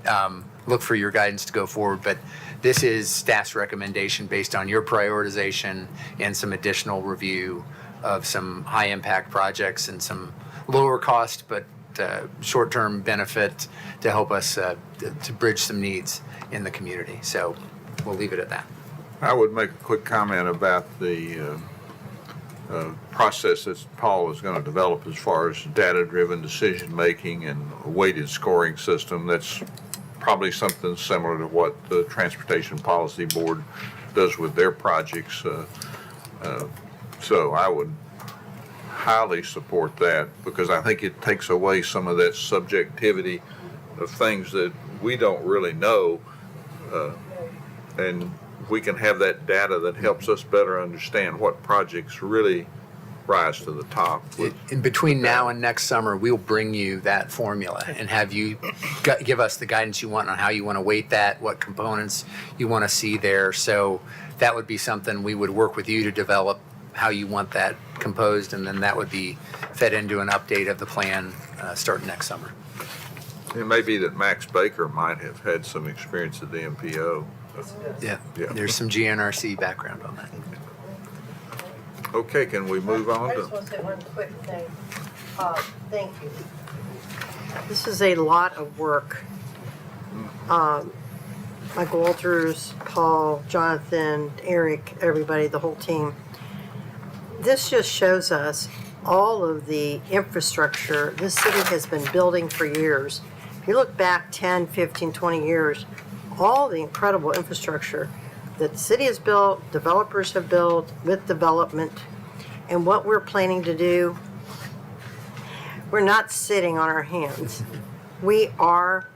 look for your guidance to go forward. But this is staff's recommendation based on your prioritization and some additional review of some high impact projects and some lower cost but short-term benefit to help us to bridge some needs in the community. So we'll leave it at that. I would make a quick comment about the process that Paul is going to develop as far as data-driven decision-making and a weighted scoring system. That's probably something similar to what the Transportation Policy Board does with their projects. So I would highly support that, because I think it takes away some of that subjectivity of things that we don't really know, and we can have that data that helps us better understand what projects really rise to the top. In between now and next summer, we'll bring you that formula and have you give us the guidance you want on how you want to weight that, what components you want to see there. So that would be something we would work with you to develop how you want that composed, and then that would be fed into an update of the plan starting next summer. It may be that Max Baker might have had some experience at the MPO. Yeah, there's some GNRC background on that. Okay, can we move on I to? just want to say one quick thing. Thank you. This is a lot of work. Michael Walters, Paul, Jonathan, Eric, everybody, the whole team. This just shows us all of the infrastructure this city has been building for years. If you look back 10, 15, 20 years, all the incredible infrastructure that the city has built, developers have built with development, and what we're planning to do, we're not sitting on our hands. We are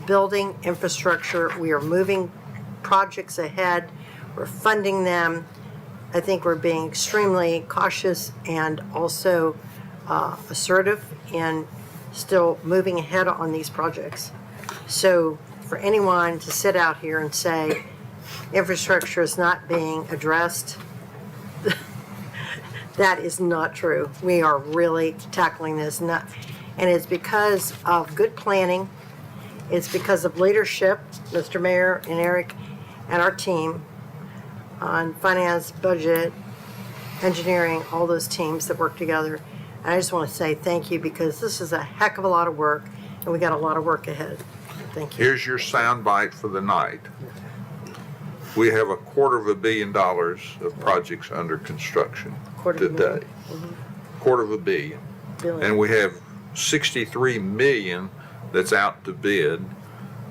building infrastructure. We are moving projects ahead. We're funding them. I think we're being extremely cautious and also assertive in still moving ahead on these projects. So for anyone to sit out here and say infrastructure is not being addressed, that is not true. We are really tackling this, and it's because of good planning. It's because of leadership, Mr. Mayor and Eric and our team on finance, budget, engineering, all those teams that work together. And I just want to say thank you, because this is a heck of a lot of work, and we got a lot of work ahead. Thank you. Here's your soundbite for the night. We have $250 million of projects under construction today. $250 million. And we have 63 million that's out to bid,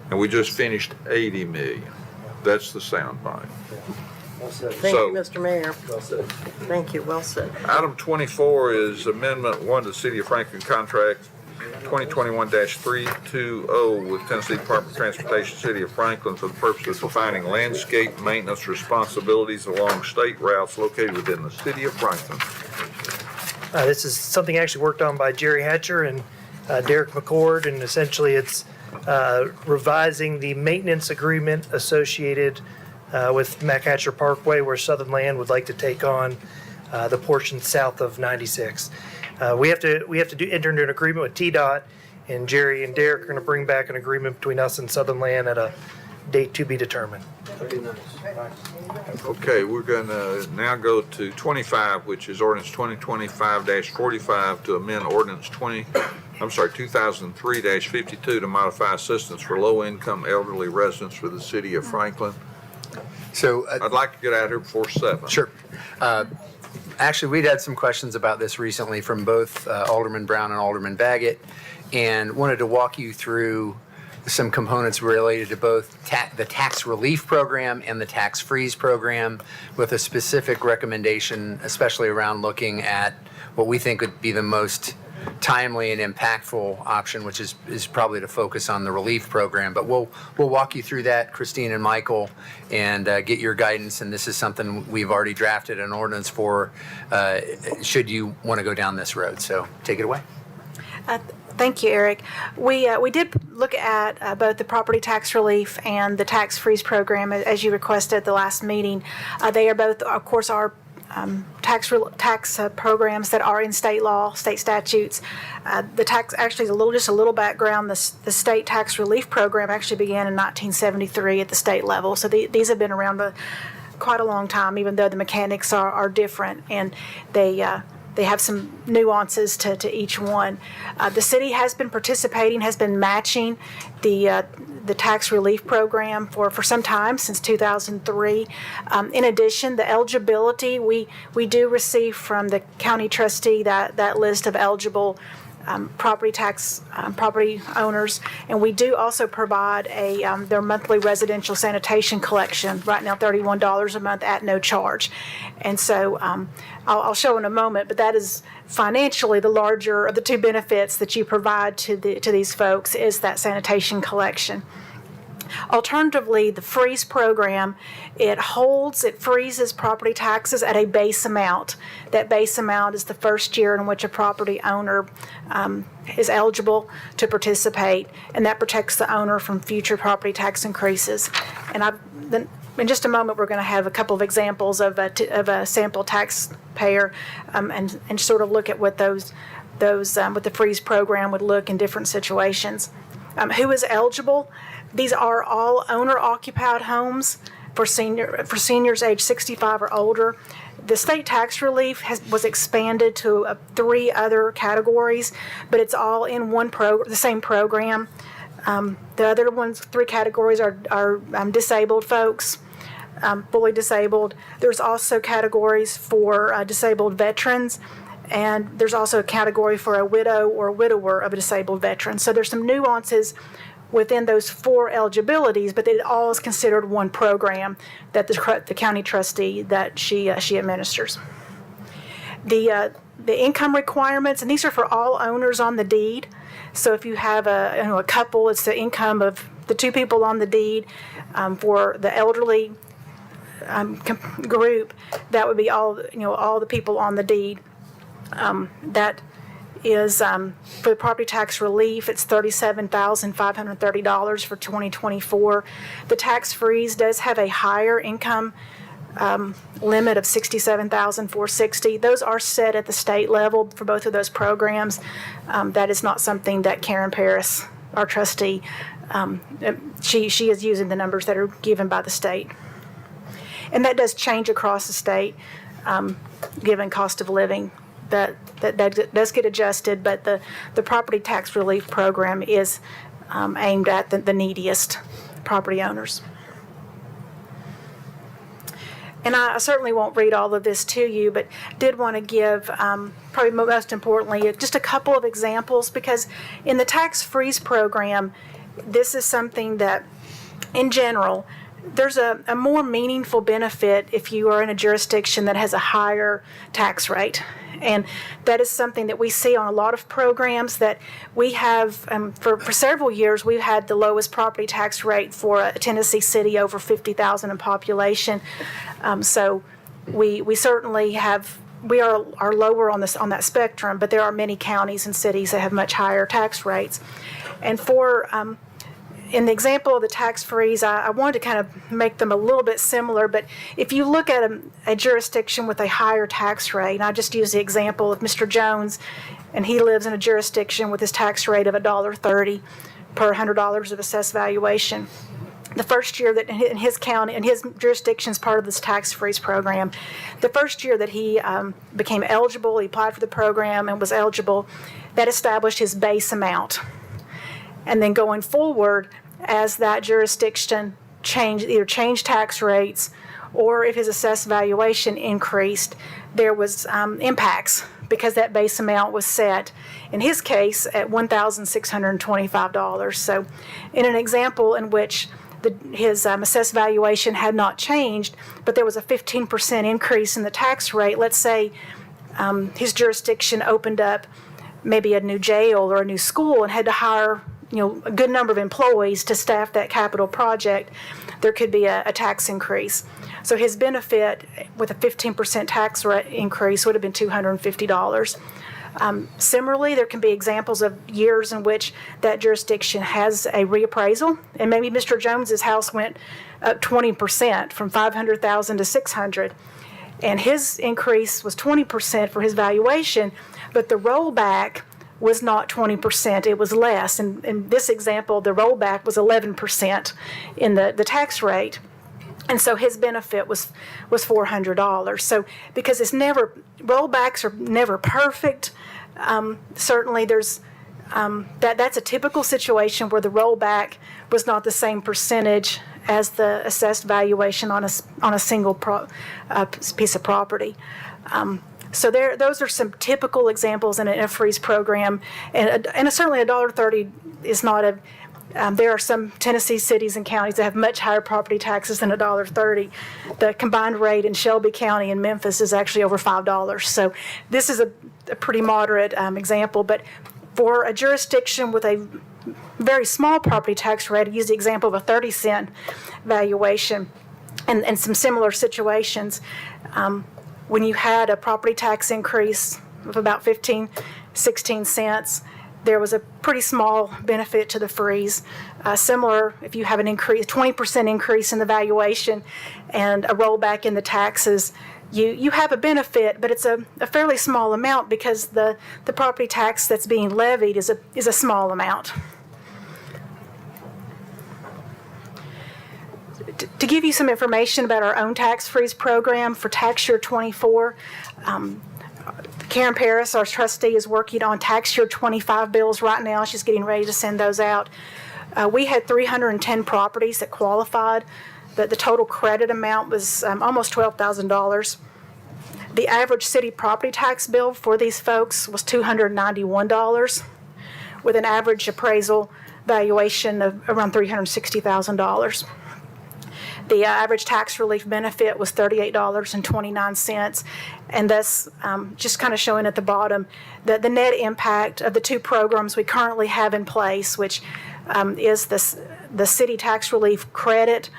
and we just finished 80 million. That's the soundbite. Thank you, Mr. Mayor. Thank you, well said. Item 24 is Amendment 1 to the City of Franklin Contract 2021-320 with Tennessee Department of Transportation, City of Franklin, for the purpose of defining landscape maintenance responsibilities along state routes located within the City of Franklin. This is something actually worked on by Jerry Hatcher and Derek McCord, and essentially it's revising the maintenance agreement associated with Mac Hatcher Parkway, where Southern Land would like to take on the portion south of 96. We have to enter into an agreement with TDOT, and Jerry and Derek are going to bring back an agreement between us and Southern Land at a date to be determined. Okay, we're going to now go to 25, which is ordinance 2025-45 to amend ordinance 2003-52 to modify assistance for low-income elderly residents for the City of Franklin. So I'd like to get out here before 7. Sure. Actually, we'd had some questions about this recently from both Alderman Brown and Alderman Baggett, and wanted to walk you through some components related to both the tax relief program and the tax freeze program, with a specific recommendation, especially around looking at what we think would be the most timely and impactful option, which is probably to focus on the relief program. But we'll walk you through that, Christine and Michael, and get your guidance. And this is something we've already drafted an ordinance for, should you want to go down this road. So take it away. Thank you, Eric. We did look at both the property tax relief and the tax freeze program, as you requested at the last meeting. They are both, of course, our tax programs that are in state law, state statutes. The tax, actually, just a little background. The state tax relief program actually began in 1973 at the state level. So these have been around quite a long time, even though the mechanics are different, and they have some nuances to each one. The city has been participating, has been matching the tax relief program for some time, since 2003. In addition, the eligibility, we do receive from the county trustee that list of eligible property owners, and we do also provide their monthly residential sanitation collection, right now $31 a month at no charge. And so I'll show in a moment, but that is financially the larger of the two benefits that you provide to these folks, is that sanitation collection. Alternatively, the freeze program, it freezes property taxes at a base amount. That base amount is the first year in which a property owner is eligible to participate, and that protects the owner from future property tax increases. And in just a moment, we're going to have a couple of examples of a sample taxpayer, and sort of look at what what the freeze program would look in different situations. Who is eligible? These are all owner-occupied homes for seniors age 65 or older. The state tax relief was expanded to 3 other categories, but it's all in the same program. The other ones, 3 categories are disabled folks, fully disabled. There's also categories for disabled veterans, and there's also a category for a widow or widower of a disabled veteran. So there's some nuances within those 4 eligibilities, but it all is considered one program that the county trustee that she administers. The income requirements, and these are for all owners on the deed. So if you have a couple, it's the income of the 2 people on the deed. For the elderly group, that would be all the people on the deed. That is for the property tax relief, it's $37,530 for 2024. The tax freeze does have a higher income limit of $67,460. Those are set at the state level for both of those programs. That is not something that Karen Paris, our trustee, she is using the numbers that are given by the state. And that does change across the state, given cost of living. That does get adjusted, but the property tax relief program is aimed at the neediest property owners. And I certainly won't read all of this to you, but did want to give, probably most importantly, just a couple of examples, because in the tax freeze program, this is something that, in general, there's a more meaningful benefit if you are in a jurisdiction that has a higher tax rate. And that is something that we see on a lot of programs that we have, for several years, we've had the lowest property tax rate for a Tennessee city over 50,000 in population. So we certainly have, we are lower on that spectrum, but there are many counties and cities that have much higher tax rates. And for, in the example of the tax freeze, I wanted to kind of make them a little bit similar, but if you look at a jurisdiction with a higher tax rate, and I just use the example of Mr. Jones, and he lives in a jurisdiction with his tax rate of $1.30 per $100 of assessed valuation. The first year that in his county, and his jurisdiction is part of this tax freeze program, the first year that he became eligible, he applied for the program and was eligible, that established his base amount. And then going forward, as that jurisdiction either changed tax rates or if his assessed valuation increased, there was impacts because that base amount was set, in his case, at $1,625. So in an example in which his assessed valuation had not changed, but there was a 15% increase in the tax rate, let's say his jurisdiction opened up maybe a new jail or a new school and had to hire a good number of employees to staff that capital project, there could be a tax increase. So his benefit with a 15% tax rate increase would have been $250. Similarly, there can be examples of years in which that jurisdiction has a reappraisal, and maybe Mr. Jones's house went up 20% from $500,000 to $600,000, and his increase was 20% for his valuation, but the rollback was not 20%, it was less. And in this example, the rollback was 11% in the tax rate. And so his benefit was $400. So because rollbacks are never perfect, certainly there's, that's a typical situation where the rollback was not the same percentage as the assessed valuation on a single piece of property. So those are some typical examples in a freeze program, and certainly $1.30 is not a. There are some Tennessee cities and counties that have much higher property taxes than $1.30. The combined rate in Shelby County and Memphis is actually over $5. So this is a pretty moderate example, but for a jurisdiction with a very small property tax rate, I use the example of a 30-cent valuation, and some similar situations. When you had a property tax increase of about 16 cents, there was a pretty small benefit to the freeze. Similar, if you have an increase, 20% increase in the valuation and a rollback in the taxes, you have a benefit, but it's a fairly small amount because the property tax that's being levied is a small amount. To give you some information about our own tax freeze program for tax year 24, Karen Paris, our trustee, is working on tax year 25 bills right now. She's getting ready to send those out. We had 310 properties that qualified. The total credit amount was almost $12,000. The average city property tax bill for these folks was $291, with an average appraisal valuation of around $360,000. The average tax relief benefit was $38.29, and that's just kind of showing at the bottom that the net impact of the two programs we currently have in place, which is the city tax relief credit,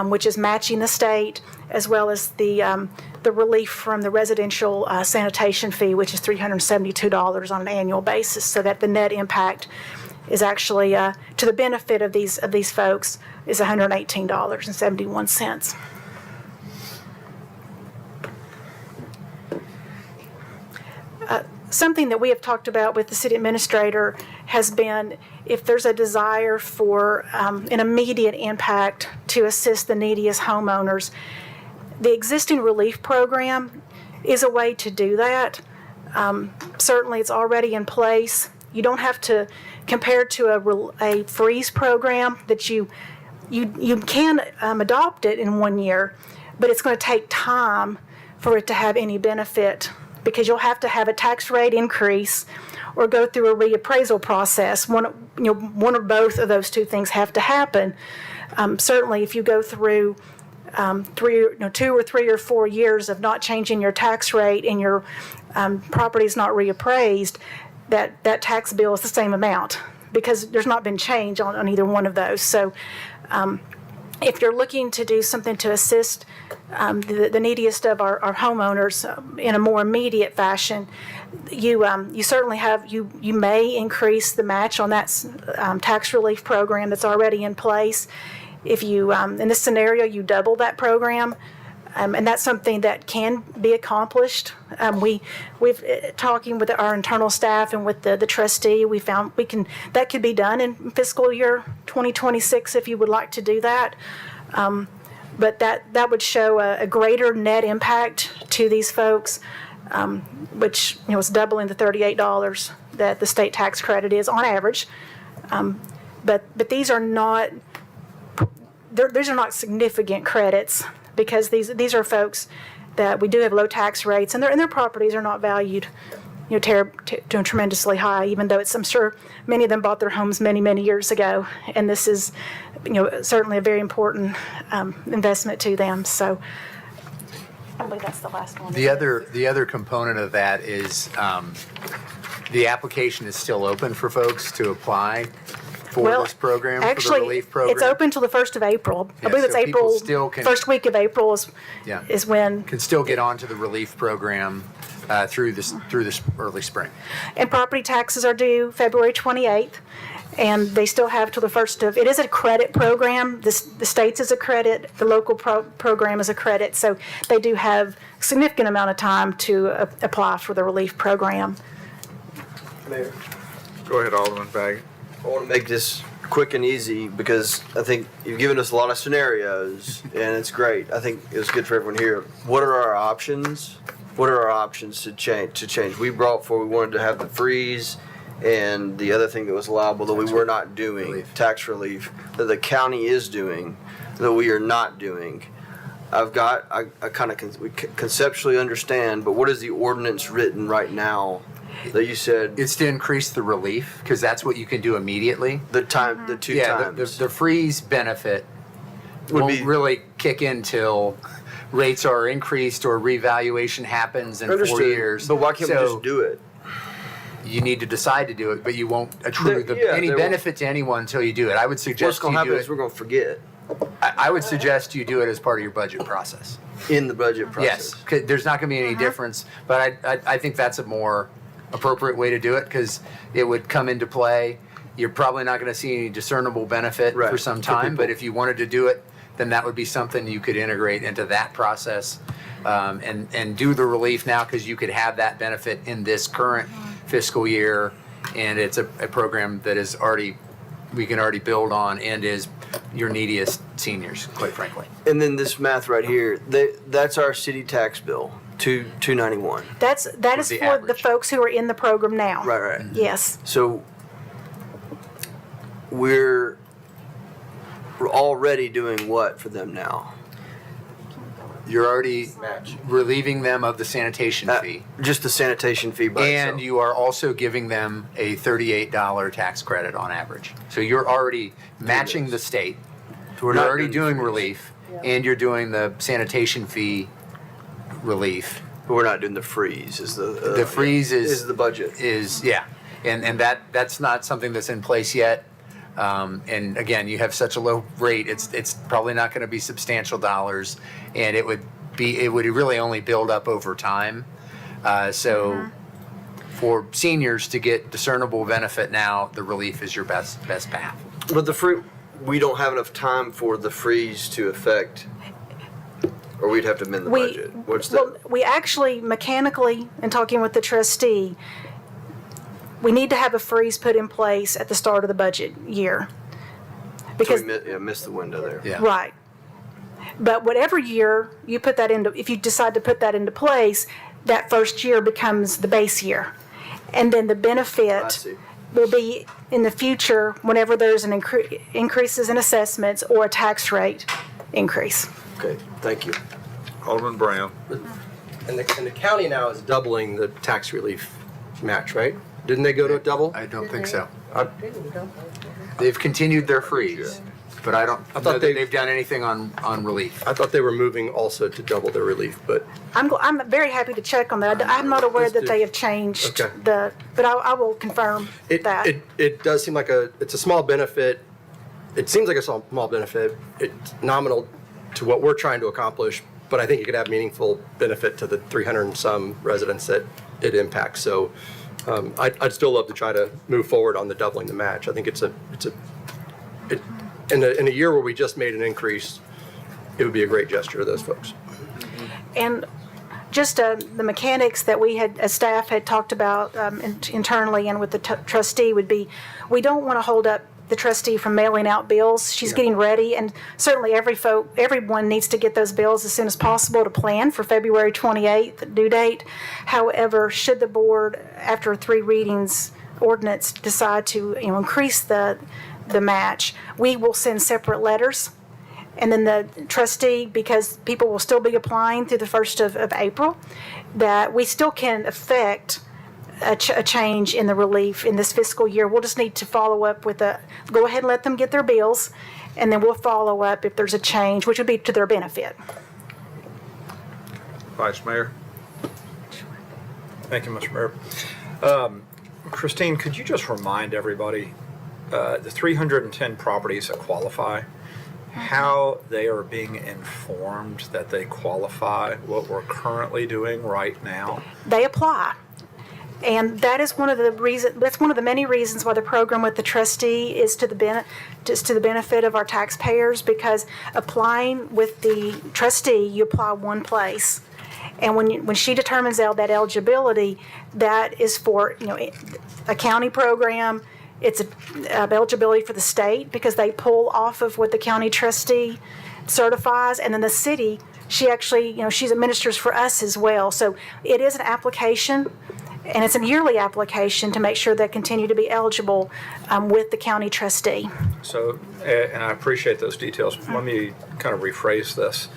which is matching the state, as well as the relief from the residential sanitation fee, which is $372 on an annual basis, so that the net impact is actually to the benefit of these folks is $118.71. Something that we have talked about with the city administrator has been if there's a desire for an immediate impact to assist the neediest homeowners, the existing relief program is a way to do that. Certainly, it's already in place. You don't have to compare it to a freeze program that you can adopt it in 1 year, but it's going to take time for it to have any benefit, because you'll have to have a tax rate increase or go through a reappraisal process. One or both of those two things have to happen. Certainly, if you go through 2 or 3 or 4 years of not changing your tax rate and your property is not reappraised, that tax bill is the same amount, because there's not been change on either one of those. So if you're looking to do something to assist the neediest of our homeowners in a more immediate fashion, you certainly you may increase the match on that tax relief program that's already in place. If you in this scenario you double that program, and that's something that can be accomplished. We've talking with our internal staff and with the trustee, we found that could be done in fiscal year 2026 if you would like to do that. But that would show a greater net impact to these folks, which is doubling the $38 that the state tax credit is on average. But these are not significant credits, because these are folks that we do have low tax rates, and their properties are not valued tremendously high, even though I'm sure many of them bought their homes many, many years ago, and this is certainly a very important investment to them. So I believe that's the last one. The other component of that is the application is still open for folks to apply for this program, for the relief program. It's open till the 1st of April. I believe it's so people April, still can- first week of April is when. Can still get onto the relief program through this early spring. And property taxes are due February 28th, and they still have till the 1st of, it is a credit program. The state's is a credit, the local program is a credit, so they do have a significant amount of time to apply for the relief program. Mayor, Go ahead, Alderman Baggett. I want to make this quick and easy because I think you've given us a lot of scenarios and it's great. I think it's good for everyone here. What are our options? What are our options to change? We brought forward, we wanted to have the freeze and the other thing that was allowable that we were not doing, tax relief, that the county is doing, that we are not doing. I kind of conceptually understand, but what is the ordinance written right now that you said? It's to increase the relief, because that's what you can do immediately. The two times. The freeze benefit won't really kick in till rates are increased or revaluation happens in 4 years. But why can't we just do it? You need to decide to do it, but you won't accrue any benefit to anyone until you do it. I would suggest what's going to happen do is it. we're going to forget. I would suggest you do it as part of your budget process. In the budget process? Yes, 'cause there's not going to be any difference, but I think that's a more appropriate way to do it, because it would come into play. You're probably not going to see any discernible benefit for some time, but if you wanted to do it, then that would be something you could integrate into that process and do the relief now, because you could have that benefit in this current fiscal year, and it's a program that is we can already build on and is your neediest seniors, quite frankly. And then this math right here, that's our city tax bill, $291. That is for the folks who are in the program now. Right. Yes. So we're already doing what for them now? You're already relieving them of the sanitation fee. Just the sanitation fee by And itself. you are also giving them a $38 tax credit on average. So you're already matching the state. we're You're not already doing doing relief, and you're doing the sanitation fee relief. But we're not doing the freeze. Is The freeze is the budget. Yeah, and that's not something that's in place yet. And again, you have such a low rate, it's probably not going to be substantial dollars, and it would really only build up over time. So for seniors to get discernible benefit now, the relief is your best path. But we don't have enough time for the freeze to affect, or we'd have to amend the budget. What's Well, the? we actually mechanically, in talking with the trustee, we need to have a freeze put in place at the start of the budget year. Because, So we missed the window there. Yeah. right. But whatever year you put that into, if you decide to put that into place, that first year becomes the base year. And then the I benefit see. will be in the future whenever there's an increases in assessments or a tax rate increase. Okay, thank you. Alderman Brown. And the county now is doubling the tax relief match, right? Didn't they go to a double? I don't think so. They've continued their freeze, but I don't know that they've done anything on relief. I thought they were moving also to double their relief, but I'm very happy to check on that. I'm not aware that they have changed Okay. but I will confirm that. it does seem like it's a small benefit. It seems like a small benefit. It's nominal to what we're trying to accomplish, but I think it could have meaningful benefit to the 300 and some residents that it impacts. So I'd still love to try to move forward on the doubling the match. I think in a year where we just made an increase, it would be a great gesture to those folks. And just the mechanics that we had, as staff had talked about internally and with the trustee would be, we don't want to hold up the trustee from mailing out bills. She's getting ready, and certainly everyone needs to get those bills as soon as possible to plan for February 28th due date. However, should the board, after 3 readings ordinance, decide to increase the match, we will send separate letters. And then the trustee, because people will still be applying through the 1st of April, that we still can affect a change in the relief in this fiscal year. We'll just need to follow up with go ahead and let them get their bills, and then we'll follow up if there's a change, which would be to their benefit. Vice Mayor. Thank you, Mr. Mayor. Christine, could you just remind everybody, the 310 properties that qualify, how they are being informed that they qualify, what we're currently doing right now? They apply. And that is one of the that's one of the many reasons why the program with the trustee is to the benefit of our taxpayers, because applying with the trustee, you apply one place. And when she determines that eligibility, that is for a county program. It's eligibility for the state because they pull off of what the county trustee certifies, and then the city, she actually she administers for us as well. So it is an application. And it's a yearly application to make sure they continue to be eligible with the county trustee. So, and I appreciate those details. Let me kind of rephrase this.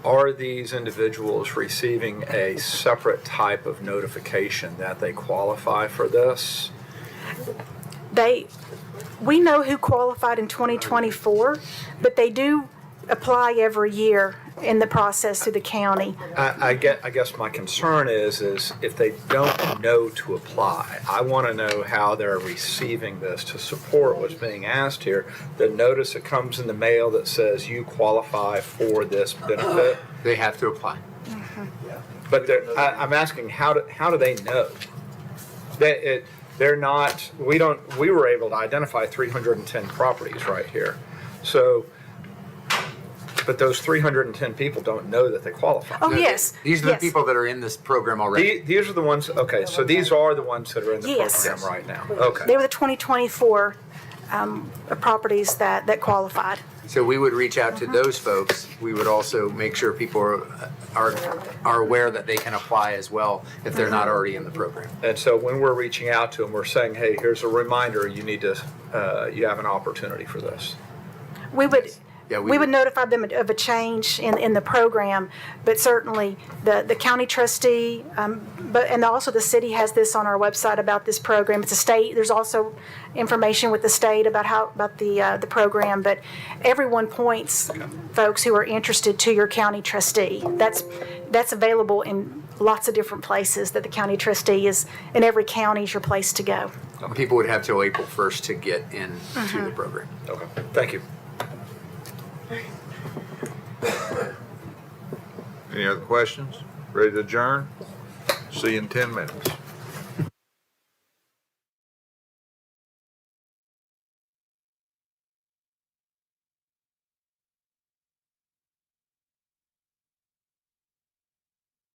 Are these individuals receiving a separate type of notification that they qualify for this? We know who qualified in 2024, but they do apply every year in the process through the county. I guess my concern is if they don't know to apply, I want to know how they're receiving this to support what's being asked here. The notice that comes in the mail that says you qualify for this benefit. They have to apply. But I'm asking, how do they know? They're not. We were able to identify 310 properties right here. So. But those 310 people don't know that they qualify. Oh, yes. These are the people that are in this program already. These are the ones, okay, so these are the ones that are in the Yes. program right now. Okay. They were the 2024 properties that qualified. So we would reach out to those folks. We would also make sure people are aware that they can apply as well if they're not already in the program. And so when we're reaching out to them, we're saying, hey, here's a reminder, you need to, you have an opportunity for this. We would, Yeah, we would notify them of a change in the program, but certainly the county trustee, and also the city has this on our website about this program. It's a state, there's also information with the state about the program, but everyone points folks who are interested to your county trustee. That's available in lots of different places, that the county trustee is, in every county is your place to go. People would have till April 1st to get into the program. Okay, thank you. Any other questions? Ready to adjourn? See you in 10 minutes.